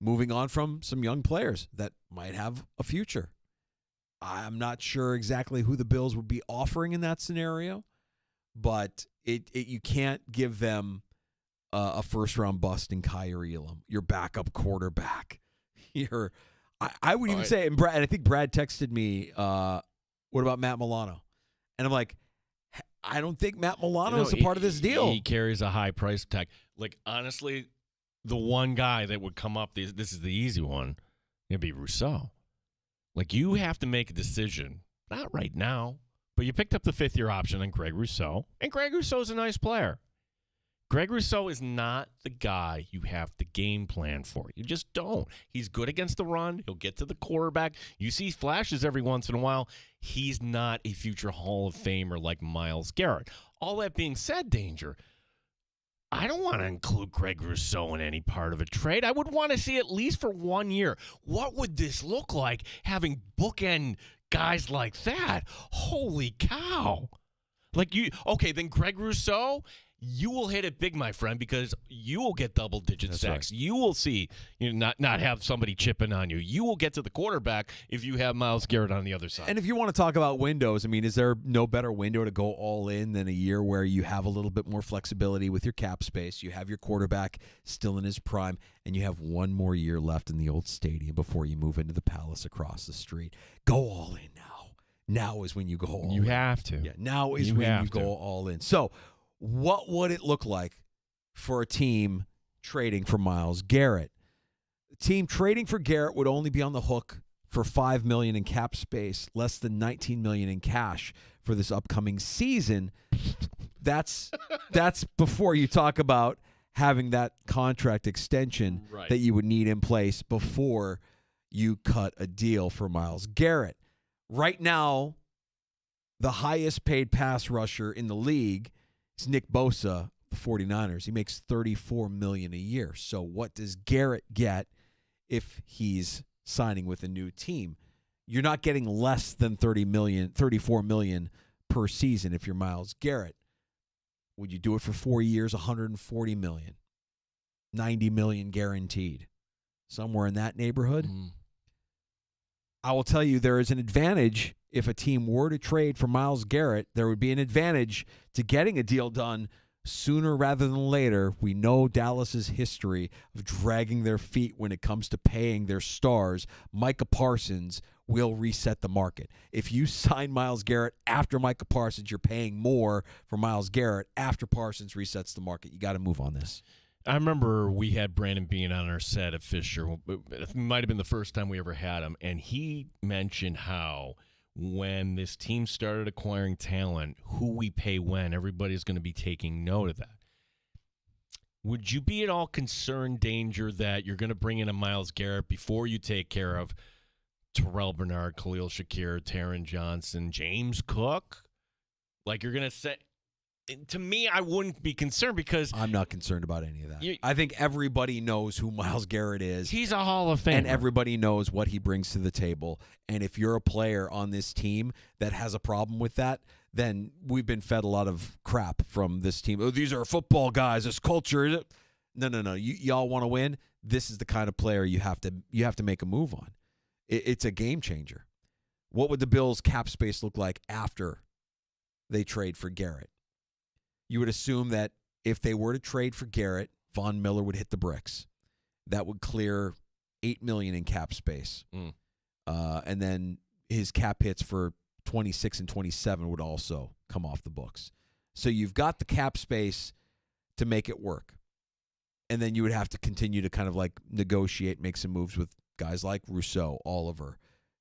moving on from some young players that might have a future. I'm not sure exactly who the Bills would be offering in that scenario, but you can't give them a first-round bust in Kyrie Elam, your backup quarterback. I would even say, and I think Brad texted me, what about Matt Milano? And I'm like, I don't think Matt Milano is a part of this deal. He carries a high price tag. Like, honestly, the one guy that would come up, this is the easy one, it'd be Rousseau. Like, you have to make a decision, not right now, but you picked up the 5th-year option on Greg Rousseau, and Greg Rousseau's a nice player. Greg Rousseau is not the guy you have to game plan for. You just don't. He's good against the run. He'll get to the quarterback. You see flashes every once in a while. He's not a future Hall of Famer like Myles Garrett. All that being said, Danger, I don't want to include Greg Rousseau in any part of a trade. I would want to see at least for 1 year. What would this look like having bookend guys like that? Holy cow. Then Greg Rousseau, you will hit it big, my friend, because you will get double-digit sacks. Right. You will see not have somebody chipping on you. You will get to the quarterback if you have Myles Garrett on the other side. And if you want to talk about windows, I mean, is there no better window to go all in than a year where you have a little bit more flexibility with your cap space, you have your quarterback still in his prime, and you have 1 more year left in the old stadium before you move into the Palace across the street? Go all in now. Now is when you go all in. You have to. Yeah, now is when you go all in. So, what would it look like for a team trading for Myles Garrett? A team trading for Garrett would only be on the hook for $5 million in cap space, less than $19 million in cash for this upcoming season. That's before you talk about having that contract extension that you would need in place before you cut a deal for Myles Garrett. Right now, the highest paid pass rusher in the league is Nick Bosa, the 49ers. He makes $34 million a year. So what does Garrett get if he's signing with a new team? You're not getting less than $34 million per season if you're Myles Garrett. Would you do it for 4 years, $140 million? $90 million guaranteed. Somewhere in that neighborhood? I will tell you there is an advantage if a team were to trade for Myles Garrett. There would be an advantage to getting a deal done sooner rather than later. We know Dallas's history of dragging their feet when it comes to paying their stars. Micah Parsons will reset the market. If you sign Myles Garrett after Micah Parsons, you're paying more for Myles Garrett after Parsons resets the market. You got to move on this. I remember we had Brandon Bean on our set at Fisher. It might have been the first time we ever had him, and he mentioned how when this team started acquiring talent, who we pay when, everybody's going to be taking note of that. Would you be at all concerned, Danger, that you're going to bring in a Myles Garrett before you take care of Terrell Bernard, Khalil Shakir, Taron Johnson, James Cook? Like you're going to say... To me, I wouldn't be concerned because... I'm not concerned about any of that. I think everybody knows who Myles Garrett is. He's a Hall of Famer. And everybody knows what he brings to the table. And if you're a player on this team that has a problem with that, then we've been fed a lot of crap from this team. Oh, these are football guys. This culture. No. Y'all want to win? This is the kind of player you have to make a move on. It's a game changer. What would the Bills' cap space look like after they trade for Garrett? You would assume that if they were to trade for Garrett, Von Miller would hit the bricks. That would clear $8 million in cap space. And then his cap hits for 26 and 27 would also come off the books. So you've got the cap space to make it work. And then you would have to continue to kind of like negotiate, make some moves with guys like Rousseau, Oliver,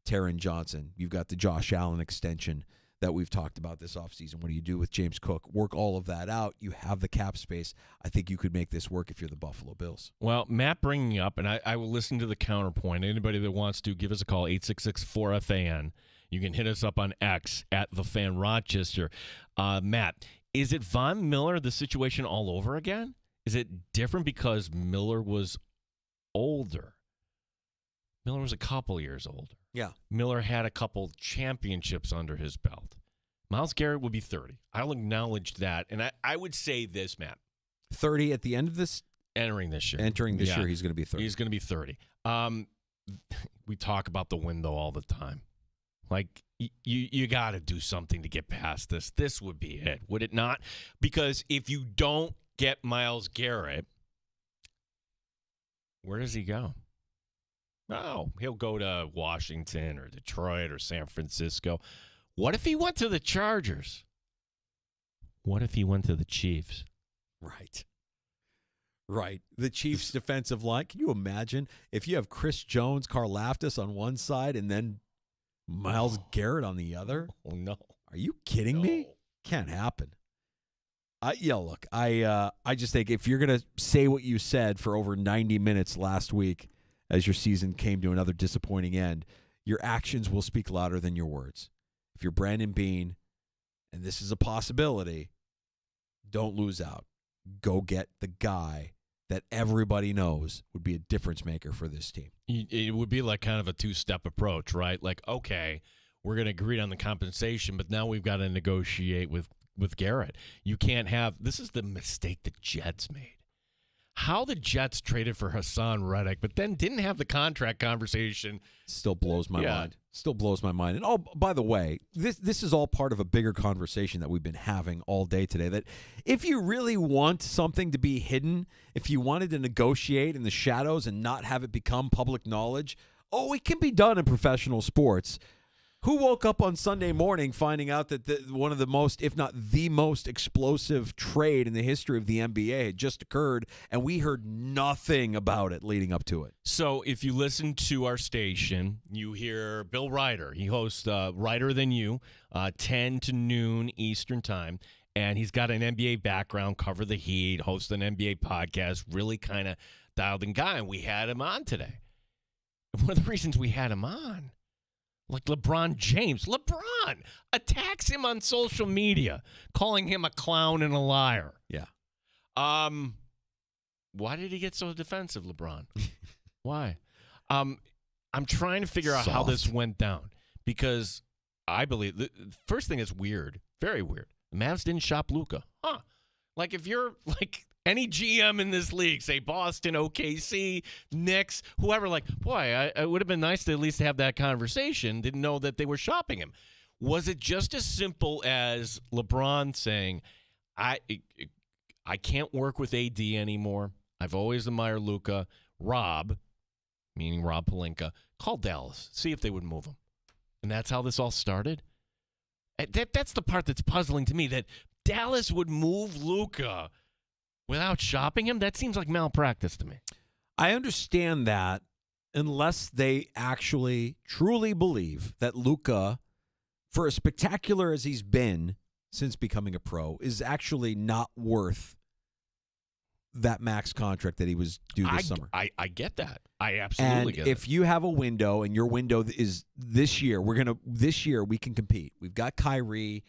Taron Johnson. You've got the Josh Allen extension that we've talked about this offseason. What do you do with James Cook? Work all of that out. You have the cap space. I think you could make this work if you're the Buffalo Bills. Well, Matt bringing up, and I will listen to the counterpoint. Anybody that wants to, give us a call, 866-4FAN. You can hit us up on X at The Fan Rochester. Matt, is it Von Miller, the situation all over again? Is it different because Miller was older? Miller was a couple years older. Yeah. Miller had a couple championships under his belt. Myles Garrett would be 30. I'll acknowledge that. And I would say this, Matt. 30 at the end of this? Entering this year. Entering this year, he's going to be 30. He's going to be 30. We talk about the window all the time. Like, you got to do something to get past this. This would be it, would it not? Because if you don't get Myles Garrett, where does he go? Oh, he'll go to Washington or Detroit or San Francisco. What if he went to the Chargers? What if he went to the Chiefs? Right. The Chiefs' defensive line. Can you imagine if you have Chris Jones, Karlaftis on one side and then Myles Garrett on the other? Oh, no. Are you kidding me? Can't happen. Look, I just think if you're going to say what you said for over 90 minutes last week, as your season came to another disappointing end, your actions will speak louder than your words. If you're Brandon Bean, and this is a possibility, don't lose out. Go get the guy that everybody knows would be a difference maker for this team. It would be like kind of a two-step approach, right? Like, okay, we're going to agree on the compensation, but now we've got to negotiate with Garrett. You can't have – this is the mistake the Jets made. How the Jets traded for Hassan Reddick, but then didn't have the contract conversation. Still blows my mind. Still blows my mind. And oh, by the way, this is all part of a bigger conversation that we've been having all day today. That if you really want something to be hidden, if you wanted to negotiate in the shadows and not have it become public knowledge, it can be done in professional sports. Who woke up on Sunday morning finding out that one of the most, if not the most explosive trade in the history of the NBA had just occurred, and we heard nothing about it leading up to it? So if you listen to our station, you hear Bill Ryder. He hosts Ryder Than You, 10 to noon Eastern time, and he's got an NBA background, cover the Heat, host an NBA podcast, really kind of dialed-in guy, and we had him on today. One of the reasons we had him on, like LeBron James. LeBron attacks him on social media, calling him a clown and a liar. Yeah. Why did he get so defensive, LeBron? Why? I'm trying to figure out how this went down because I believe the first thing is weird, very weird. The Mavs didn't shop Luka. Like if you're like Any GM in this league, say Boston, OKC, Knicks, whoever, like, boy, it would have been nice to at least have that conversation. Didn't know that they were shopping him. Was it just as simple as LeBron saying, I can't work with AD anymore. I've always admired Luka. Rob, meaning Rob Pelinka, called Dallas, see if they would move him. And that's how this all started? That's the part that's puzzling to me, that Dallas would move Luka without shopping him. That seems like malpractice to me. I understand that unless they actually truly believe that Luka, for as spectacular as he's been since becoming a pro, is actually not worth that max contract that he was due this summer. I get that. I absolutely get it. If you have a window and your window is this year, this year we can compete. We've got Kyrie.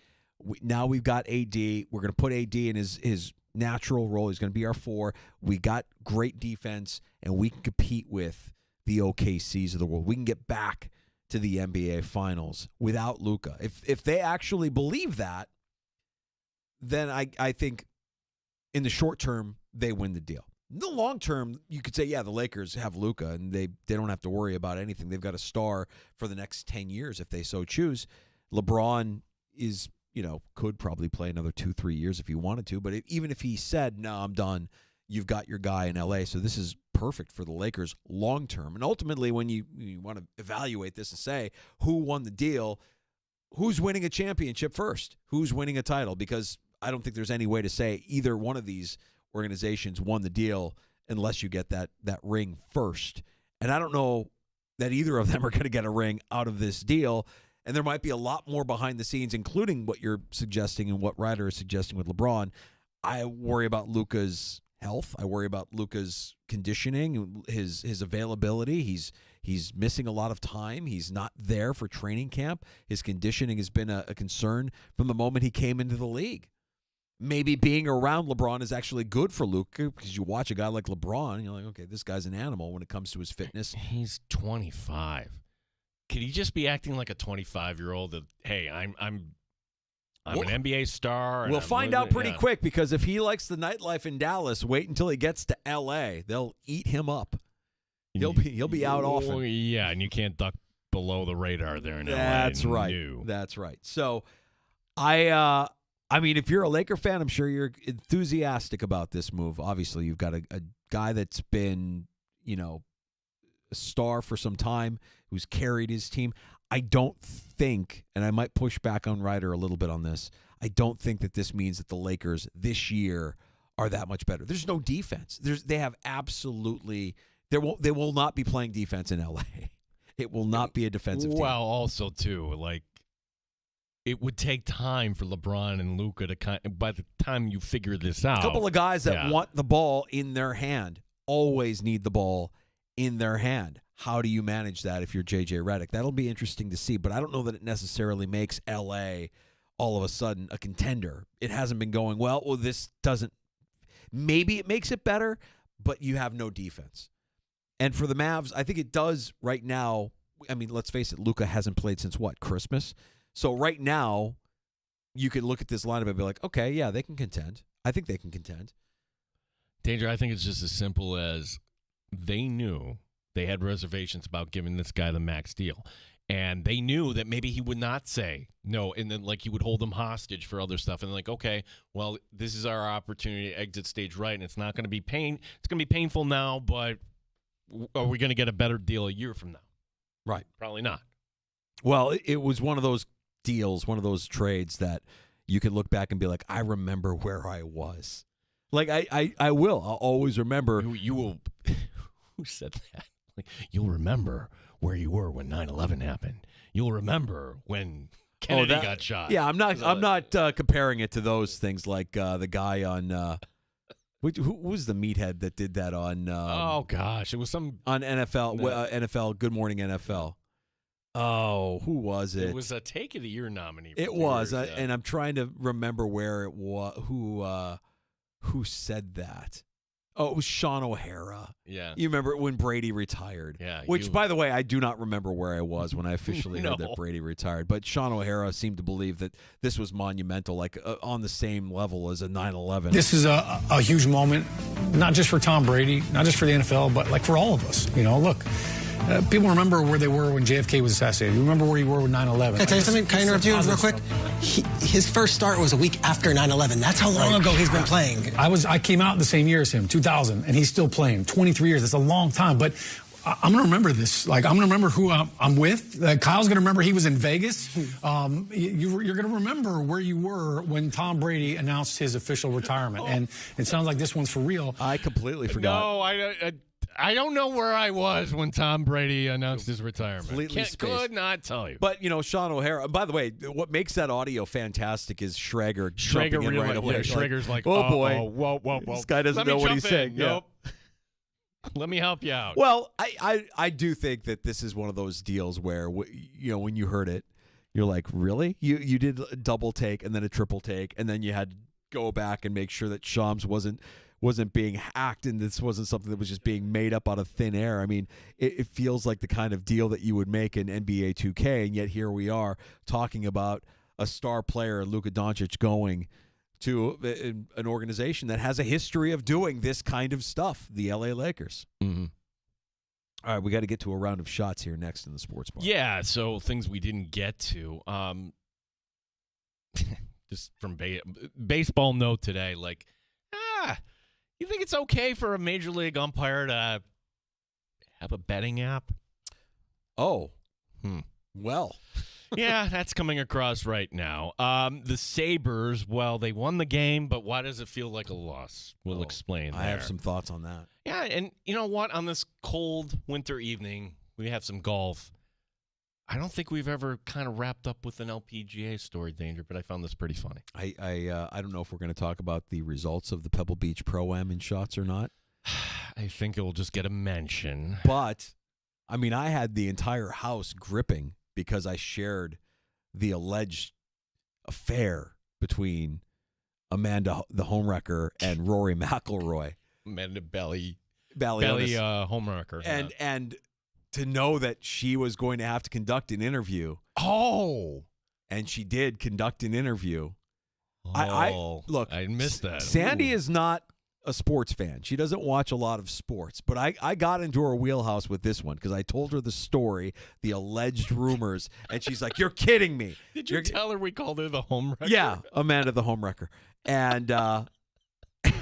Now we've got AD. We're going to put AD in his natural role. He's going to be our 4. We got great defense, and we can compete with the OKCs of the world. We can get back to the NBA Finals without Luka. If they actually believe that, then I think in the short term, they win the deal. In the long term, you could say, yeah, the Lakers have Luka, and they don't have to worry about anything. They've got a star for the next 10 years if they so choose. LeBron is, could probably play another 2-3 years if he wanted to. But even if he said, no, I'm done, you've got your guy in L.A., so this is perfect for the Lakers long term. And ultimately, when you want to evaluate this and say who won the deal, who's winning a championship first? Who's winning a title? Because I don't think there's any way to say either one of these organizations won the deal unless you get that ring first. And I don't know that either of them are going to get a ring out of this deal. And there might be a lot more behind the scenes, including what you're suggesting and what Ryder is suggesting with LeBron. I worry about Luka's health. I worry about Luka's conditioning, his availability. He's missing a lot of time. He's not there for training camp. His conditioning has been a concern from the moment he came into the league. Maybe being around LeBron is actually good for Luka, because you watch a guy like LeBron and you're like, okay, this guy's an animal when it comes to his fitness. He's 25. Could he just be acting like a 25-year-old? That, hey, I'm an NBA star. We'll find out pretty quick, because if he likes the nightlife in Dallas, wait until he gets to L.A. They'll eat him up. He'll be out often. Yeah, and you can't duck below the radar there in L.A. That's right. That's right. So I mean, if you're a Laker fan, I'm sure you're enthusiastic about this move. Obviously, you've got a guy that's been, a star for some time, who's carried his team. I don't think, and I might push back on Ryder a little bit on this, I don't think that this means that the Lakers this year are that much better. There's no defense. They have absolutely – they will not be playing defense in L.A. It will not be a defensive team. Well, also, too, like, it would take time for LeBron and Luka to by the time you figure this out. A couple of guys that want the ball in their hand always need the ball in their hand. How do you manage that if you're J.J. Redick? That'll be interesting to see, but I don't know that it necessarily makes L.A. all of a sudden a contender. It hasn't been going well. Well, this doesn't. Maybe it makes it better, but you have no defense. And for the Mavs, I think it does right now. I mean, let's face it, Luka hasn't played since what, Christmas? So right now, you could look at this lineup and be like, okay, yeah, they can contend. I think they can contend. Danger, I think it's just as simple as they knew they had reservations about giving this guy the max deal. And they knew that maybe he would not say no, and then like he would hold them hostage for other stuff. And like, okay, well, this is our opportunity to exit stage right, and it's not going to be It's going to be painful now, but are we going to get a better deal a year from now? Right. Probably not. Well, it was one of those deals, one of those trades that you can look back and be like, I remember where I was. Like, I will. I'll always remember. You will. Who said that? Like, you'll remember where you were when 9/11 happened. You'll remember when Kennedy got shot. Yeah, I'm not comparing it to those things like the guy on who was the meathead that did that on oh gosh, it was some on NFL NFL Good Morning NFL. Oh, who was it? It was a Take of the Year nominee. It was, and I'm trying to remember where it was. Who said that? Oh, it was Sean O'Hara. Yeah. You remember when Brady retired? Yeah. Which, by the way, I do not remember where I was when I officially No. heard that Brady retired. But Sean O'Hara seemed to believe that this was monumental, like on the same level as a 9/11. This is a huge moment, not just for Tom Brady, not just for the NFL, but like for all of us. You know, look. People remember where they were when JFK was assassinated. You remember where you were with 9/11. Can I tell you something? Can I interrupt you real quick? His first start was a week after 9/11. That's how long ago he's been playing. I came out the same year as him, 2000, and he's still playing. 23 years. That's a long time. But I'm going to remember this. Like, I'm going to remember who I'm with. Kyle's going to remember he was in Vegas. You're going to remember where you were when Tom Brady announced his official retirement. And it sounds like this one's for real. I completely forgot. No, I don't know where I was when Tom Brady announced his retirement. Completely Could not tell you. But, Sean O'Hara, by the way, what makes that audio fantastic is Schrager jumping in right away. Yeah, Schrager's like, oh, boy. Whoa. This guy doesn't know what he's saying. Nope. Let me help you out. Well, I do think that this is one of those deals where, when you heard it, you're like, really? You did a double take and then a triple take, and then you had to go back and make sure that Shams wasn't being hacked and this wasn't something that was just being made up out of thin air. I mean, it feels like the kind of deal that you would make in NBA 2K, and yet here we are talking about a star player, Luka Doncic, going to an organization that has a history of doing this kind of stuff, the LA Lakers. Mm-hmm. All right, we got to get to a round of shots here next in the Sports Bar. Yeah, so things we didn't get to. Just from baseball note today, like, you think it's okay for a major league umpire to have a betting app? Oh. Well. Yeah, that's coming across right now. The Sabres, well, they won the game, but why does it feel like a loss? We'll explain there. I have some thoughts on that. Yeah, and you know what? On this cold winter evening, we have some golf. I don't think we've ever kind of wrapped up with an LPGA story, Danger, but I found this pretty funny. I don't know if we're going to talk about the results of the Pebble Beach Pro-Am in shots or not. I think it will just get a mention. But, I mean, I had the entire house gripping because I shared the alleged affair between Amanda the Homewrecker and Rory McIlroy. Amanda Belly Homewrecker. And to know that she was going to have to conduct an interview. Oh. And she did conduct an interview. Look, I missed that. Sandy is not a sports fan. She doesn't watch a lot of sports. But I got into her wheelhouse with this one because I told her the story, the alleged rumors, and she's like, "You're kidding me." Did you tell her we called her the Homewrecker? Yeah, Amanda the Homewrecker. And, and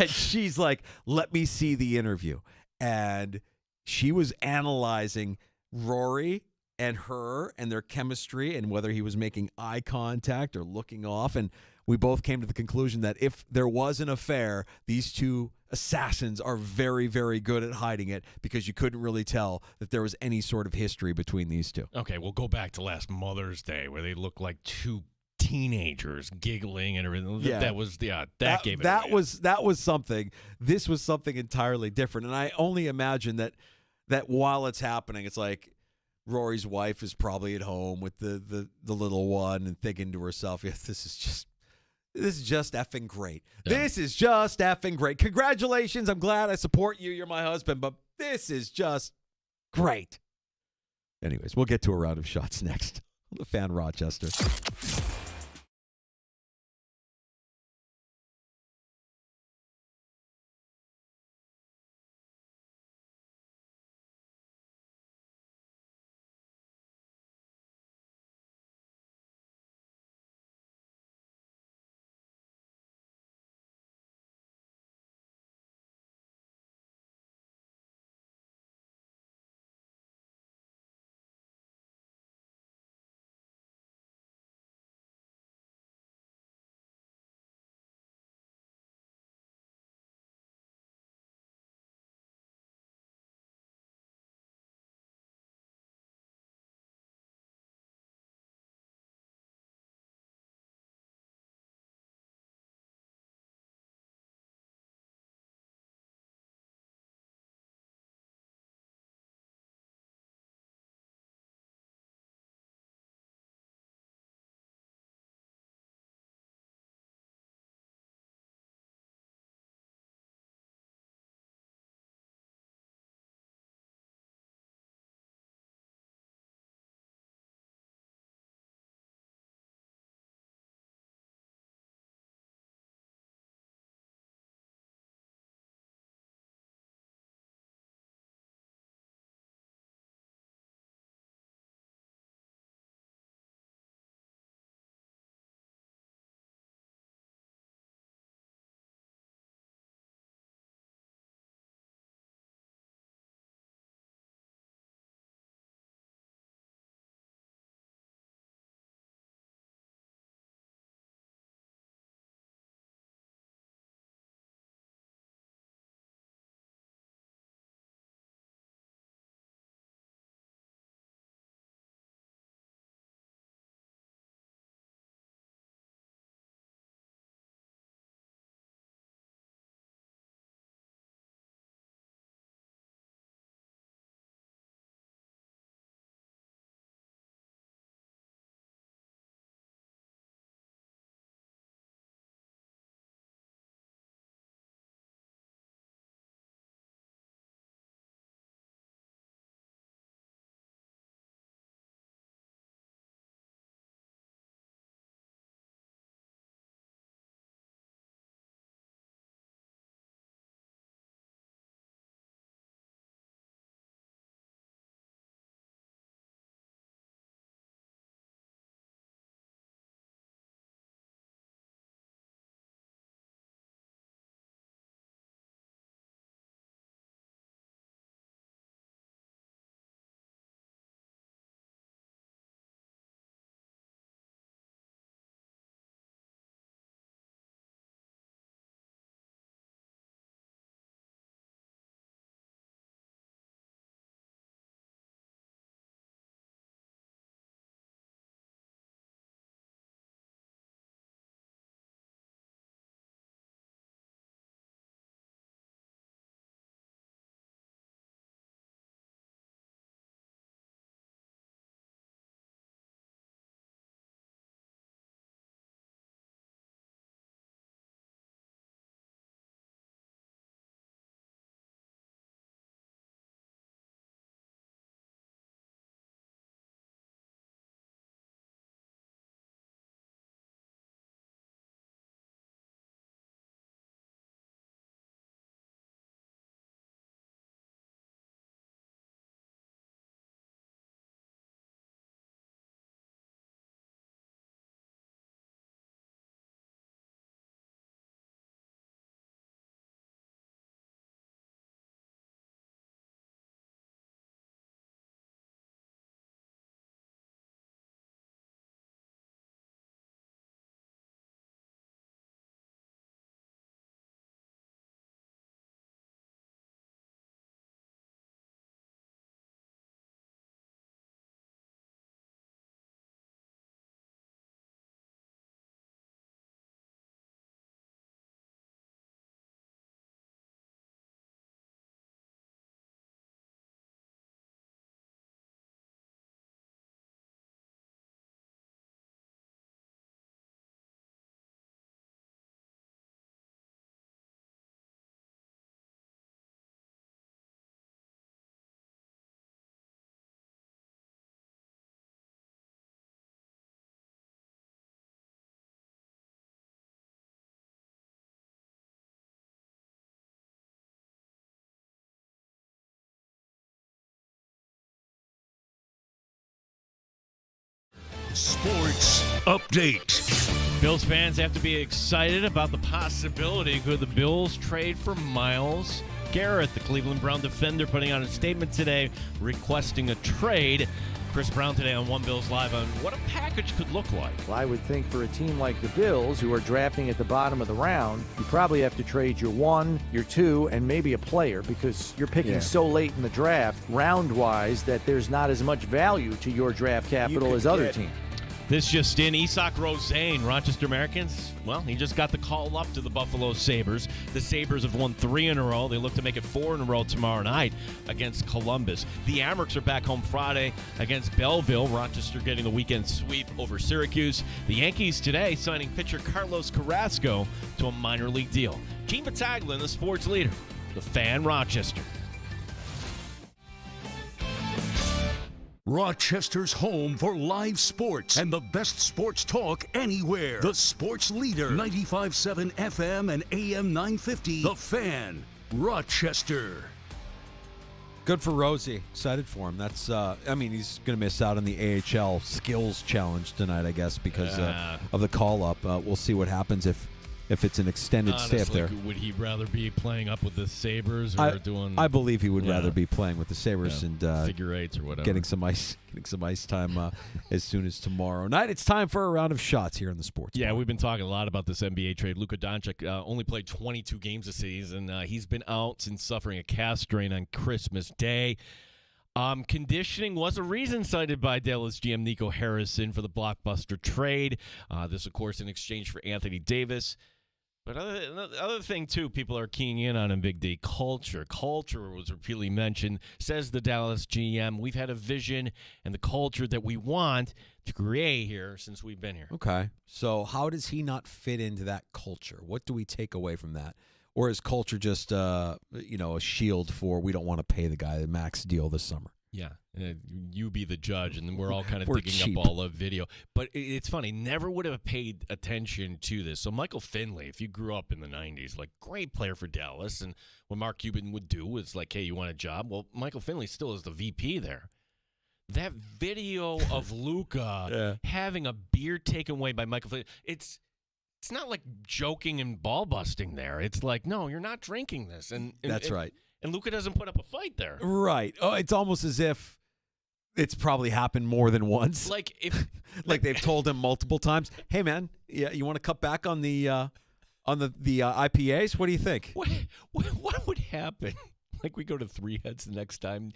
she's like, "Let me see the interview." And she was analyzing Rory and her and their chemistry and whether he was making eye contact or looking off. And we both came to the conclusion that if there was an affair, these two assassins are very, very good at hiding it because you couldn't really tell that there was any sort of history between these two. Okay, we'll go back to last Mother's Day where they looked like two teenagers giggling and everything. Yeah. That gave it away. That was something. This was something entirely different. And I only imagine that while it's happening, it's like Rory's wife is probably at home with the little one and thinking to herself, "Yeah, this is just effing great. Yeah. This is just effing great. Congratulations. I'm glad I support you. You're my husband, but this is just great." Anyways, we'll get to a round of shots next. The Fan Rochester. Sports Update. Bills fans have to be excited about the possibility. Could the Bills trade for Myles Garrett? The Cleveland Brown defender putting out a statement today requesting a trade. Chris Brown today on One Bills Live on what a package could look like. Well, I would think for a team like the Bills, who are drafting at the bottom of the round, you probably have to trade your 1, your 2, and maybe a player because you're picking so late in the draft, round-wise, that there's not as much value to your draft capital as other teams. This just in, Isak Rosane, Rochester Americans, well, he just got the call up to the Buffalo Sabres. The Sabres have won 3 in a row. They look to make it 4 in a row tomorrow night against Columbus. The Amerks are back home Friday against Belleville. Rochester getting the weekend sweep over Syracuse. The Yankees today signing pitcher Carlos Carrasco to a minor league deal. Gene Battaglia, the sports leader, the Fan Rochester. Rochester's home for live sports and the best sports talk anywhere. The Sports Leader, 95.7 FM and AM 950. The Fan, Rochester. Good for Rosie. Excited for him. That's, he's going to miss out on the AHL Skills Challenge tonight, I guess, because of the call-up. We'll see what happens if it's an extended stay up there. Would he rather be playing up with the Sabres or doing? I believe he would rather be playing with the Sabres and figure eights or whatever. Getting some ice time as soon as tomorrow night. It's time for a round of shots here in the sports. Yeah, we've been talking a lot about this NBA trade. Luka Doncic only played 22 games this season. He's been out since suffering a calf strain on Christmas Day. Conditioning was a reason cited by Dallas GM Nico Harrison for the blockbuster trade. This, of course, in exchange for Anthony Davis. But other thing, too, people are keying in on in Big D, culture. Culture was repeatedly mentioned. Says the Dallas GM, we've had a vision and the culture that we want to create here since we've been here. Okay. So how does he not fit into that culture? What do we take away from that? Or is culture just a shield for we don't want to pay the guy the max deal this summer? Yeah, you be the judge, and then we're all kind of digging cheap. up all the video. But it's funny, never would have paid attention to this. So Michael Finley, if you grew up in the 90s, like great player for Dallas, and what Mark Cuban would do was like, hey, you want a job? Well, Michael Finley still is the VP there. That video of Luka having a beer taken away by Michael Finley, it's not like joking and ball busting there. It's like, no, you're not drinking this. And that's right. And Luka doesn't put up a fight there. Right. Oh, it's almost as if it's probably happened more than once. Like if like they've told him multiple times, "Hey man, yeah, you want to cut back on the IPAs? What do you think?" What would happen? Like we go to Three Heads the next time.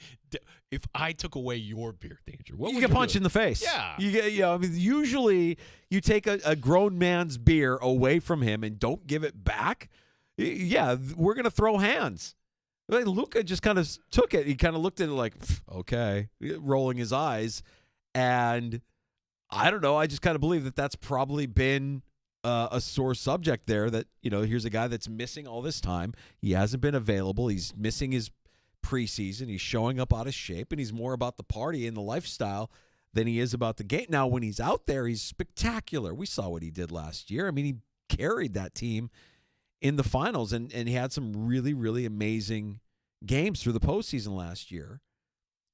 If I took away your beer, Danger, what you would get you punched do? in the face. Yeah. You get. I mean, usually you take a grown man's beer away from him and don't give it back. Yeah, we're gonna throw hands. Luka just kind of took it. He kind of looked at it like, okay, rolling his eyes. And I don't know. I just kind of believe that that's probably been a sore subject there that, here's a guy that's missing all this time. He hasn't been available. He's missing his preseason. He's showing up out of shape, and he's more about the party and the lifestyle than he is about the game. Now, when he's out there, he's spectacular. We saw what he did last year. I mean, he carried that team in the finals, and he had some really, really amazing games through the postseason last year.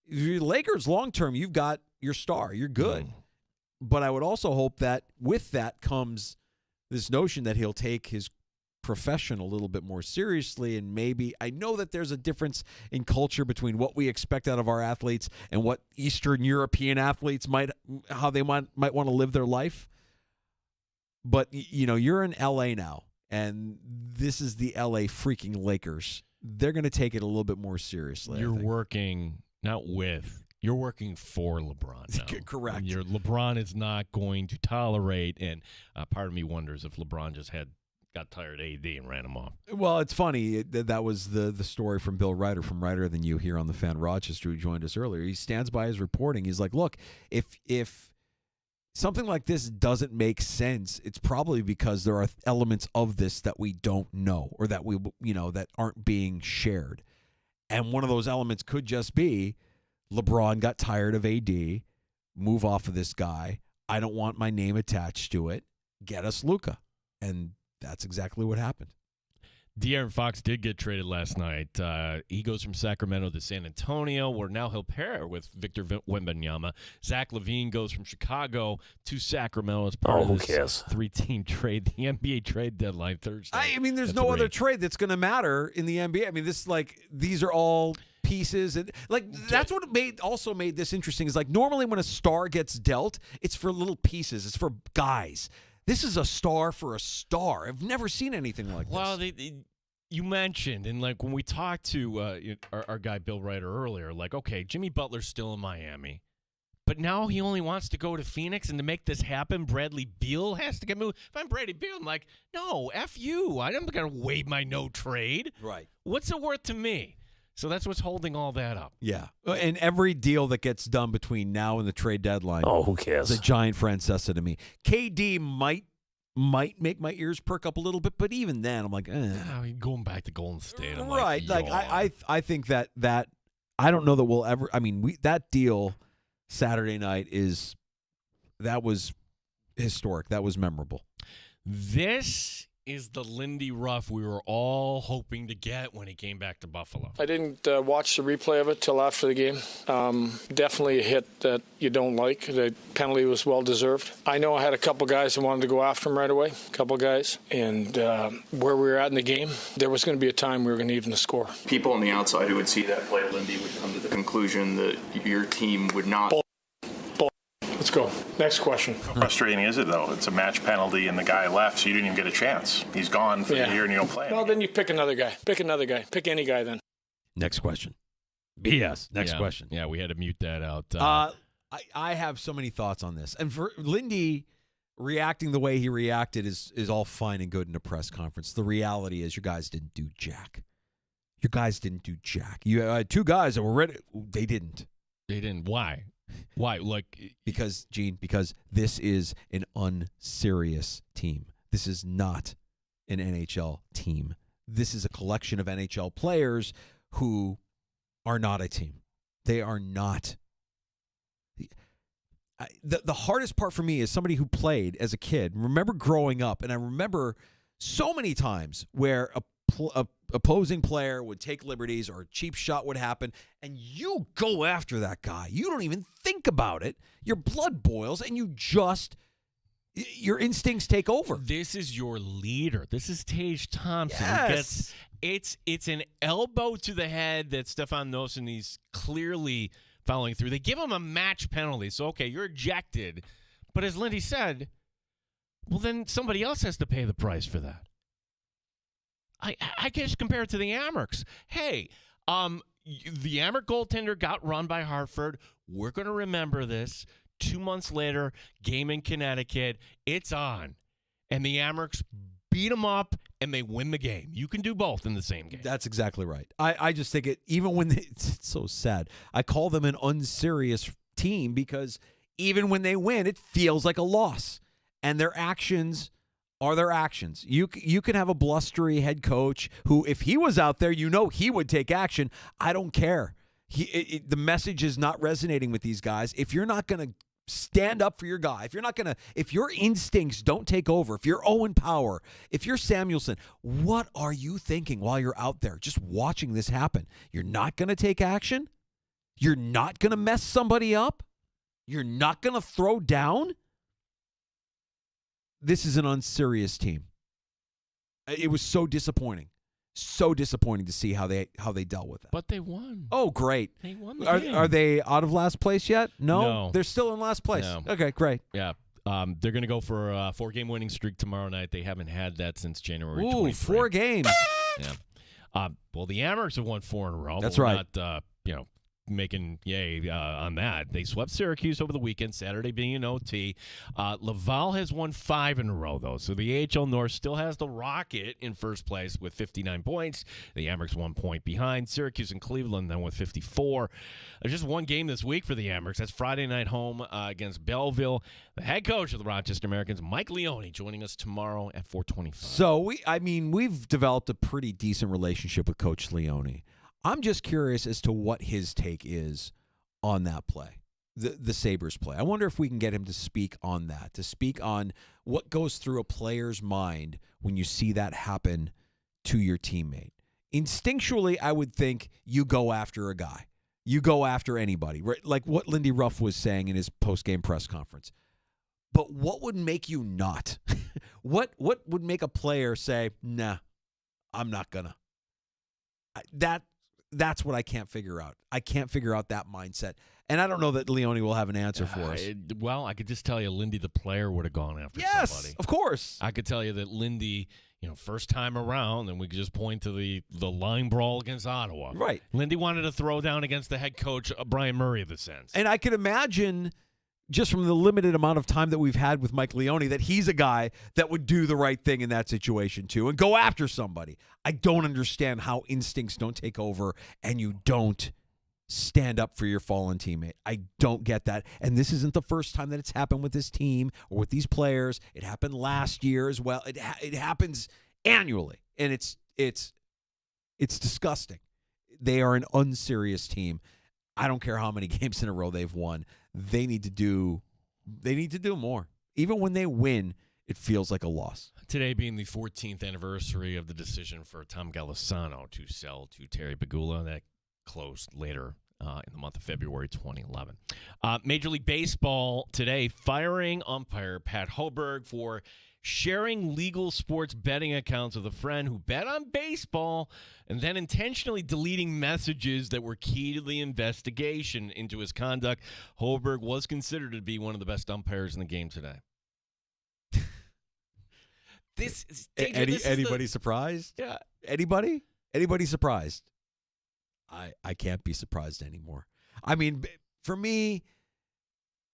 Your Lakers, long-term, you've got your star. You're good. But I would also hope that with that comes this notion that he'll take his profession a little bit more seriously, and maybe I know that there's a difference in culture between what we expect out of our athletes and what Eastern European athletes how they might want to live their life. But, you're in L.A. now. And this is the L.A. freaking Lakers. They're going to take it a little bit more seriously. You're working you're working for LeBron now. Correct. Your LeBron is not going to tolerate, and part of me wonders if LeBron just got tired of AD and ran him off. Well, it's funny. That was the story from Bill Ryder from Ryder Than You here on the Fan Rochester, who joined us earlier. He stands by his reporting. He's like, look, if something like this doesn't make sense, it's probably because there are elements of this that we don't know or that that aren't being shared. And one of those elements could just be LeBron got tired of AD, move off of this guy. I don't want my name attached to it. Get us Luka. And that's exactly what happened. De'Aaron Fox did get traded last night. He goes from Sacramento to San Antonio, where now he'll pair with Victor Wembanyama. Zach LaVine goes from Chicago to Sacramento as part of this three-team trade. The NBA trade deadline Thursday. I mean, there's no other trade that's going to matter in the NBA. I mean, these are all pieces, and that's what also made this interesting. Is normally when a star gets dealt, it's for little pieces. It's for guys. This is a star for a star. I've never seen anything like this. Well, you mentioned, and when we talked to our guy Bill Ryder earlier, okay, Jimmy Butler's still in Miami, but now he only wants to go to Phoenix, and to make this happen, Bradley Beal has to get moved. If I'm Bradley Beal, I'm like, no, F you. I'm not going to waive my no trade. Right. What's it worth to me? So that's what's holding all that up. Yeah. And every deal that gets done between now and the trade deadline. Oh, who cares? The giant Francesa to me. KD might make my ears perk up a little bit, but even then, I'm like, going back to Golden State. I'm right. I think that I don't know that we'll ever. I mean, that deal Saturday night that was historic. That was memorable. This is the Lindy Ruff we were all hoping to get when he came back to Buffalo. I didn't watch the replay of it till after the game. Definitely a hit that you don't like. The penalty was well-deserved. I know I had a couple guys that wanted to go after him right away, a couple guys. And where we were at in the game, there was going to be a time we were going to even the score. People on the outside who would see that play, Lindy, would come to the conclusion that your team would not... Let's go. Next question. How frustrating is it, though? It's a match penalty, and the guy left, so you didn't even get a chance. He's gone for the year, and you don't play him. Well, then you pick another guy. Pick another guy. Pick any guy then. Next question. BS. Next Yeah. question. Yeah, we had to mute that out. I have so many thoughts on this. And for Lindy reacting the way he reacted is all fine and good in a press conference. The reality is your guys didn't do jack. You guys didn't do jack. You had two guys that were ready. They didn't. They didn't. Why? Why? Because this is an unserious team. This is not an NHL team. This is a collection of NHL players who are not a team. They are not. The hardest part for me is somebody who played as a kid. Remember growing up, and I remember so many times where a opposing player would take liberties or a cheap shot would happen, and you go after that guy. You don't even think about it. Your blood boils, and your instincts take over. This is your leader. This is Tage Thompson. Yes. It's an elbow to the head that Stefan Noesen is clearly following through. They give him a match penalty. So, okay, you're ejected. But as Lindy said, well, then somebody else has to pay the price for that. I just compare it to the Amerks. Hey, the Amerk goaltender got run by Hartford. We're going to remember this. 2 months later, game in Connecticut. It's on. And the Amerks beat them up, and they win the game. You can do both in the same game. That's exactly right. I just think even when it's so sad. I call them an unserious team because even when they win, it feels like a loss. And their actions are their actions. You can have a blustery head coach who, if he was out there, he would take action. I don't care. The message is not resonating with these guys. If you're not going to stand up for your guy, if your instincts don't take over, if you're Owen Power, if you're Samuelson, what are you thinking while you're out there just watching this happen? You're not going to take action? You're not going to mess somebody up? You're not going to throw down? This is an unserious team. It was so disappointing. So disappointing to see how they dealt with it. But they won. Oh, great. They won the game. Are they out of last place yet? No. They're still in last place. No. Okay, great. Yeah. They're going to go for a 4-game winning streak tomorrow night. They haven't had that since January 23rd. 4 games. Yeah. Well, the Amerks have won 4 in a row. That's but we're right. Not, making yay on that. They swept Syracuse over the weekend, Saturday being an OT. Laval has won 5 in a row, though. So the AHL North still has the Rocket in first place with 59 points. The Amerks 1 point behind. Syracuse and Cleveland then with 54. There's just one game this week for the Amerks. That's Friday night home against Belleville. The head coach of the Rochester Americans, Mike Leone, joining us tomorrow at 4:25. So, we've developed a pretty decent relationship with Coach Leone. I'm just curious as to what his take is on that play, the Sabres play. I wonder if we can get him to speak on that, to speak on what goes through a player's mind when you see that happen to your teammate. Instinctually, I would think you go after a guy. You go after anybody, right? Like what Lindy Ruff was saying in his post-game press conference. But what would make you not? What would make a player say, nah, I'm not gonna? That's what I can't figure out. I can't figure out that mindset. And I don't know that Leone will have an answer for us. Well, I could just tell you Lindy the player would have gone after somebody. Yes, of course. I could tell you that Lindy, first time around, and we could just point to the line brawl against Ottawa. Right. Lindy wanted to throw down against the head coach, Brian Murray, of the Sens. And I could imagine, just from the limited amount of time that we've had with Mike Leone, that he's a guy that would do the right thing in that situation too and go after somebody. I don't understand how instincts don't take over and you don't stand up for your fallen teammate. I don't get that. And this isn't the first time that it's happened with this team or with these players. It happened last year as well. It happens annually, and it's disgusting. They are an unserious team. I don't care how many games in a row they've won. They need to do more. Even when they win, it feels like a loss. Today being the 14th anniversary of the decision for Tom Golisano to sell to Terry Pegula, that closed later in the month of February 2011. Major League Baseball today firing umpire Pat Hoberg for sharing legal sports betting accounts with a friend who bet on baseball and then intentionally deleting messages that were key to the investigation into his conduct. Hoberg was considered to be one of the best umpires in the game today. Anybody surprised? Yeah. Anybody surprised? I can't be surprised anymore. I mean, for me,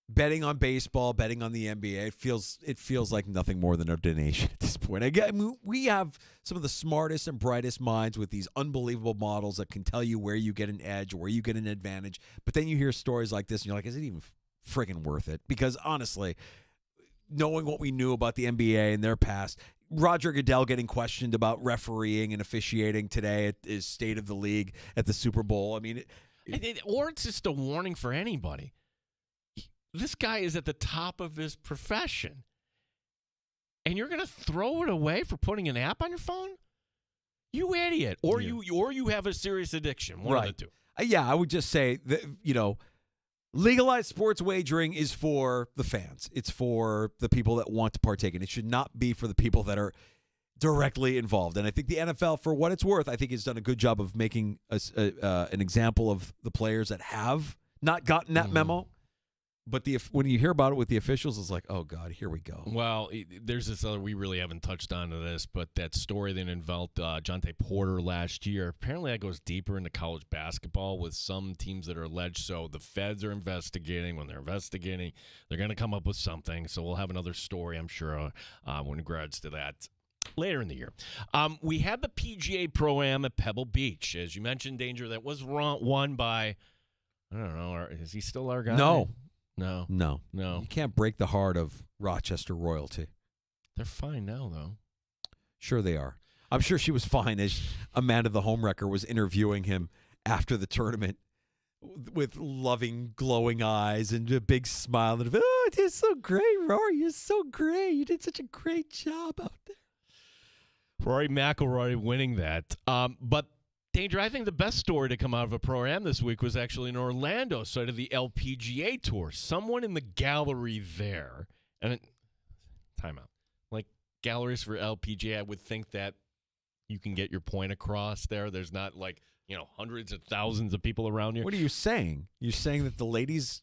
betting on baseball, betting on the NBA, it feels like nothing more than a donation at this point. We have some of the smartest and brightest minds with these unbelievable models that can tell you where you get an edge or where you get an advantage. But then you hear stories like this, and you're like, is it even friggin' worth it? Because honestly, knowing what we knew about the NBA and their past, Roger Goodell getting questioned about refereeing and officiating today at his State of the League at the Super Bowl. I mean, or it's just a warning for anybody. This guy is at the top of his profession, and you're going to throw it away for putting an app on your phone? You idiot! Or you have a serious addiction. One of the two. Yeah, I would just say that legalized sports wagering is for the fans. It's for the people that want to partake in it. It should not be for the people that are directly involved. And I think the NFL, for what it's worth, I think has done a good job of making an example of the players that have not gotten that memo. But when you hear about it with the officials, it's like, oh, God, here we go. Well, there's this other, we really haven't touched on to this, but that story that involved Jonte Porter last year, apparently that goes deeper into college basketball with some teams that are alleged. So the feds are investigating. When they're investigating, they're going to come up with something. So we'll have another story, I'm sure, in regards to that later in the year. We had the PGA Pro-Am at Pebble Beach. As you mentioned, Danger, that was won by, I don't know, is he still our guy? No. No. You can't break the heart of Rochester royalty. They're fine now, though. Sure they are. I'm sure she was fine as Amanda the Homewrecker was interviewing him after the tournament with loving, glowing eyes and a big smile. And, oh, it is so great, Rory. You're so great. You did such a great job out there. Rory McIlroy winning that. But Danger, I think the best story to come out of a Pro-Am this week was actually in Orlando, side of the LPGA Tour. Someone in the gallery there, timeout. Like galleries for LPGA, I would think that you can get your point across there. There's not hundreds of thousands of people around you. What are you saying? You're saying that the Ladies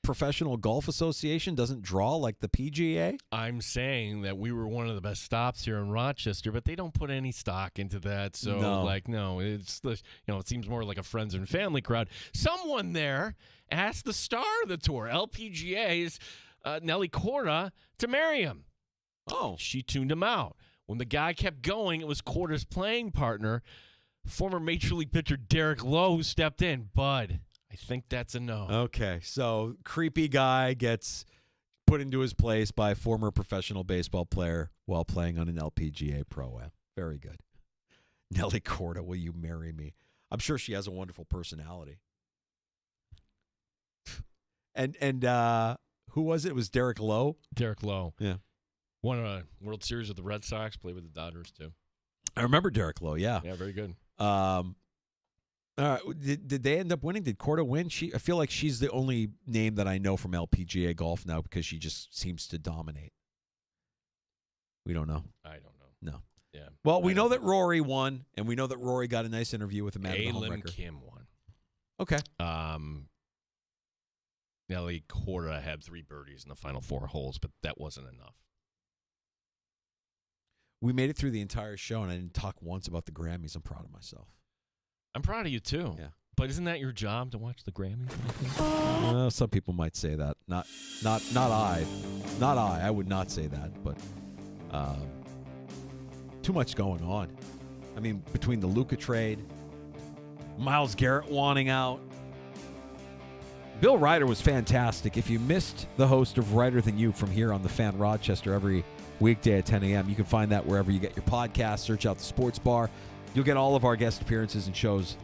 Professional Golf Association doesn't draw like the PGA? I'm saying that we were one of the best stops here in Rochester, but they don't put any stock into that. So, no, it's it seems more like a friends and family crowd. Someone there asked the star of the tour, LPGA's Nelly Korda, to marry him. Oh, she tuned him out. When the guy kept going, it was Korda's playing partner, former Major League pitcher Derek Lowe, who stepped in. Bud, I think that's a no. Okay, so creepy guy gets put into his place by a former professional baseball player while playing on an LPGA Pro-Am. Very good. Nelly Korda, will you marry me? I'm sure she has a wonderful personality. And who was it? It was Derek Lowe? Derek Lowe. Yeah. Won a World Series with the Red Sox, played with the Dodgers too. I remember Derek Lowe, yeah. Yeah, very good. All right. Did they end up winning? Did Korda win? I feel like she's the only name that I know from LPGA golf now because she just seems to dominate. We don't know. I don't know. No. Yeah. Well, we know that Rory won, and we know that Rory got a nice interview with Amanda Lim Kim won. Okay. Nelly Korda had 3 birdies in the final 4 holes, but that wasn't enough. We made it through the entire show, and I didn't talk once about the Grammys. I'm proud of myself. I'm proud of you, too. Yeah. But isn't that your job to watch the Grammys? Some people might say that. Not I. Not I. I would not say that, but too much going on. I mean, between the Luka trade, Myles Garrett wanting out. Bill Ryder was fantastic. If you missed the host of Ryder Than You from here on the Fan Rochester every weekday at 10 a.m., you can find that wherever you get your podcast. Search out the Sports Bar. You'll get all of our guest appearances and shows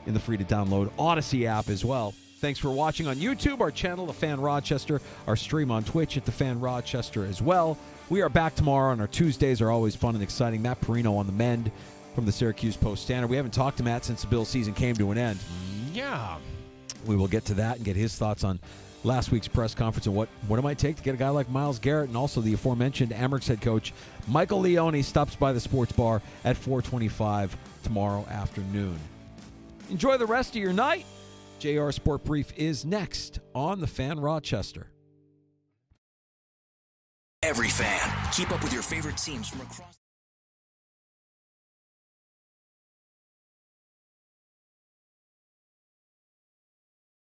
in the free-to-download Odyssey app as well. Thanks for watching on YouTube, our channel, The Fan Rochester, our stream on Twitch at The Fan Rochester as well. We are back tomorrow, and our Tuesdays are always fun and exciting. Matt Perino on the mend from the Syracuse Post-Standard. We haven't talked to Matt since the Bills season came to an end. Yeah. We will get to that and get his thoughts on last week's press conference and what it might take to get a guy like Myles Garrett, and also the aforementioned Amerks head coach Michael Leone stops by the Sports Bar at 4:25 tomorrow afternoon. Enjoy the rest of your night. JR Sport Brief is next on the Fan Rochester. Every fan, keep up with your favorite teams from across